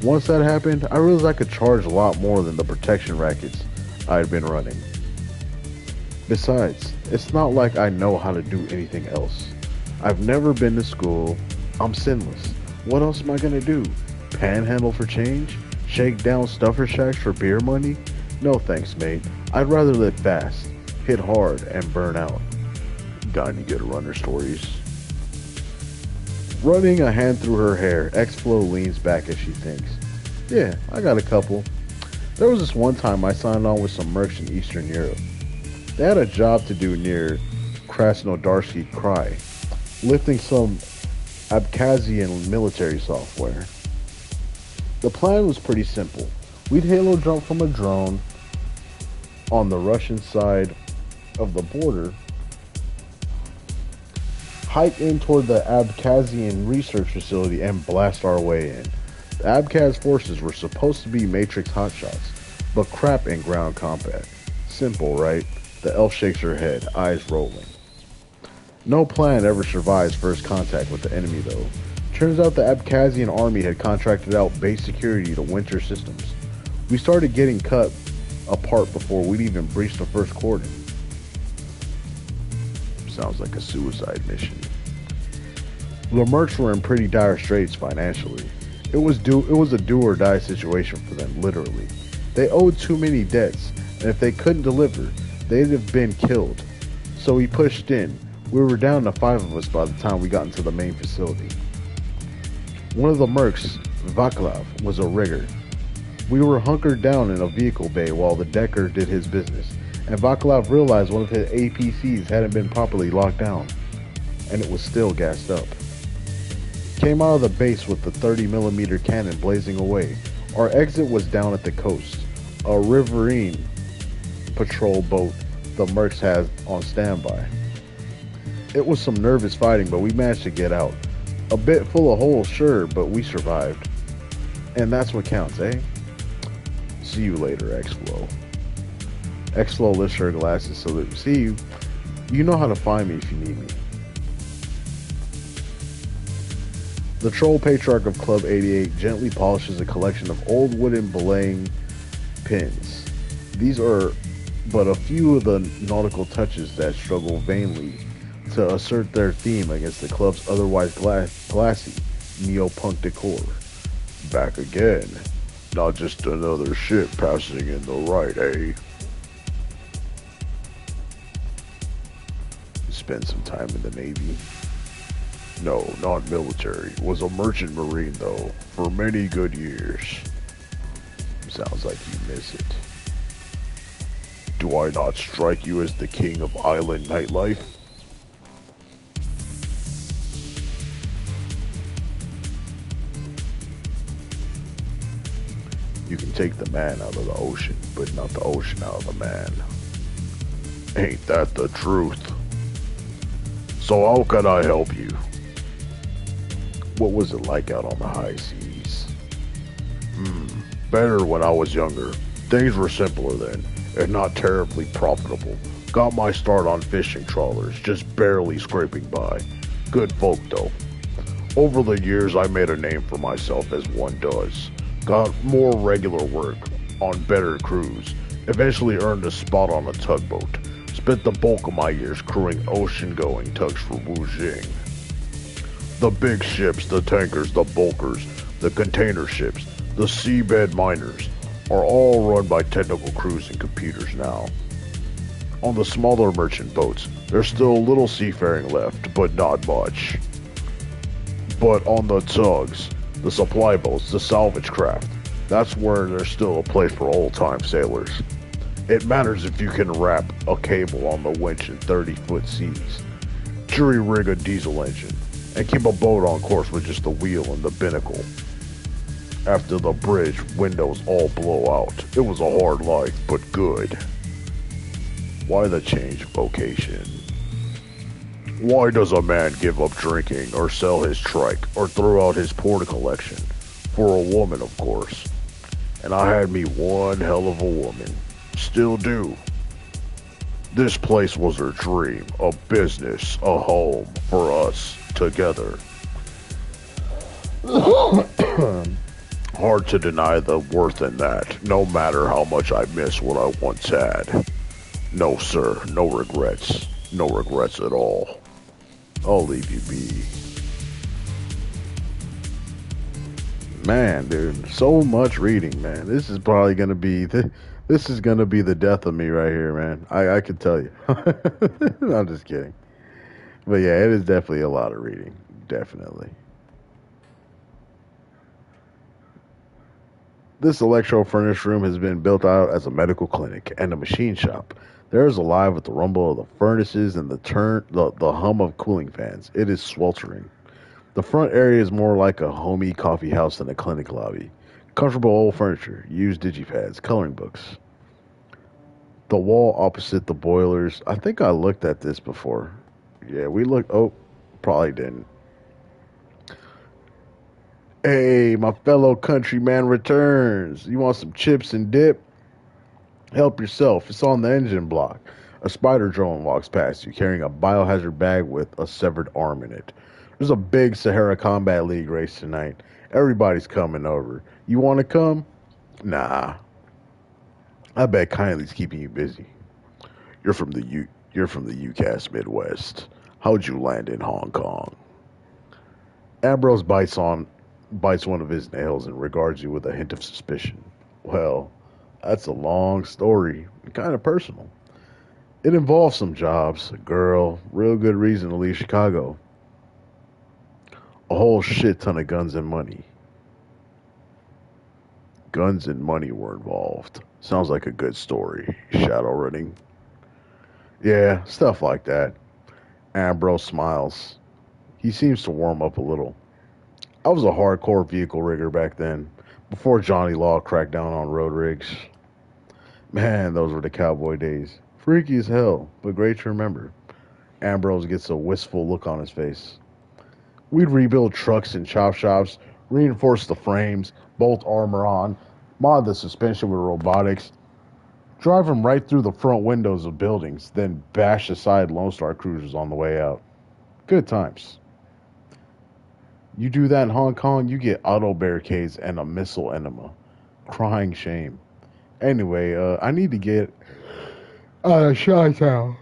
Once that happened, I realized I could charge a lot more than the protection rackets I had been running. Besides, it's not like I know how to do anything else. I've never been to school. I'm sinless. What else am I gonna do? Panhandle for change? Shake down stuffer shacks for beer money? No thanks, mate. I'd rather live fast, hit hard, and burn out. Got any good runner stories? Running a hand through her hair, X-Flow leans back as she thinks. Yeah, I got a couple. There was this one time I signed on with some mercs in Eastern Europe. They had a job to do near Krasnodarsky Krai, lifting some Abkhazian military software. The plan was pretty simple. We'd halo jump from a drone on the Russian side of the border, hike in toward the Abkhazian research facility, and blast our way in. The Abkhaz forces were supposed to be Matrix hotshots, but crap in ground combat. Simple, right? The elf shakes her head, eyes rolling. No plan ever survives first contact with the enemy, though. Turns out the Abkhazian army had contracted out base security to Winter Systems. We started getting cut apart before we'd even breached the first cordon. Sounds like a suicide mission. The mercs were in pretty dire straits financially. It was a do or die situation for them, literally. They owed too many debts, and if they couldn't deliver, they'd have been killed. So we pushed in. We were down to 5 of us by the time we got into the main facility. One of the mercs, Vaclav, was a rigger. We were hunkered down in a vehicle bay while the decker did his business, and Vaclav realized one of his APCs hadn't been properly locked down, and it was still gassed up. Came out of the base with the 30mm cannon blazing away. Our exit was down at the coast, a riverine patrol boat the mercs had on standby. It was some nervous fighting, but we managed to get out. A bit full of holes, sure, but we survived. And that's what counts, eh? See you later, X-Flow. X-Flow lifts her glasses so that see you. You know how to find me if you need me. The troll patriarch of Club 88 gently polishes a collection of old wooden belaying pins. These are but a few of the nautical touches that struggle vainly to assert their theme against the club's otherwise classy neo-punk decor. Back again. Not just another ship passing in the right, eh? Spent some time in the Navy. No, not military. Was a merchant marine, though, for many good years. Sounds like you miss it. Do I not strike you as the king of island nightlife? You can take the man out of the ocean, but not the ocean out of the man. Ain't that the truth? So how can I help you? What was it like out on the high seas? Hmm, better when I was younger. Things were simpler then, and not terribly profitable. Got my start on fishing trawlers, just barely scraping by. Good folk though. Over the years I made a name for myself as one does. Got more regular work on better crews. Eventually earned a spot on a tugboat. Spent the bulk of my years crewing ocean-going tugs for Wu Jing. The big ships, the tankers, the bulkers, the container ships, the seabed miners are all run by technical crews and computers now. On the smaller merchant boats, there's still a little seafaring left, but not much. But on the tugs, the supply boats, the salvage craft, that's where there's still a place for old-time sailors. It matters if you can wrap a cable on the winch in 30-foot seas, jury-rig a diesel engine, and keep a boat on course with just the wheel and the binnacle. After the bridge, windows all blow out. It was a hard life, but good. Why the change of vocation? Why does a man give up drinking, or sell his trike, or throw out his porn collection? For a woman, of course. And I had me one hell of a woman. Still do. This place was her dream, a business, a home, for us, together. Hard to deny the worth in that, no matter how much I miss what I once had. No, sir, no regrets. No regrets at all. I'll leave you be. Man, dude, so much reading, man. This is probably gonna be this is gonna be the death of me right here, man. I can tell you. I'm just kidding. But yeah, it is definitely a lot of reading. Definitely. This electro furnished room has been built out as a medical clinic and a machine shop. There is alive with the rumble of the furnaces and the hum of cooling fans. It is sweltering. The front area is more like a homey coffee house than a clinic lobby. Comfortable old furniture, used digipads, coloring books. The wall opposite the boilers. I think I looked at this before. Yeah, we looked. Oh, probably didn't. Hey, my fellow countryman returns. You want some chips and dip? Help yourself. It's on the engine block. A spider drone walks past you carrying a biohazard bag with a severed arm in it. There's a big Sahara Combat League race tonight. Everybody's coming over. You want to come? Nah. I bet Kindly's keeping you busy. You're from the UCAS Midwest. How'd you land in Hong Kong? Ambrose bites one of his nails and regards you with a hint of suspicion. Well, that's a long story, kind of personal. It involves some jobs, a girl, real good reason to leave Chicago. A whole shit ton of guns and money. Guns and money were involved. Sounds like a good story. Shadow running. Yeah, stuff like that. Ambrose smiles. He seems to warm up a little. I was a hardcore vehicle rigger back then, before Johnny Law cracked down on road rigs. Man, those were the cowboy days. Freaky as hell, but great to remember. Ambrose gets a wistful look on his face. We'd rebuild trucks in chop shops, reinforce the frames, bolt armor on, mod the suspension with robotics, drive them right through the front windows of buildings, then bash aside Lone Star cruisers on the way out. Good times. You do that in Hong Kong, you get auto barricades and a missile enema. Crying shame. Anyway, I need to get out of Chi-Town.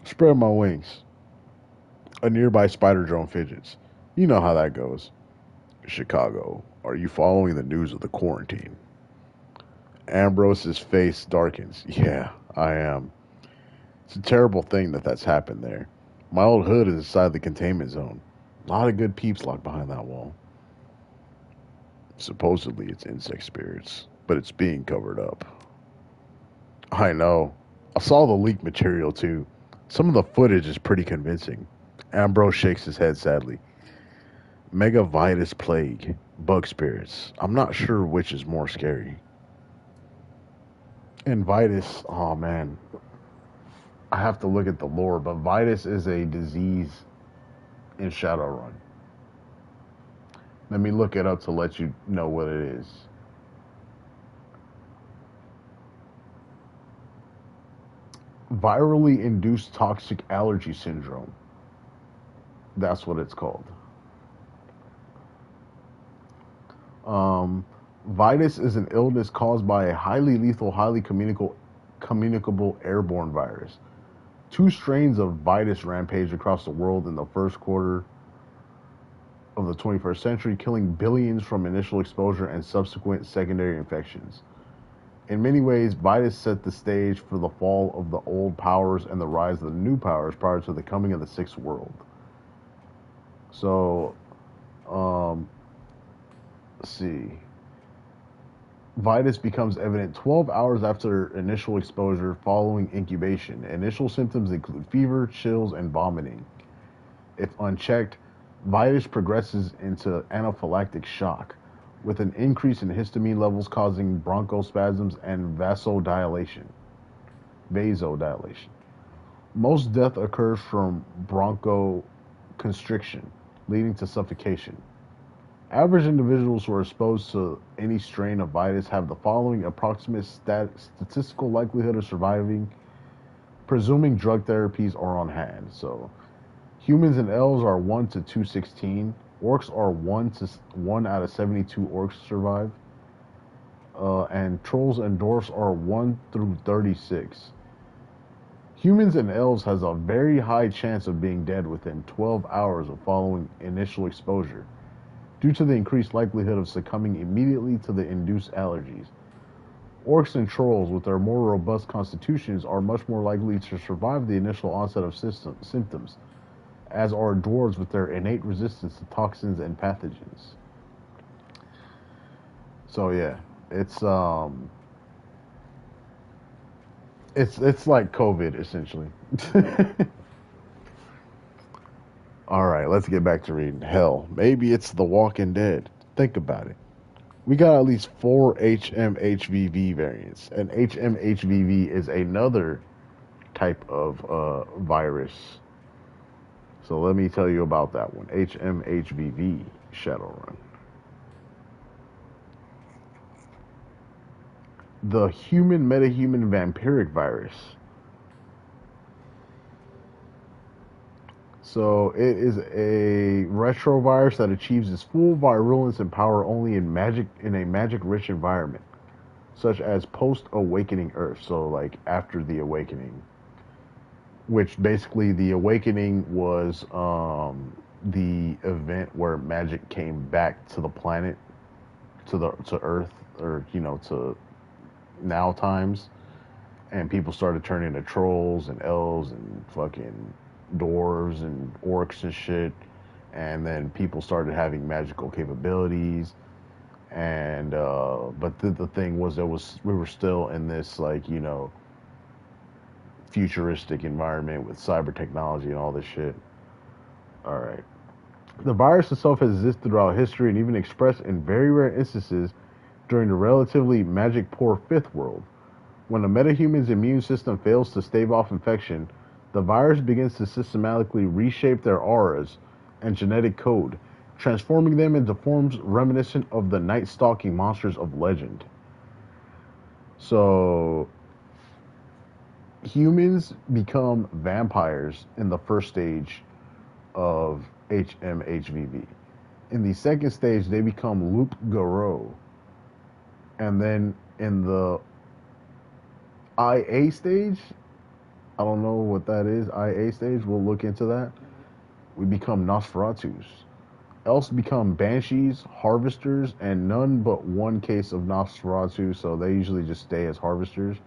Spread my wings. A nearby spider drone fidgets. You know how that goes. Chicago, are you following the news of the quarantine? Ambrose's face darkens. Yeah, I am. It's a terrible thing that's happened there. My old hood is inside the containment zone. A lot of good peeps locked behind that wall. Supposedly it's insect spirits, but it's being covered up. I know. I saw the leaked material too. Some of the footage is pretty convincing. Ambrose shakes his head sadly. Megavitus plague, bug spirits. I'm not sure which is more scary. And Vitus, oh man, I have to look at the lore, but Vitus is a disease in Shadowrun. Let me look it up to let you know what it is. Virally induced toxic allergy syndrome. That's what it's called. Um, Vitus is an illness caused by a highly lethal, highly communicable airborne virus. Two strains of Vitus rampaged across the world in the first quarter of the 21st century, killing billions from initial exposure and subsequent secondary infections. In many ways, Vitus set the stage for the fall of the old powers and the rise of the new powers prior to the coming of the Sixth World. So, um, let's see. Vitus becomes evident 12 hours after initial exposure following incubation. Initial symptoms include fever, chills, and vomiting. If unchecked, Vitus progresses into anaphylactic shock, with an increase in histamine levels causing bronchospasms and vasodilation. Most death occurs from bronchoconstriction, leading to suffocation. Average individuals who are exposed to any strain of Vitus have the following approximate statistical likelihood of surviving, presuming drug therapies are on hand. So, humans and elves are 1 to 216. Orcs are 1 out of 72 orcs survive. And trolls and dwarfs are 1 through 36. Humans and elves has a very high chance of being dead within 12 hours of following initial exposure, due to the increased likelihood of succumbing immediately to the induced allergies. Orcs and trolls, with their more robust constitutions, are much more likely to survive the initial onset of symptoms, as are dwarves with their innate resistance to toxins and pathogens. So yeah, it's it's like COVID essentially. All right, let's get back to reading. Hell, maybe it's The Walking Dead. Think about it. We got at least 4 HMHVV variants, and HMHVV is another type of virus. So let me tell you about that one. HMHVV Shadowrun. The human metahuman vampiric virus. So it is a retrovirus that achieves its full virulence and power only in a magic-rich environment, such as post-awakening Earth. So like after the awakening, which basically the awakening was the event where magic came back to the planet, to Earth, or to now times, and people started turning into trolls and elves and fucking dwarves and orcs and shit, and then people started having magical capabilities. And but the thing was, we were still in this like futuristic environment with cyber technology and all this shit. All right. The virus itself has existed throughout history and even expressed in very rare instances during the relatively magic poor Fifth World. When a metahuman's immune system fails to stave off infection, the virus begins to systematically reshape their auras and genetic code, transforming them into forms reminiscent of the night-stalking monsters of legend. So, humans become vampires in the first stage of HMHVV. In the second stage, they become loup-garou. And then in the IA stage, I don't know what that is. IA stage, we'll look into that. We become Nosferatus. Elves become banshees, harvesters, and none but one case of Nosferatu, so they usually just stay as harvesters.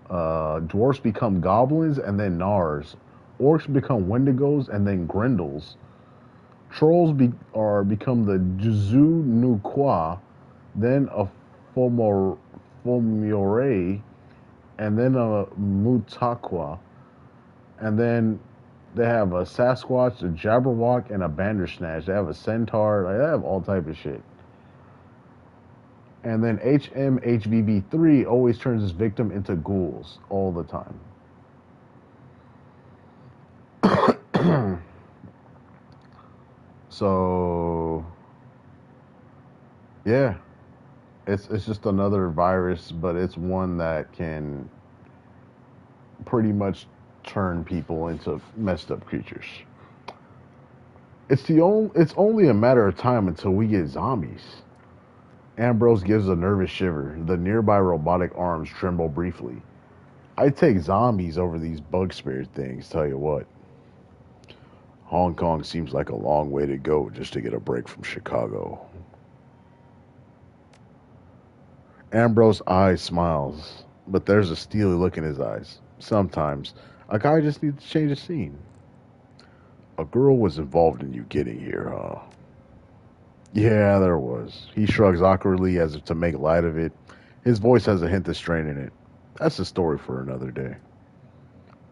Dwarfs become goblins and then Nars. Orcs become Wendigos and then Grendels. Trolls become the Juzu Nuqua, then a Fomore, and then a Mutaqua, and then they have a Sasquatch, a Jabberwock, and a Bandersnatch. They have a Centaur. Like, they have all type of shit. And then HMHVB3 always turns his victim into ghouls all the time. So, yeah, it's just another virus, but it's one that can pretty much turn people into messed up creatures. It's only a matter of time until we get zombies. Ambrose gives a nervous shiver. The nearby robotic arms tremble briefly. I'd take zombies over these bug spirit things, tell you what. Hong Kong seems like a long way to go just to get a break from Chicago. Ambrose eyes smiles, but there's a steely look in his eyes. Sometimes, a guy just needs to change the scene. A girl was involved in you getting here, huh? Yeah, there was. He shrugs awkwardly as if to make light of it. His voice has a hint of strain in it. That's a story for another day.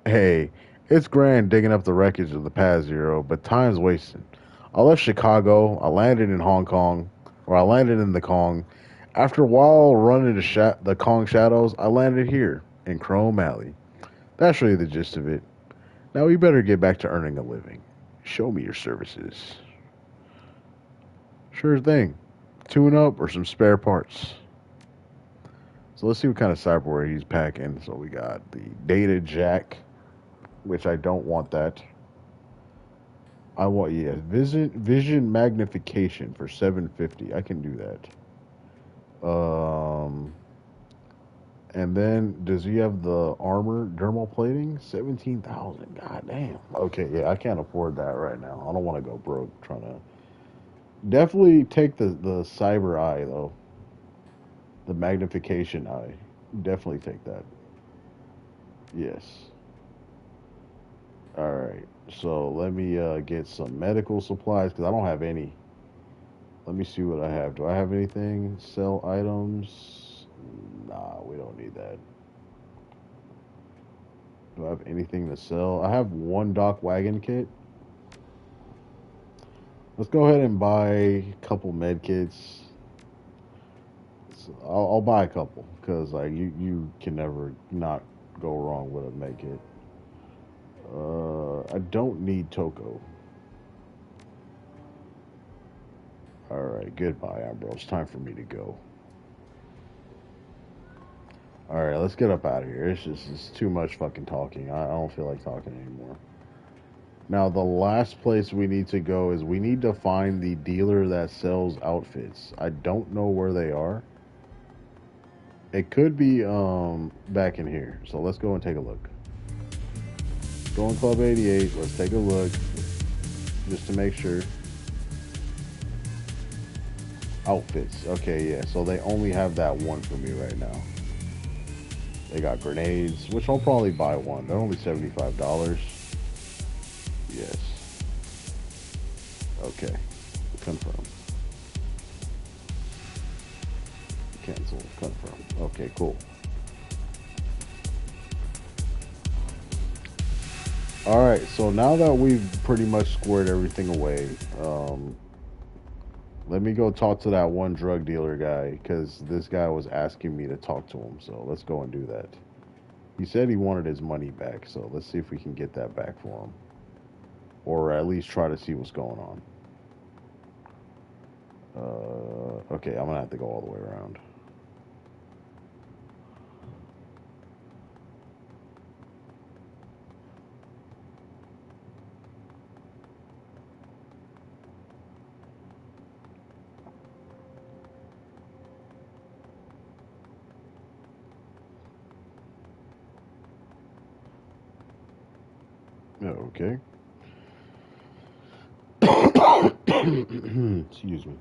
Hey, it's grand digging up the wreckage of the past, Zero, but time's wasting. I left Chicago, I landed in Hong Kong, or I landed in the Kong. After a while running the Kong shadows, I landed here, in Chrome Alley. That's really the gist of it. Now we better get back to earning a living. Show me your services. Sure thing. Tune up or some spare parts. So let's see what kind of cyberware he's packing. So we got the data jack, which I don't want that. I want, yeah, vision magnification for 750. I can do that. And then does he have the armor dermal plating? 17,000. God damn. Okay, yeah, I can't afford that right now. I don't want to go broke trying to. Definitely take the cyber eye though. The magnification eye. Definitely take that. Yes. All right. So let me get some medical supplies because I don't have any. Let me see what I have. Do I have anything? Sell items? Nah, we don't need that. Do I have anything to sell? I have one dock wagon kit. Let's go ahead and buy a couple med kits. So I'll buy a couple because like you can never not go wrong with a med kit. I don't need Toko. All right, goodbye, Ambrose. Time for me to go. All right, let's get up out of here. It's too much fucking talking. I don't feel like talking anymore. Now, the last place we need to go is we need to find the dealer that sells outfits. I don't know where they are. It could be back in here. So let's go and take a look. Go in Club 88. Let's take a look just to make sure. Outfits. Okay, yeah. So they only have that one for me right now. They got grenades, which I'll probably buy one. They're only $75. Yes. Okay. Confirm. Cancel. Confirm. Okay, cool. All right. So now that we've pretty much squared everything away, let me go talk to that one drug dealer guy because this guy was asking me to talk to him. So let's go and do that. He said he wanted his money back, so let's see if we can get that back for him, or at least try to see what's going on. Okay, I'm gonna have to go all the way around. Okay. Excuse me.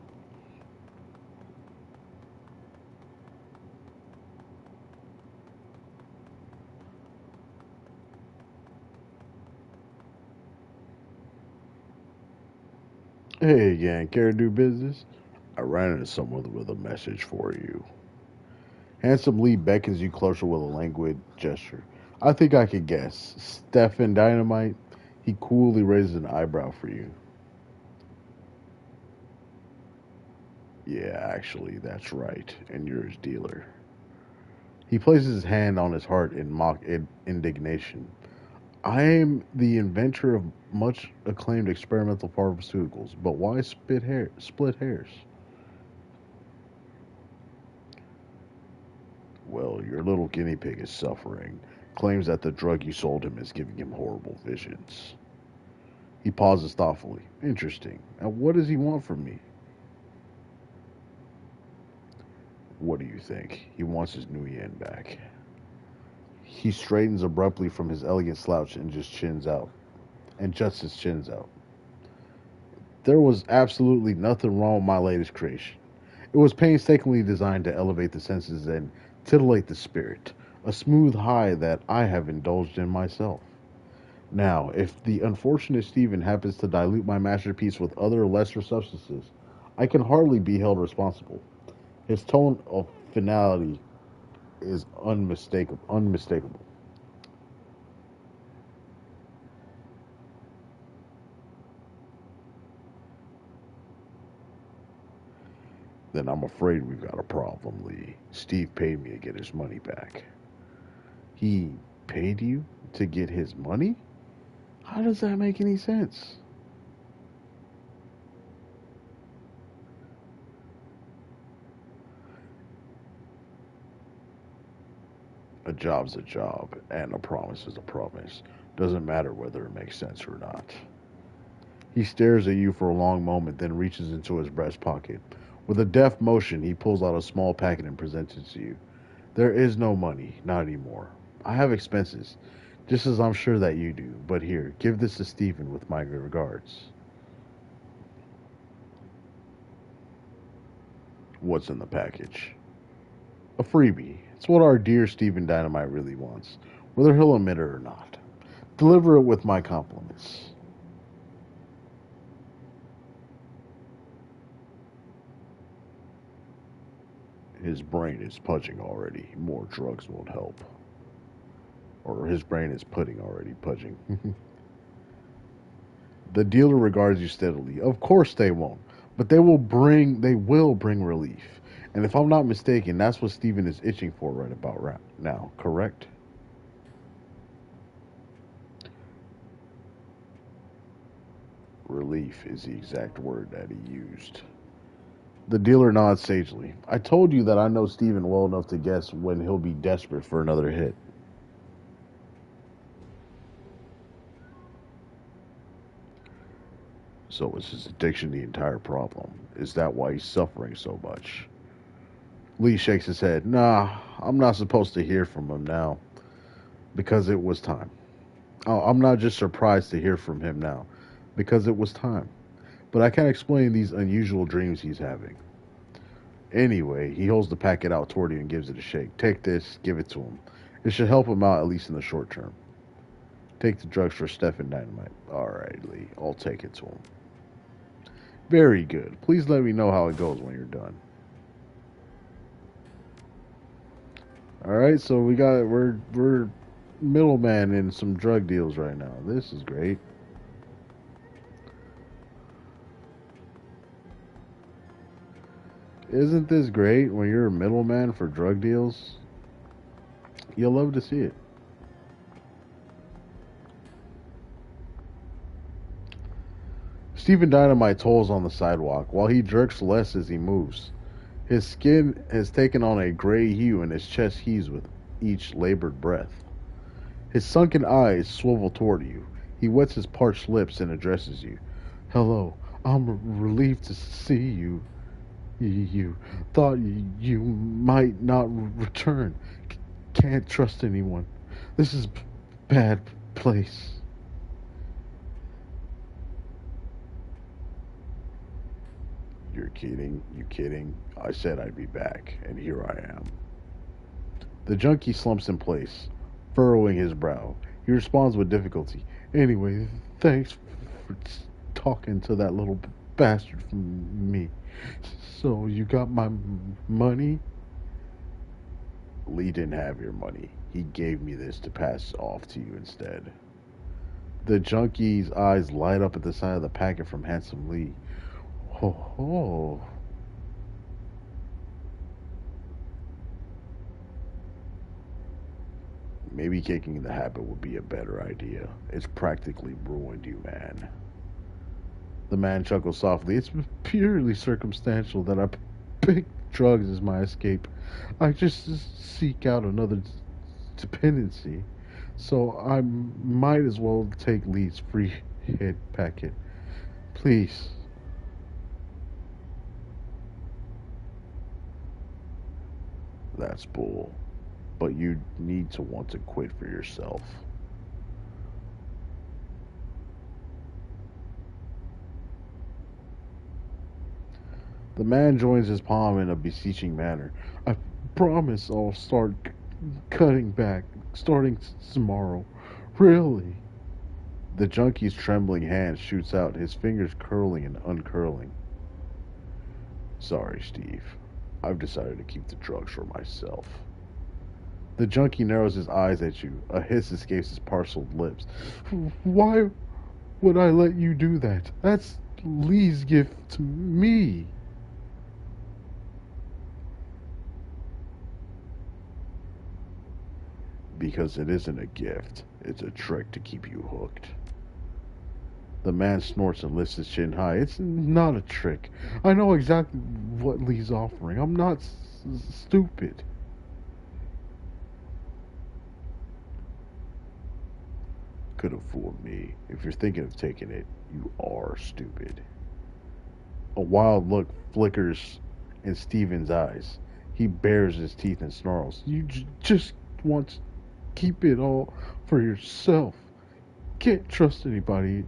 Hey, gang, care to do business? I ran into someone with a message for you. Handsome Lee beckons you closer with a languid gesture. I think I could guess. Stefan Dynamite? He coolly raises an eyebrow for you. Yeah, actually, that's right. And you're his dealer. He places his hand on his heart in mock indignation. I am the inventor of much acclaimed experimental pharmaceuticals, but why split hairs? Well, your little guinea pig is suffering, claims that the drug you sold him is giving him horrible visions. He pauses thoughtfully. Interesting. And what does he want from me? What do you think? He wants his new yen back. He straightens abruptly from his elegant slouch and juts his chins out. There was absolutely nothing wrong with my latest creation. It was painstakingly designed to elevate the senses and titillate the spirit, a smooth high that I have indulged in myself. Now, if the unfortunate Stephen happens to dilute my masterpiece with other lesser substances, I can hardly be held responsible. His tone of finality is unmistakable. Then I'm afraid we've got a problem, Lee. Steve paid me to get his money back. He paid you to get his money? How does that make any sense? A job's a job, and a promise is a promise. Doesn't matter whether it makes sense or not. He stares at you for a long moment, then reaches into his breast pocket. With a deft motion, he pulls out a small packet and presents it to you. There is no money, not anymore. I have expenses, just as I'm sure that you do. But here, give this to Stephen with my regards. What's in the package? A freebie. It's what our dear Stephen Dynamite really wants, whether he'll admit it or not. Deliver it with my compliments. His brain is pudging already. More drugs won't help. Or his brain is pudding already, pudging. The dealer regards you steadily. Of course they won't, but they will bring relief. And if I'm not mistaken, that's what Stephen is itching for right now, correct? Relief is the exact word that he used. The dealer nods sagely. I told you that I know Stephen well enough to guess when he'll be desperate for another hit. So is his addiction the entire problem? Is that why he's suffering so much? Lee shakes his head. Nah, I'm not supposed to hear from him now because it was time. Oh, I'm not just surprised to hear from him now because it was time. But I can't explain these unusual dreams he's having. Anyway, he holds the packet out toward you and gives it a shake. Take this, give it to him. It should help him out at least in the short term. Take the drugs for Stefan Dynamite. All right, Lee, I'll take it to him. Very good. Please let me know how it goes when you're done. All right, so we're middleman in some drug deals right now. This is great. Isn't this great when you're a middleman for drug deals? You'll love to see it. Stephen Dynamite tolls on the sidewalk while he jerks less as he moves. His skin has taken on a gray hue and his chest heaves with each labored breath. His sunken eyes swivel toward you. He wets his parched lips and addresses you. Hello, I'm relieved to see you. You thought you might not return. Can't trust anyone. This is bad place. You're kidding? You kidding? I said I'd be back, and here I am. The junkie slumps in place, furrowing his brow. He responds with difficulty. Anyway, thanks for talking to that little bastard from me. So you got my money? Lee didn't have your money. He gave me this to pass off to you instead. The junkie's eyes light up at the sight of the packet from Handsome Lee. Ho ho. Maybe kicking the habit would be a better idea. It's practically ruined you, man. The man chuckled softly. It's purely circumstantial that I picked drugs as my escape. I just seek out another dependency. So I might as well take Lee's free hit packet. Please. That's bull. But you need to want to quit for yourself. The man joins his palm in a beseeching manner. I promise I'll start cutting back, starting tomorrow. Really? The junkie's trembling hand shoots out, his fingers curling and uncurling. Sorry, Steve. I've decided to keep the drugs for myself. The junkie narrows his eyes at you. A hiss escapes his parcelled lips. Why would I let you do that? That's Lee's gift to me. Because it isn't a gift. It's a trick to keep you hooked. The man snorts and lifts his chin high. It's not a trick. I know exactly what Lee's offering. I'm not stupid. Could have fooled me. If you're thinking of taking it, you are stupid. A wild look flickers in Steven's eyes. He bares his teeth and snarls. You just want to keep it all for yourself. Can't trust anybody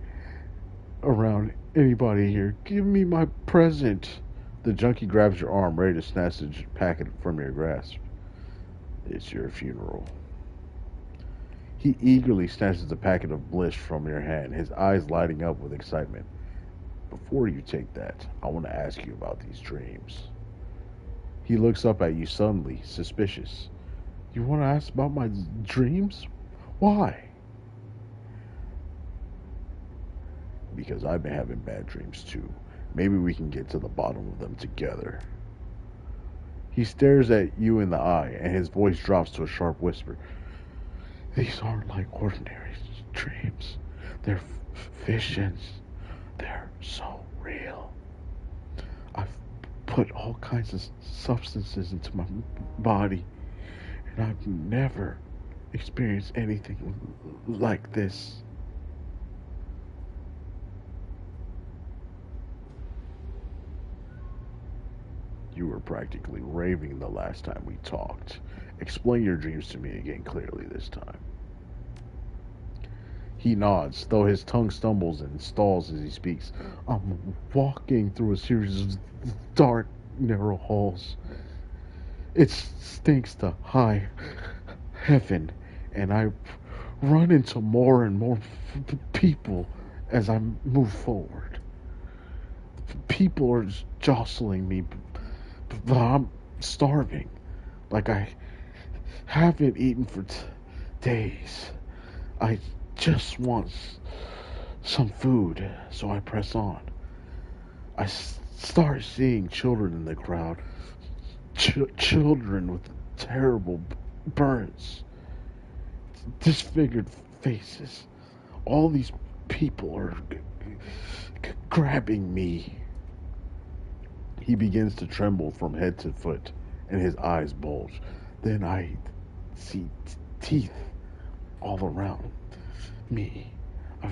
around anybody here. Give me my present. The junkie grabs your arm, ready to snatch the packet from your grasp. It's your funeral. He eagerly snatches the packet of bliss from your hand, his eyes lighting up with excitement. Before you take that, I want to ask you about these dreams. He looks up at you suddenly, suspicious. You want to ask about my dreams? Why? Because I've been having bad dreams too. Maybe we can get to the bottom of them together. He stares at you in the eye, and his voice drops to a sharp whisper. These aren't like ordinary dreams. They're visions. They're so real. I've put all kinds of substances into my body, and I've never experienced anything like this. You were practically raving the last time we talked. Explain your dreams to me again clearly this time. He nods, though his tongue stumbles and stalls as he speaks. I'm walking through a series of dark, narrow halls. It stinks to high heaven, and I run into more and more people as I move forward. People are jostling me, but I'm starving. Like I haven't eaten for days. I just want some food, so I press on. I start seeing children in the crowd. Children with terrible burns, disfigured faces. All these people are grabbing me. He begins to tremble from head to foot, and his eyes bulge. Then I see teeth all around me. I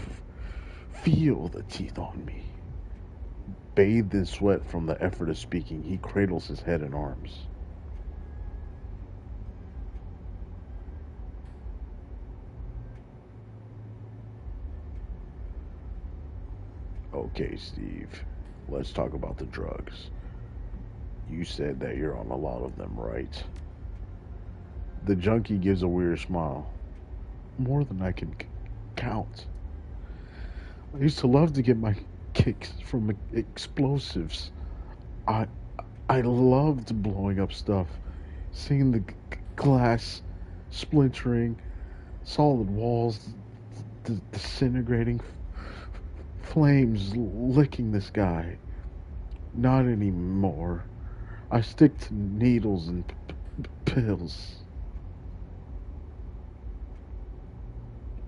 feel the teeth on me. Bathed in sweat from the effort of speaking, he cradles his head and arms. Okay, Steve, let's talk about the drugs. You said that you're on a lot of them, right? The junkie gives a weird smile. More than I can count. I used to love to get my kicks from explosives. I I loved blowing up stuff, seeing the glass splintering, solid walls disintegrating, flames licking the sky. Not anymore. I stick to needles and pills.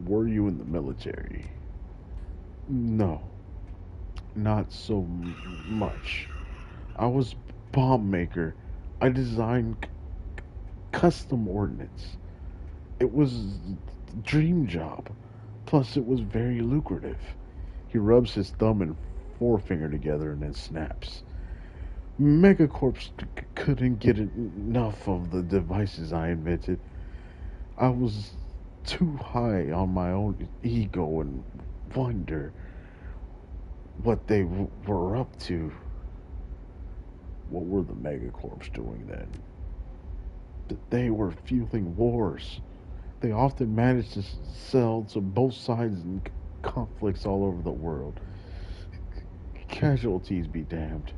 Were you in the military? No, not so much. I was bomb maker. I designed custom ordnance. It was a dream job. Plus, it was very lucrative. He rubs his thumb and forefinger together and then snaps. Megacorps couldn't get enough of the devices I invented. I was too high on my own ego and wonder what they were up to. What were the Megacorps doing then? They were fueling wars. They often managed to sell to both sides in conflicts all over the world. Casualties be damned.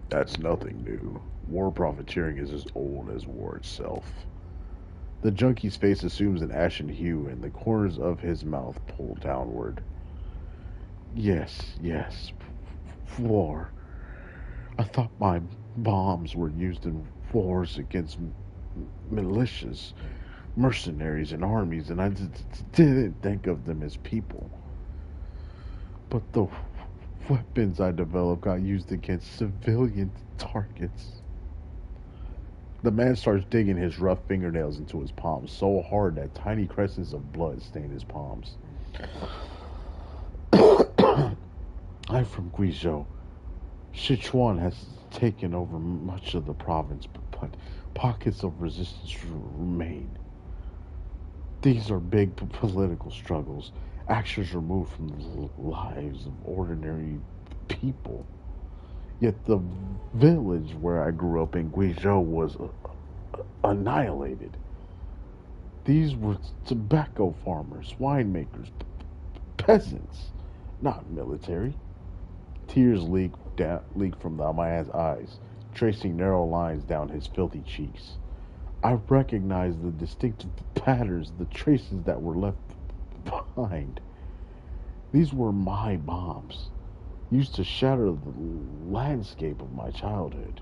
That's nothing new. War profiteering is as old as war itself. The junkie's face assumes an ashen hue, and the corners of his mouth pull downward. Yes, yes, war. I thought my bombs were used in wars against militias, mercenaries, and armies, and I didn't think of them as people. But the weapons I developed got used against civilian targets. The man starts digging his rough fingernails into his palms so hard that tiny crescents of blood stain his palms. I'm from Guizhou. Sichuan has taken over much of the province, but pockets of resistance remain. These are big political struggles, actions removed from the lives of ordinary people. Yet the village where I grew up in Guizhou was annihilated. These were tobacco farmers, winemakers, peasants, not military. Tears leak from the man's eyes, tracing narrow lines down his filthy cheeks. I recognized the distinctive patterns, the traces that were left behind. These were my bombs, used to shatter the landscape of my childhood.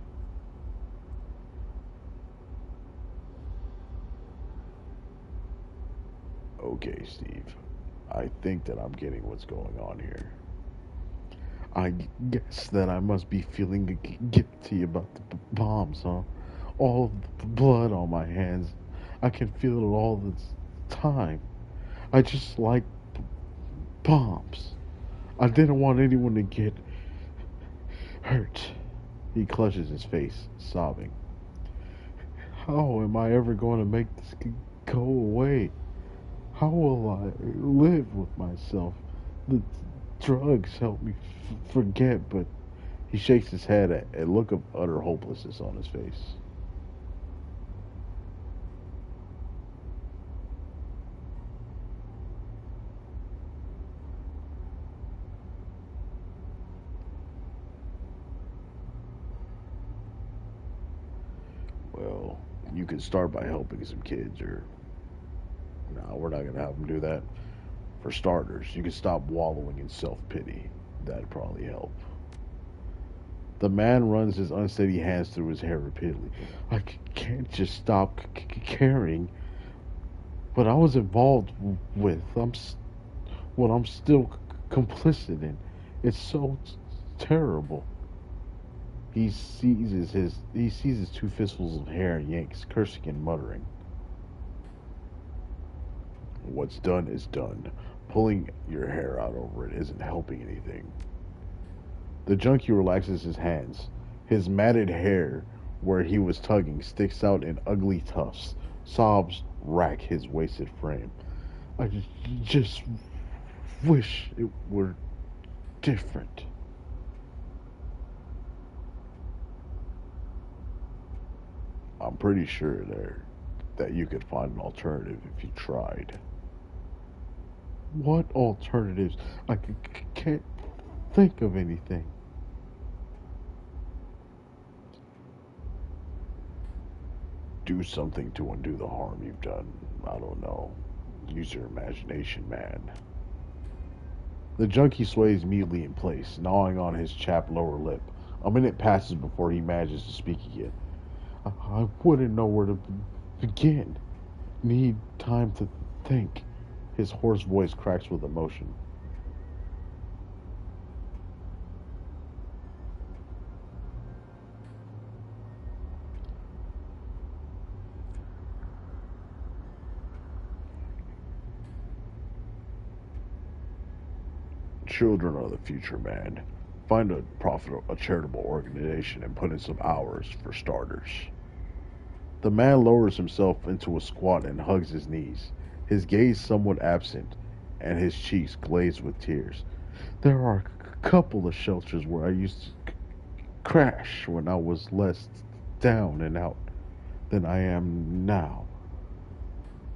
Okay, Steve. I think that I'm getting what's going on here. I guess that I must be feeling guilty about the bombs, huh? All the blood on my hands. I can feel it all the time. I just like bombs. I didn't want anyone to get hurt. He clutches his face, sobbing. How am I ever going to make this go away? How will I live with myself? The drugs help me forget, but he shakes his head, a look of utter hopelessness on his face. Well, you can start by helping some kids, or no, we're not going to have them do that. For starters, you can stop wallowing in self pity. That'd probably help. The man runs his unsteady hands through his hair repeatedly. I can't just stop caring what I was involved with. What I'm still complicit in. It's so terrible. He seizes two fistfuls of hair and yanks, cursing and muttering. What's done is done. Pulling your hair out over it isn't helping anything. The junkie relaxes his hands. His matted hair, where he was tugging, sticks out in ugly tufts. Sobs rack his wasted frame. I just wish it were different. I'm pretty sure that you could find an alternative if you tried. What alternatives? I can't think of anything. Do something to undo the harm you've done. I don't know. Use your imagination, man. The junkie sways mutely in place, gnawing on his chapped lower lip. A minute passes before he manages to speak again. I wouldn't know where to begin. Need time to think. His hoarse voice cracks with emotion. Children are the future, man. Find a charitable organization and put in some hours for starters. The man lowers himself into a squat and hugs his knees, his gaze somewhat absent and his cheeks glazed with tears. There are a couple of shelters where I used to crash when I was less down and out than I am now.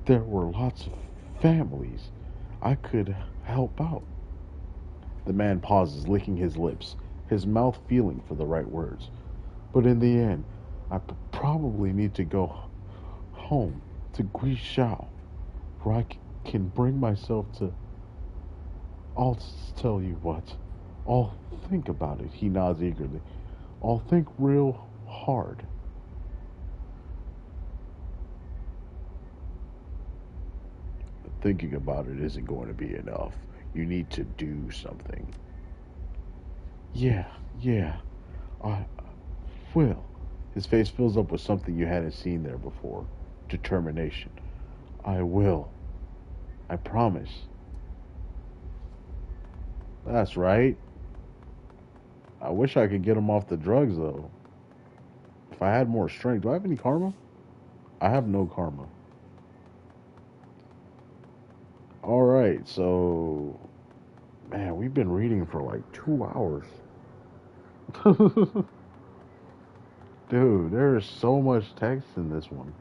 There were lots of families I could help out. The man pauses, licking his lips, his mouth feeling for the right words. But in the end, probably need to go home to Guishao, where can bring myself to. I'll tell you what. I'll think about it. He nods eagerly. I'll think real hard. Thinking about it isn't going to be enough. You need to do something. Yeah, yeah, I will. His face fills up with something you hadn't seen there before. Determination. I will. I promise. That's right. I wish I could get him off the drugs, though. If I had more strength. Do I have any karma? I have no karma. Alright, so. Man, we've been reading for like 2 hours. Dude, there is so much text in this one.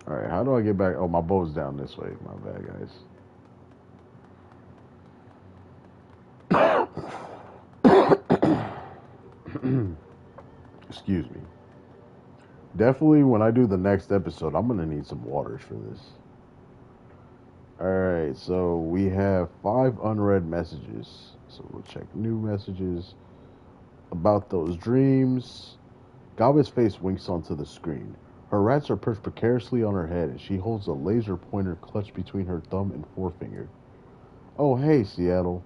Alright, how do I get back? Oh, my boat's down this way. My bad, guys. Excuse me. Definitely, when I do the next episode, I'm gonna need some waters for this. Alright, so we have 5 unread messages. So we'll check new messages. About those dreams. Gaba's face winks onto the screen. Her rats are perched precariously on her head, and she holds a laser pointer clutched between her thumb and forefinger. Oh, hey, Seattle.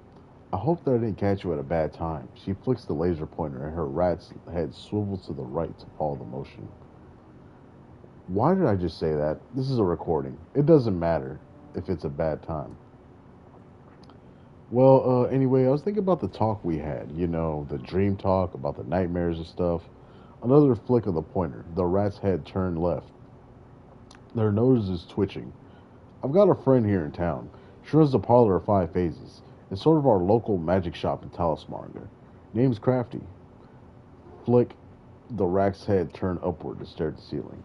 I hope that I didn't catch you at a bad time. She flicks the laser pointer, and her rat's head swivels to the right to follow the motion. Why did I just say that? This is a recording. It doesn't matter if it's a bad time. Well, anyway, I was thinking about the talk we had. You know, the dream talk about the nightmares and stuff. Another flick of the pointer. The rat's head turned left. Their nose is twitching. I've got a friend here in town. She runs the Parlor of Five Phases. It's sort of our local magic shop in Talismanga. Name's Crafty. Flick. The rat's head turned upward to stare at the ceiling.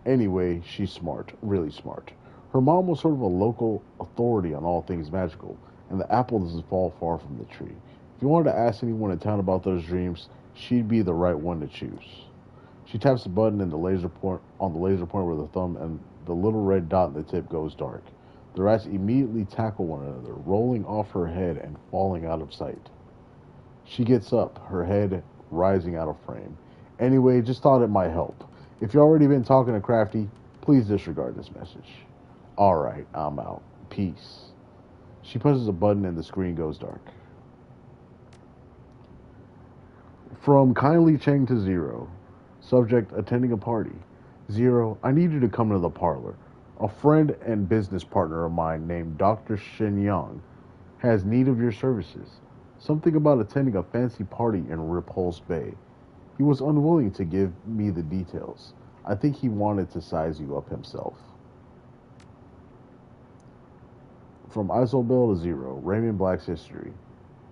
Anyway, she's smart. Really smart. Her mom was sort of a local authority on all things magical, and the apple doesn't fall far from the tree. If you wanted to ask anyone in town about those dreams, she'd be the right one to choose. She taps the button and the laser point on the laser pointer with her thumb, and the little red dot in the tip goes dark. The rats immediately tackle one another, rolling off her head and falling out of sight. She gets up, her head rising out of frame. Anyway, just thought it might help. If you've already been talking to Crafty, please disregard this message. Alright, I'm out. Peace. She presses a button and the screen goes dark. From Kindly Cheng to Zero. Subject, attending a party. Zero, I need you to come to the parlor. A friend and business partner of mine named Dr. Shin Yang has need of your services. Something about attending a fancy party in Repulse Bay. He was unwilling to give me the details. I think he wanted to size you up himself. From Isobel to Zero, Raymond Black's history.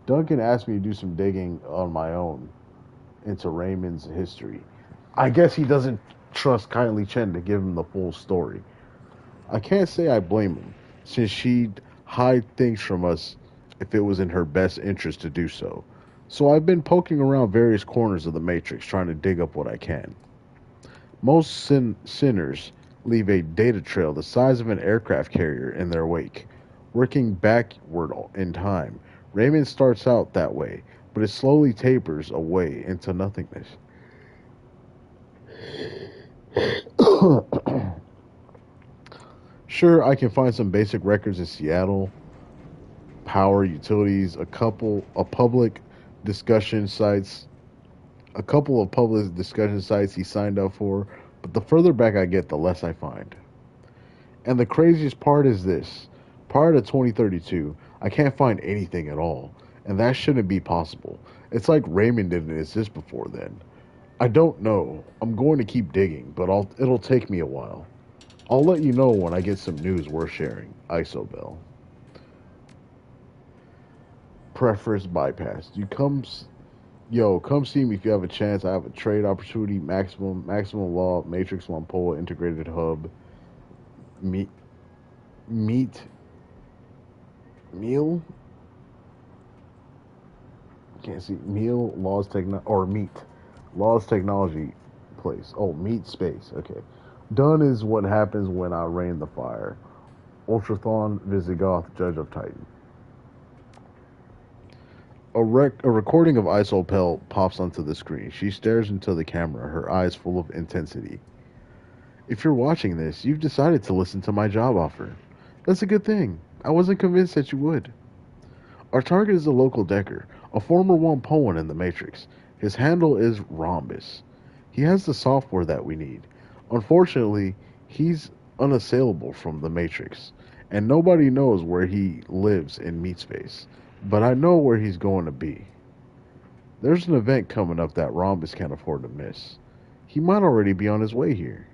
Duncan asked me to do some digging on my own into Raymond's history. I guess he doesn't trust Kindly Chen to give him the full story. I can't say I blame him, since she'd hide things from us if it was in her best interest to do so. So I've been poking around various corners of the Matrix trying to dig up what I can. Most sinners leave a data trail the size of an aircraft carrier in their wake. working backward in time. Raymond starts out that way, but it slowly tapers away into nothingness. Sure, I can find some basic records in Seattle, power utilities, a public discussion sites, a couple of public discussion sites he signed up for, but the further back I get, the less I find. And the craziest part is this. Prior to 2032, I can't find anything at all, and that shouldn't be possible. It's like Raymond didn't exist before then. I don't know. I'm going to keep digging, but it'll take me a while. I'll let you know when I get some news worth sharing. Isobel. Preference bypass. Come see me if you have a chance. I have a trade opportunity, maximum law, matrix one pole, integrated hub, meet, meet, meal. Can't see meal laws techno or meet laws technology place. Oh, meet space. Okay. Done is what happens when I rain the fire. Ultrathon Visigoth, Judge of Titan. A recording of Isopel pops onto the screen. She stares into the camera, her eyes full of intensity. If you're watching this, you've decided to listen to my job offer. That's a good thing. I wasn't convinced that you would. Our target is a local Decker, a former one Poen in the Matrix. His handle is Rhombus. He has the software that we need. Unfortunately, he's unassailable from the Matrix, and nobody knows where he lives in meat space. But I know where he's going to be. There's an event coming up that Rhombus can't afford to miss. He might already be on his way here.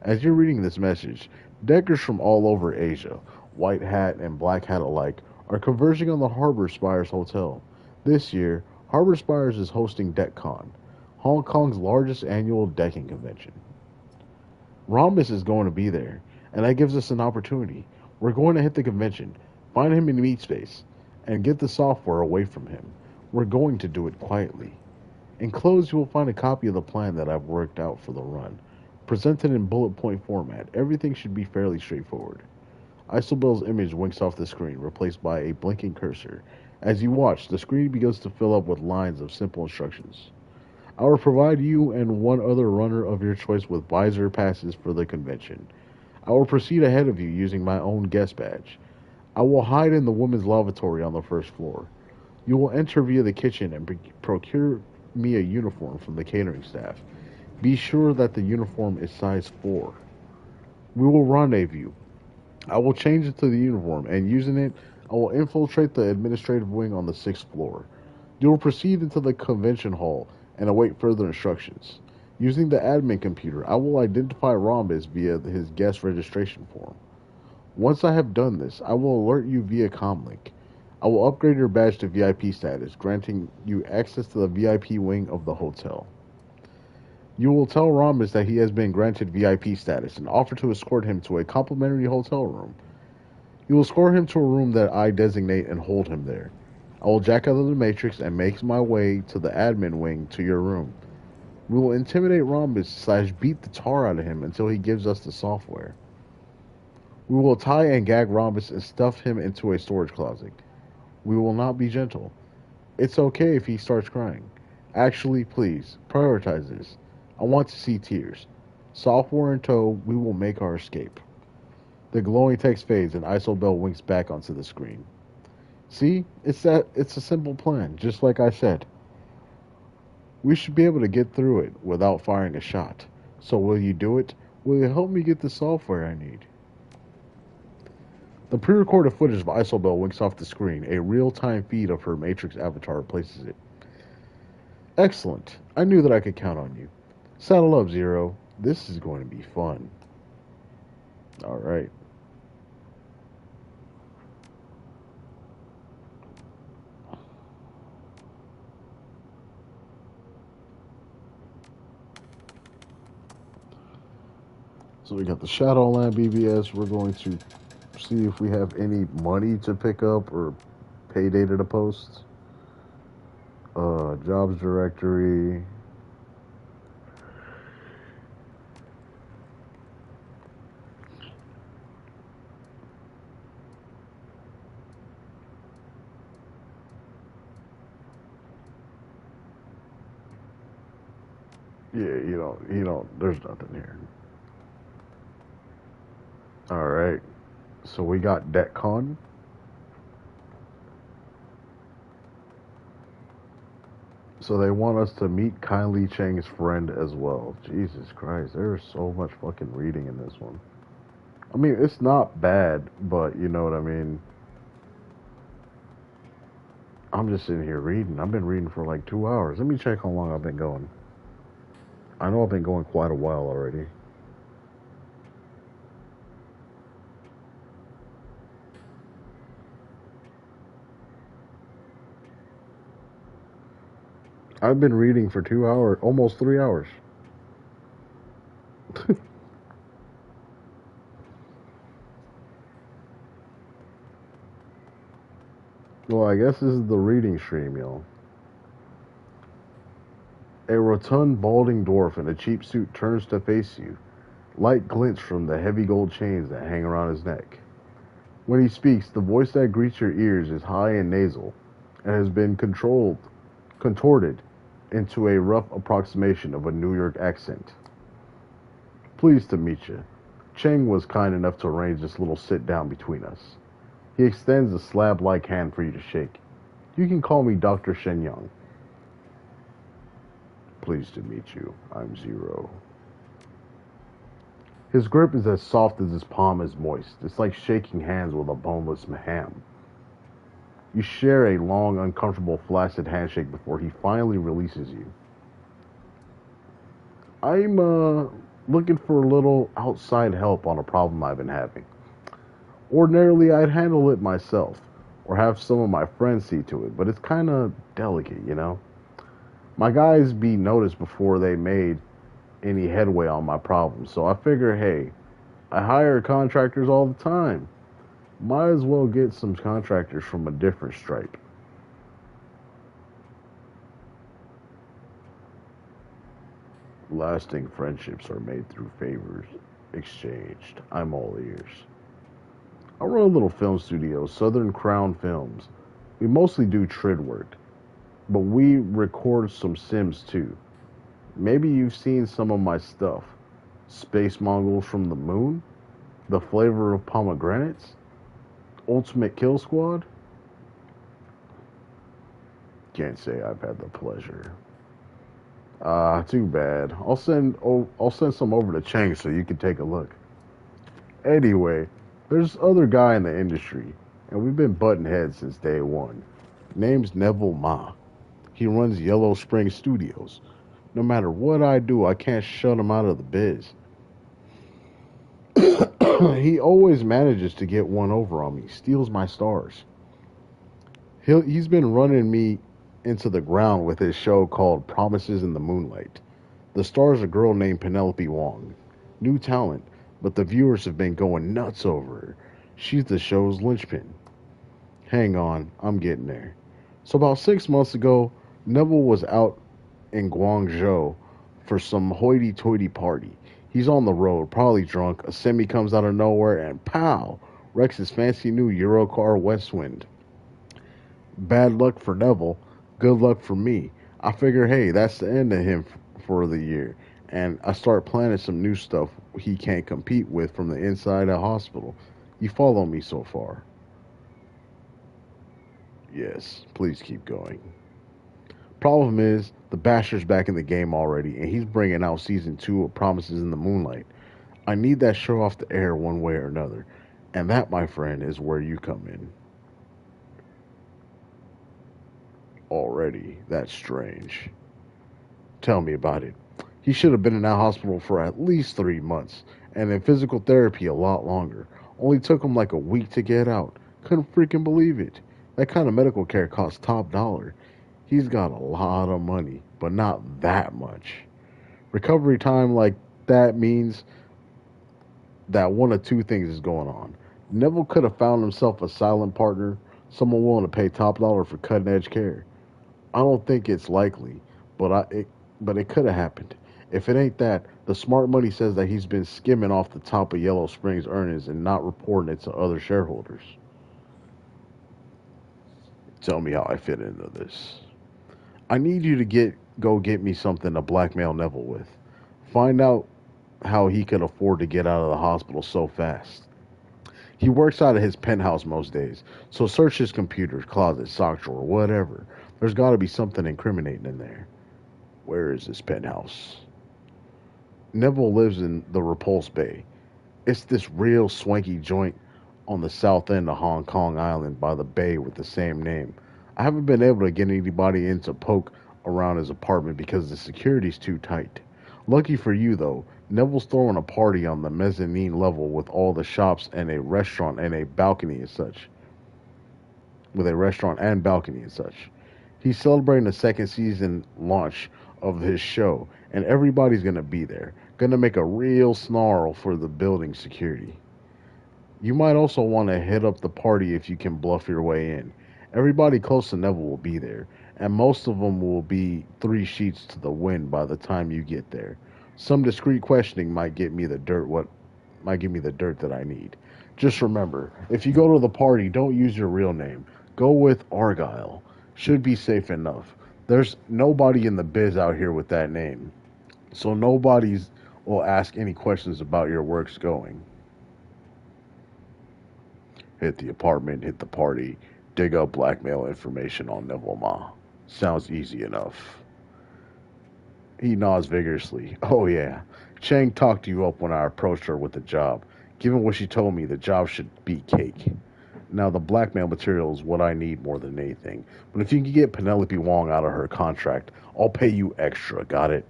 As you're reading this message, Deckers from all over Asia, white hat and black hat alike, are converging on the Harbor Spires Hotel. This year, Harbor Spires is hosting DeckCon, Hong Kong's largest annual decking convention. Rhombus is going to be there, and that gives us an opportunity. We're going to hit the convention, find him in meat space, and get the software away from him. We're going to do it quietly. Enclosed, you will find a copy of the plan that I've worked out for the run. Presented in bullet point format, everything should be fairly straightforward. Isobel's image winks off the screen, replaced by a blinking cursor. As you watch, the screen begins to fill up with lines of simple instructions. I will provide you and one other runner of your choice with visor passes for the convention. I will proceed ahead of you using my own guest badge. I will hide in the women's lavatory on the first floor. You will enter via the kitchen and procure me a uniform from the catering staff. Be sure that the uniform is size 4. We will rendezvous. I will change it to the uniform, and using it, I will infiltrate the administrative wing on the 6th floor. You will proceed into the convention hall and await further instructions. Using the admin computer, I will identify Rhombus via his guest registration form. Once I have done this, I will alert you via comlink. I will upgrade your badge to VIP status, granting you access to the VIP wing of the hotel. You will tell Rhombus that he has been granted VIP status and offer to escort him to a complimentary hotel room. You will escort him to a room that I designate and hold him there. I will jack out of the Matrix and make my way to the admin wing to your room. We will intimidate Rhombus / beat the tar out of him until he gives us the software. We will tie and gag Rhombus and stuff him into a storage closet. We will not be gentle. It's okay if he starts crying. Actually, please, prioritize this. I want to see tears. Software in tow, we will make our escape. The glowing text fades and Isobel winks back onto the screen. See, it's a simple plan, just like I said. We should be able to get through it without firing a shot. So will you do it? Will you help me get the software I need? The pre-recorded footage of Isobel winks off the screen. A real-time feed of her Matrix avatar replaces it. Excellent. I knew that I could count on you. Saddle up, Zero. This is going to be fun. Alright. So we got the Shadowland BBS. We're going to see if we have any money to pick up or pay data to post. Jobs directory. Yeah, there's nothing here. All right. So we got DETCON. So they want us to meet Kindly Chang's friend as well. Jesus Christ, there's so much fucking reading in this one. I mean, it's not bad, but you know what I mean. I'm just sitting here reading. I've been reading for like 2 hours. Let me check how long I've been going. I know I've been going quite a while already. I've been reading for 2 hours, almost 3 hours. Well, I guess this is the reading stream, y'all. A rotund, balding dwarf in a cheap suit turns to face you. Light glints from the heavy gold chains that hang around his neck. When he speaks, the voice that greets your ears is high and nasal, and has been contorted into a rough approximation of a New York accent. Pleased to meet you. Cheng was kind enough to arrange this little sit down between us. He extends a slab like hand for you to shake. You can call me Dr. Shenyang. Pleased to meet you. I'm Zero. His grip is as soft as his palm is moist. It's like shaking hands with a boneless ham. You share a long, uncomfortable, flaccid handshake before he finally releases you. I'm looking for a little outside help on a problem I've been having. Ordinarily, I'd handle it myself, or have some of my friends see to it, but it's kind of delicate, you know? My guys be noticed before they made any headway on my problem, so I figure, hey, I hire contractors all the time. Might as well get some contractors from a different stripe. Lasting friendships are made through favors exchanged. I'm all ears. I run a little film studio, Southern Crown Films. We mostly do trid work, but we record some sims too. Maybe you've seen some of my stuff. Space Mongols from the Moon, The Flavor of Pomegranates, Ultimate Kill Squad. Can't say I've had the pleasure. Too bad. I'll send some over to Chang so you can take a look. Anyway, there's other guy in the industry, and we've been butting heads since day one. Name's Neville Ma. He runs Yellow Spring Studios. No matter what I do, I can't shut him out of the biz. He always manages to get one over on me, steals my stars. He's been running me into the ground with his show called Promises in the Moonlight. The star's a girl named Penelope Wong. New talent, but the viewers have been going nuts over her. She's the show's linchpin. Hang on, I'm getting there. So about 6 months ago, Neville was out in Guangzhou for some hoity-toity party. He's on the road, probably drunk. A semi comes out of nowhere and pow! Wrecks his fancy new Eurocar Westwind. Bad luck for Neville, good luck for me. I figure, hey, that's the end of him for the year. And I start planning some new stuff he can't compete with from the inside a hospital. You follow me so far? Yes, please keep going. Problem is, the Basher's back in the game already, and he's bringing out season 2 of Promises in the Moonlight. I need that show off the air one way or another. And that, my friend, is where you come in. Already, that's strange. Tell me about it. He should have been in that hospital for at least 3 months, and in physical therapy a lot longer. Only took him like a week to get out. Couldn't freaking believe it. That kind of medical care costs top dollar. He's got a lot of money, but not that much. Recovery time like that means that one of two things is going on. Neville could have found himself a silent partner, someone willing to pay top dollar for cutting edge care. I don't think it's likely, but it could have happened. If it ain't that, the smart money says that he's been skimming off the top of Yellow Springs' earnings and not reporting it to other shareholders. Tell me how I fit into this. I need you to get go get me something to blackmail Neville with. Find out how he could afford to get out of the hospital so fast. He works out of his penthouse most days, so search his computer, closet, sock drawer, whatever. There's got to be something incriminating in there. Where is this penthouse? Neville lives in the Repulse Bay. It's this real swanky joint on the south end of Hong Kong Island by the bay with the same name. I haven't been able to get anybody in to poke around his apartment because the security's too tight. Lucky for you, though, Neville's throwing a party on the mezzanine level with all the shops and a restaurant and a balcony and such. With a restaurant and balcony and such. He's celebrating the second season launch of his show, and everybody's gonna be there. Gonna make a real snarl for the building security. You might also want to hit up the party if you can bluff your way in. Everybody close to Neville will be there, and most of them will be three sheets to the wind by the time you get there. Some discreet questioning might give me the dirt that I need. Just remember, if you go to the party, don't use your real name. Go with Argyle. Should be safe enough. There's nobody in the biz out here with that name, so nobody's will ask any questions about your works going. Hit the apartment, hit the party, dig up blackmail information on Neville Ma. Sounds easy enough. He nods vigorously. Oh, yeah. Chang talked you up when I approached her with the job. Given what she told me, the job should be cake. Now, the blackmail material is what I need more than anything. But if you can get Penelope Wong out of her contract, I'll pay you extra, got it?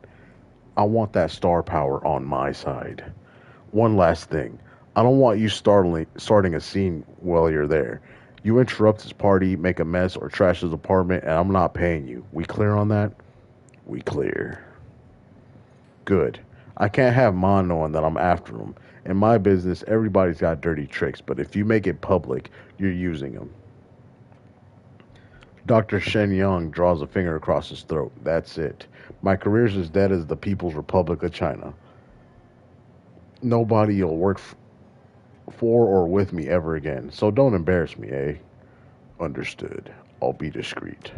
I want that star power on my side. One last thing. I don't want you starting a scene while you're there. You interrupt his party, make a mess, or trash his apartment, and I'm not paying you. We clear on that? We clear. Good. I can't have Mon knowing that I'm after him. In my business, everybody's got dirty tricks, but if you make it public, you're using them. Dr. Shen Yang draws a finger across his throat. That's it. My career's as dead as the People's Republic of China. Nobody will work for or with me ever again. So don't embarrass me, eh? Understood. I'll be discreet.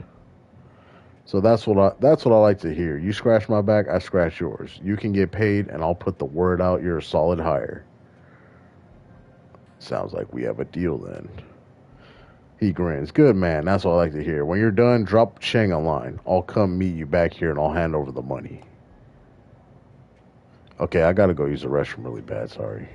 So that's what I like to hear. You scratch my back, I scratch yours. You can get paid, and I'll put the word out. You're a solid hire. Sounds like we have a deal then. He grins. Good man. That's what I like to hear. When you're done, drop Cheng a line. I'll come meet you back here, and I'll hand over the money. Okay, I gotta go use the restroom really bad. Sorry.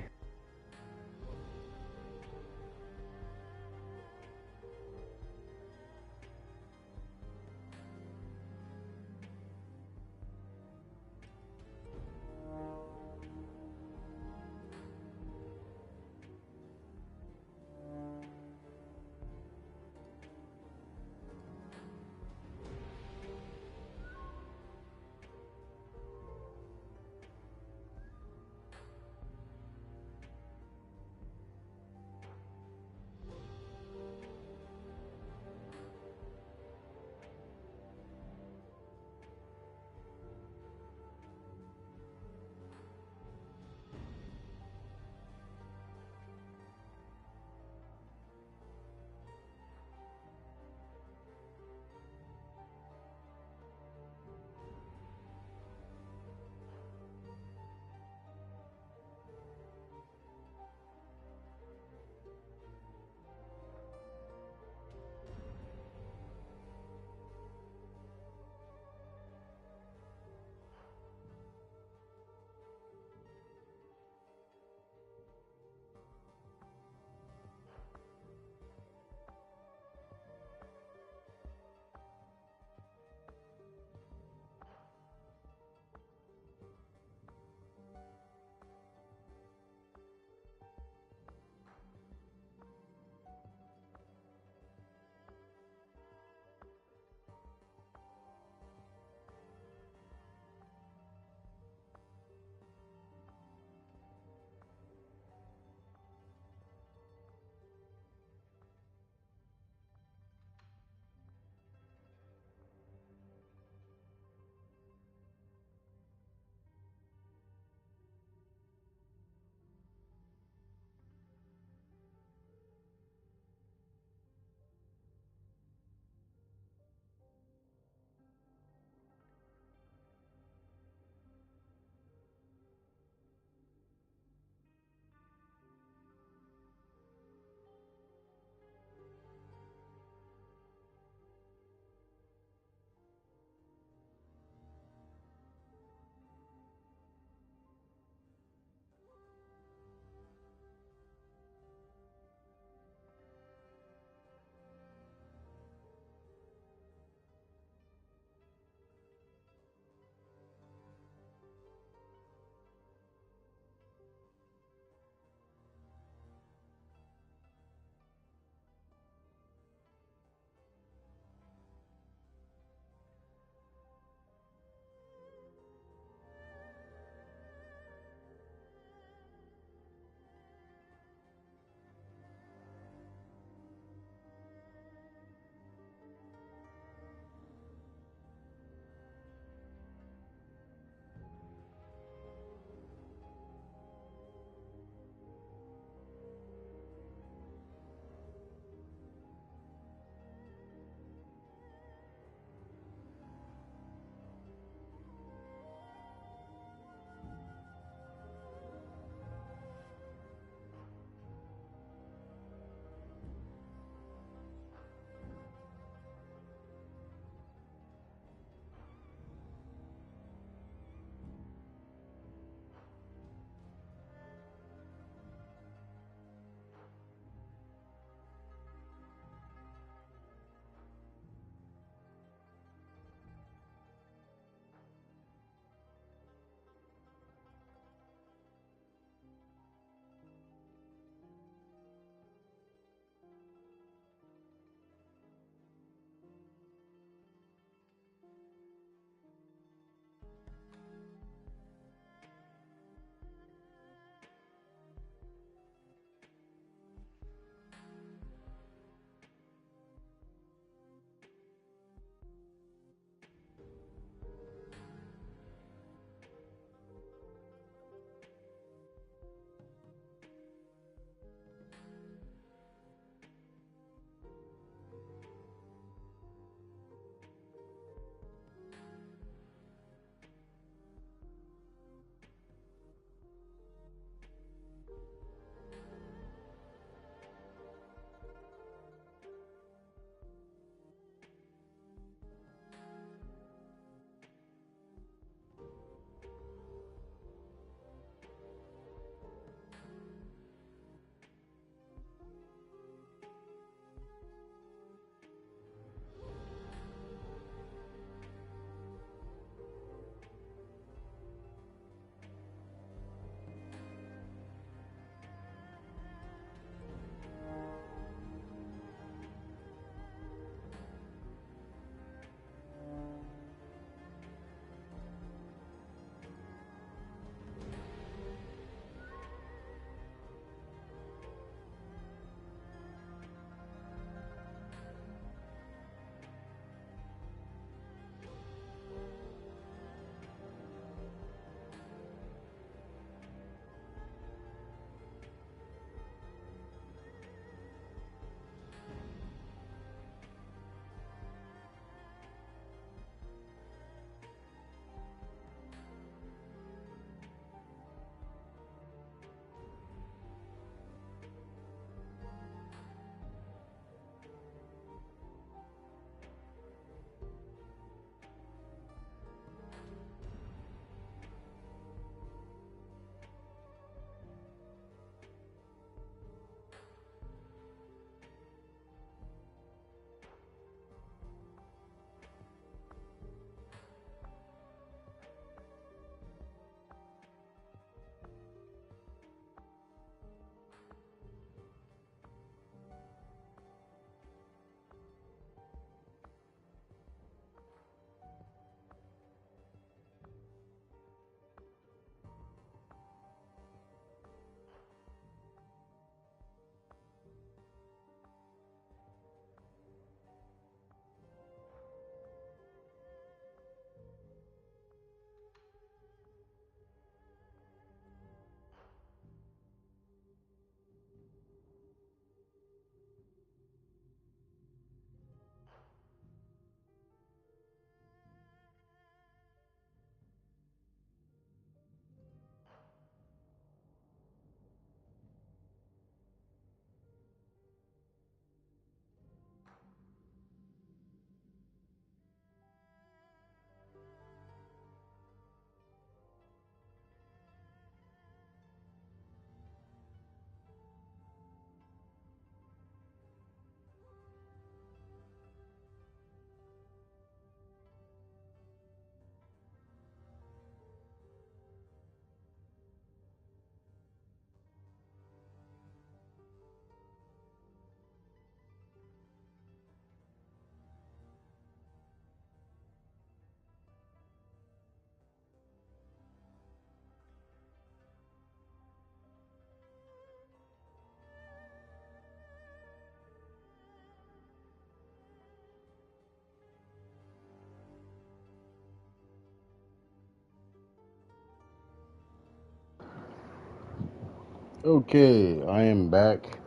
Okay, I am back.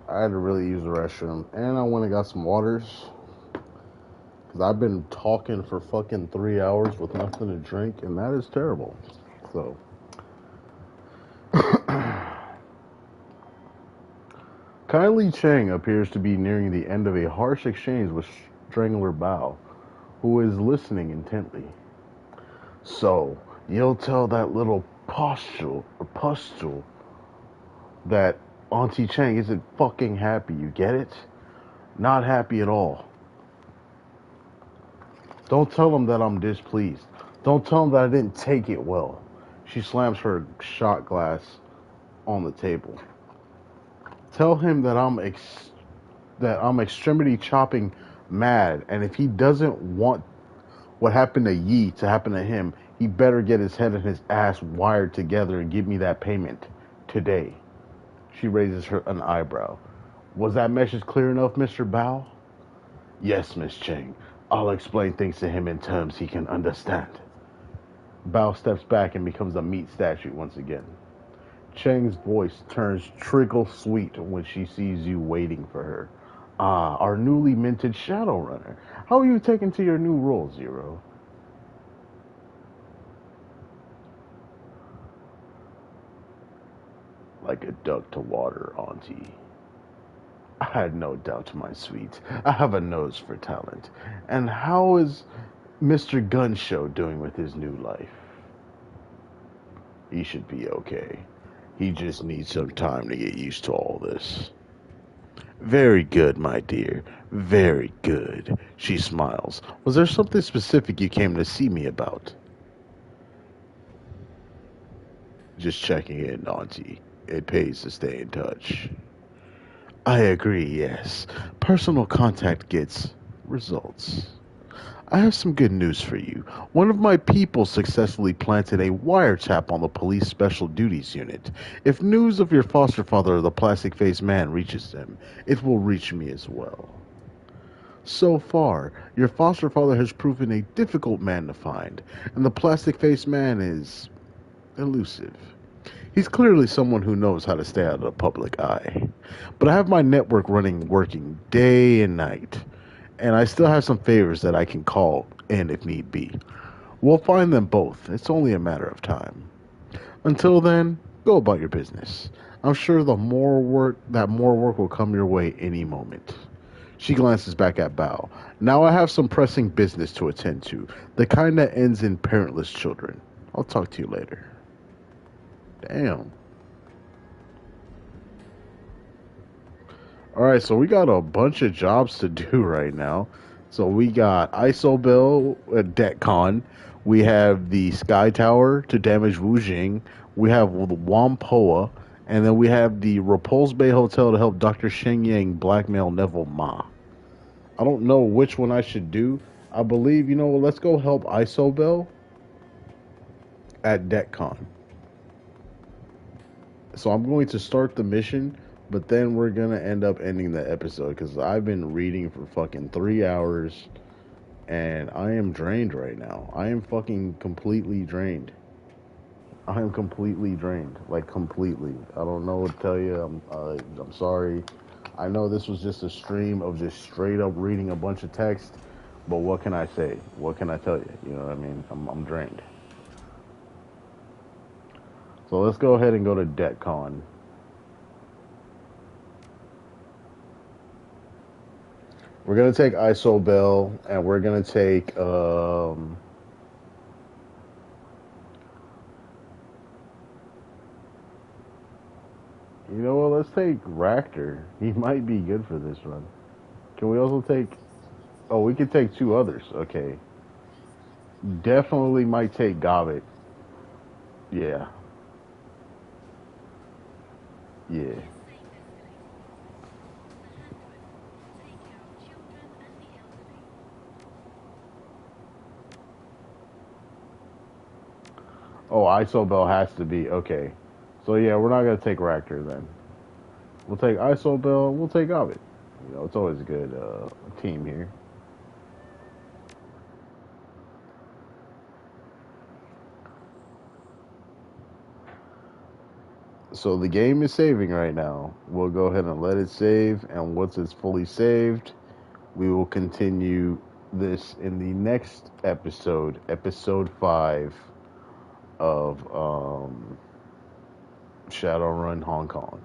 I had to really use the restroom, and I went and got some waters because I've been talking for fucking 3 hours with nothing to drink, and that is terrible. So, Kylie Chang appears to be nearing the end of a harsh exchange with Strangler Bao, who is listening intently. So, you'll tell that little pustule that Auntie Chang isn't fucking happy, you get it? Not happy at all. Don't tell him that I'm displeased. Don't tell him that I didn't take it well. She slams her shot glass on the table. Tell him that I'm extremity chopping mad, and if he doesn't want what happened to Yi to happen to him, he better get his head and his ass wired together and give me that payment today. She raises an eyebrow. Was that message clear enough, Mr. Bao? Yes, Miss Chang. I'll explain things to him in terms he can understand. Bao steps back and becomes a meat statue once again. Chang's voice turns trickle sweet when she sees you waiting for her. Ah, our newly minted Shadowrunner. How are you taking to your new role, Zero? Like a duck to water, Auntie. I had no doubt, my sweet. I have a nose for talent. And how is Mr. Gunshow doing with his new life? He should be okay. He just needs some time to get used to all this. Very good, my dear. Very good. She smiles. Was there something specific you came to see me about? Just checking in, Auntie. It pays to stay in touch. I agree, yes. Personal contact gets results. I have some good news for you. One of my people successfully planted a wiretap on the police special duties unit. If news of your foster father or the plastic faced man reaches them, it will reach me as well. So far, your foster father has proven a difficult man to find, and the plastic faced man is elusive. He's clearly someone who knows how to stay out of the public eye. But I have my network working day and night, and I still have some favors that I can call in if need be. We'll find them both. It's only a matter of time. Until then, go about your business. I'm sure more work will come your way any moment. She glances back at Bao. Now I have some pressing business to attend to, the kind that ends in parentless children. I'll talk to you later. Damn. Alright, so we got a bunch of jobs to do right now. So we got Isobel at DETCON. We have the Sky Tower to damage Wujing. We have the Wampoa. And then we have the Repulse Bay Hotel to help Dr. Sheng Yang blackmail Neville Ma. I don't know which one I should do. I believe, let's go help Isobel at DETCON. So I'm going to start the mission, but then we're going to end up ending the episode because I've been reading for fucking 3 hours and I am drained right now. I am fucking completely drained. I am completely drained. Like, completely. I don't know what to tell you. I'm sorry. I know this was just a stream of just straight up reading a bunch of text, but what can I say? What can I tell you? You know what I mean? I'm drained. So let's go ahead and go to DETCON. We're gonna take Isobel, and we're gonna take you know what? Let's take Ractor. He might be good for this run. Can we also take? Oh, we could take two others. Okay. Definitely might take Gobbet. Yeah. Yeah. Oh, Isobel has to be okay. So yeah, we're not gonna take Ractor then. We'll take Isobel. We'll take Gobbet. It's always a good team here. So the game is saving right now. We'll go ahead and let it save, and once it's fully saved, we will continue this in the next episode, episode 5 of Shadowrun Hong Kong.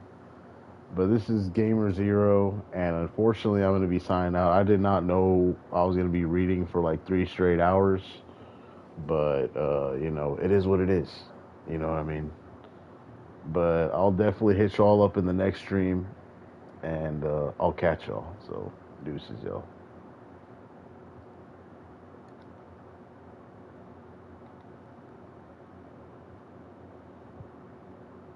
But this is GamerZero, and unfortunately, I'm going to be signing out. I did not know I was going to be reading for like 3 straight hours, but it is what it is. You know what I mean? But I'll definitely hit y'all up in the next stream, and I'll catch y'all. So, deuces, y'all.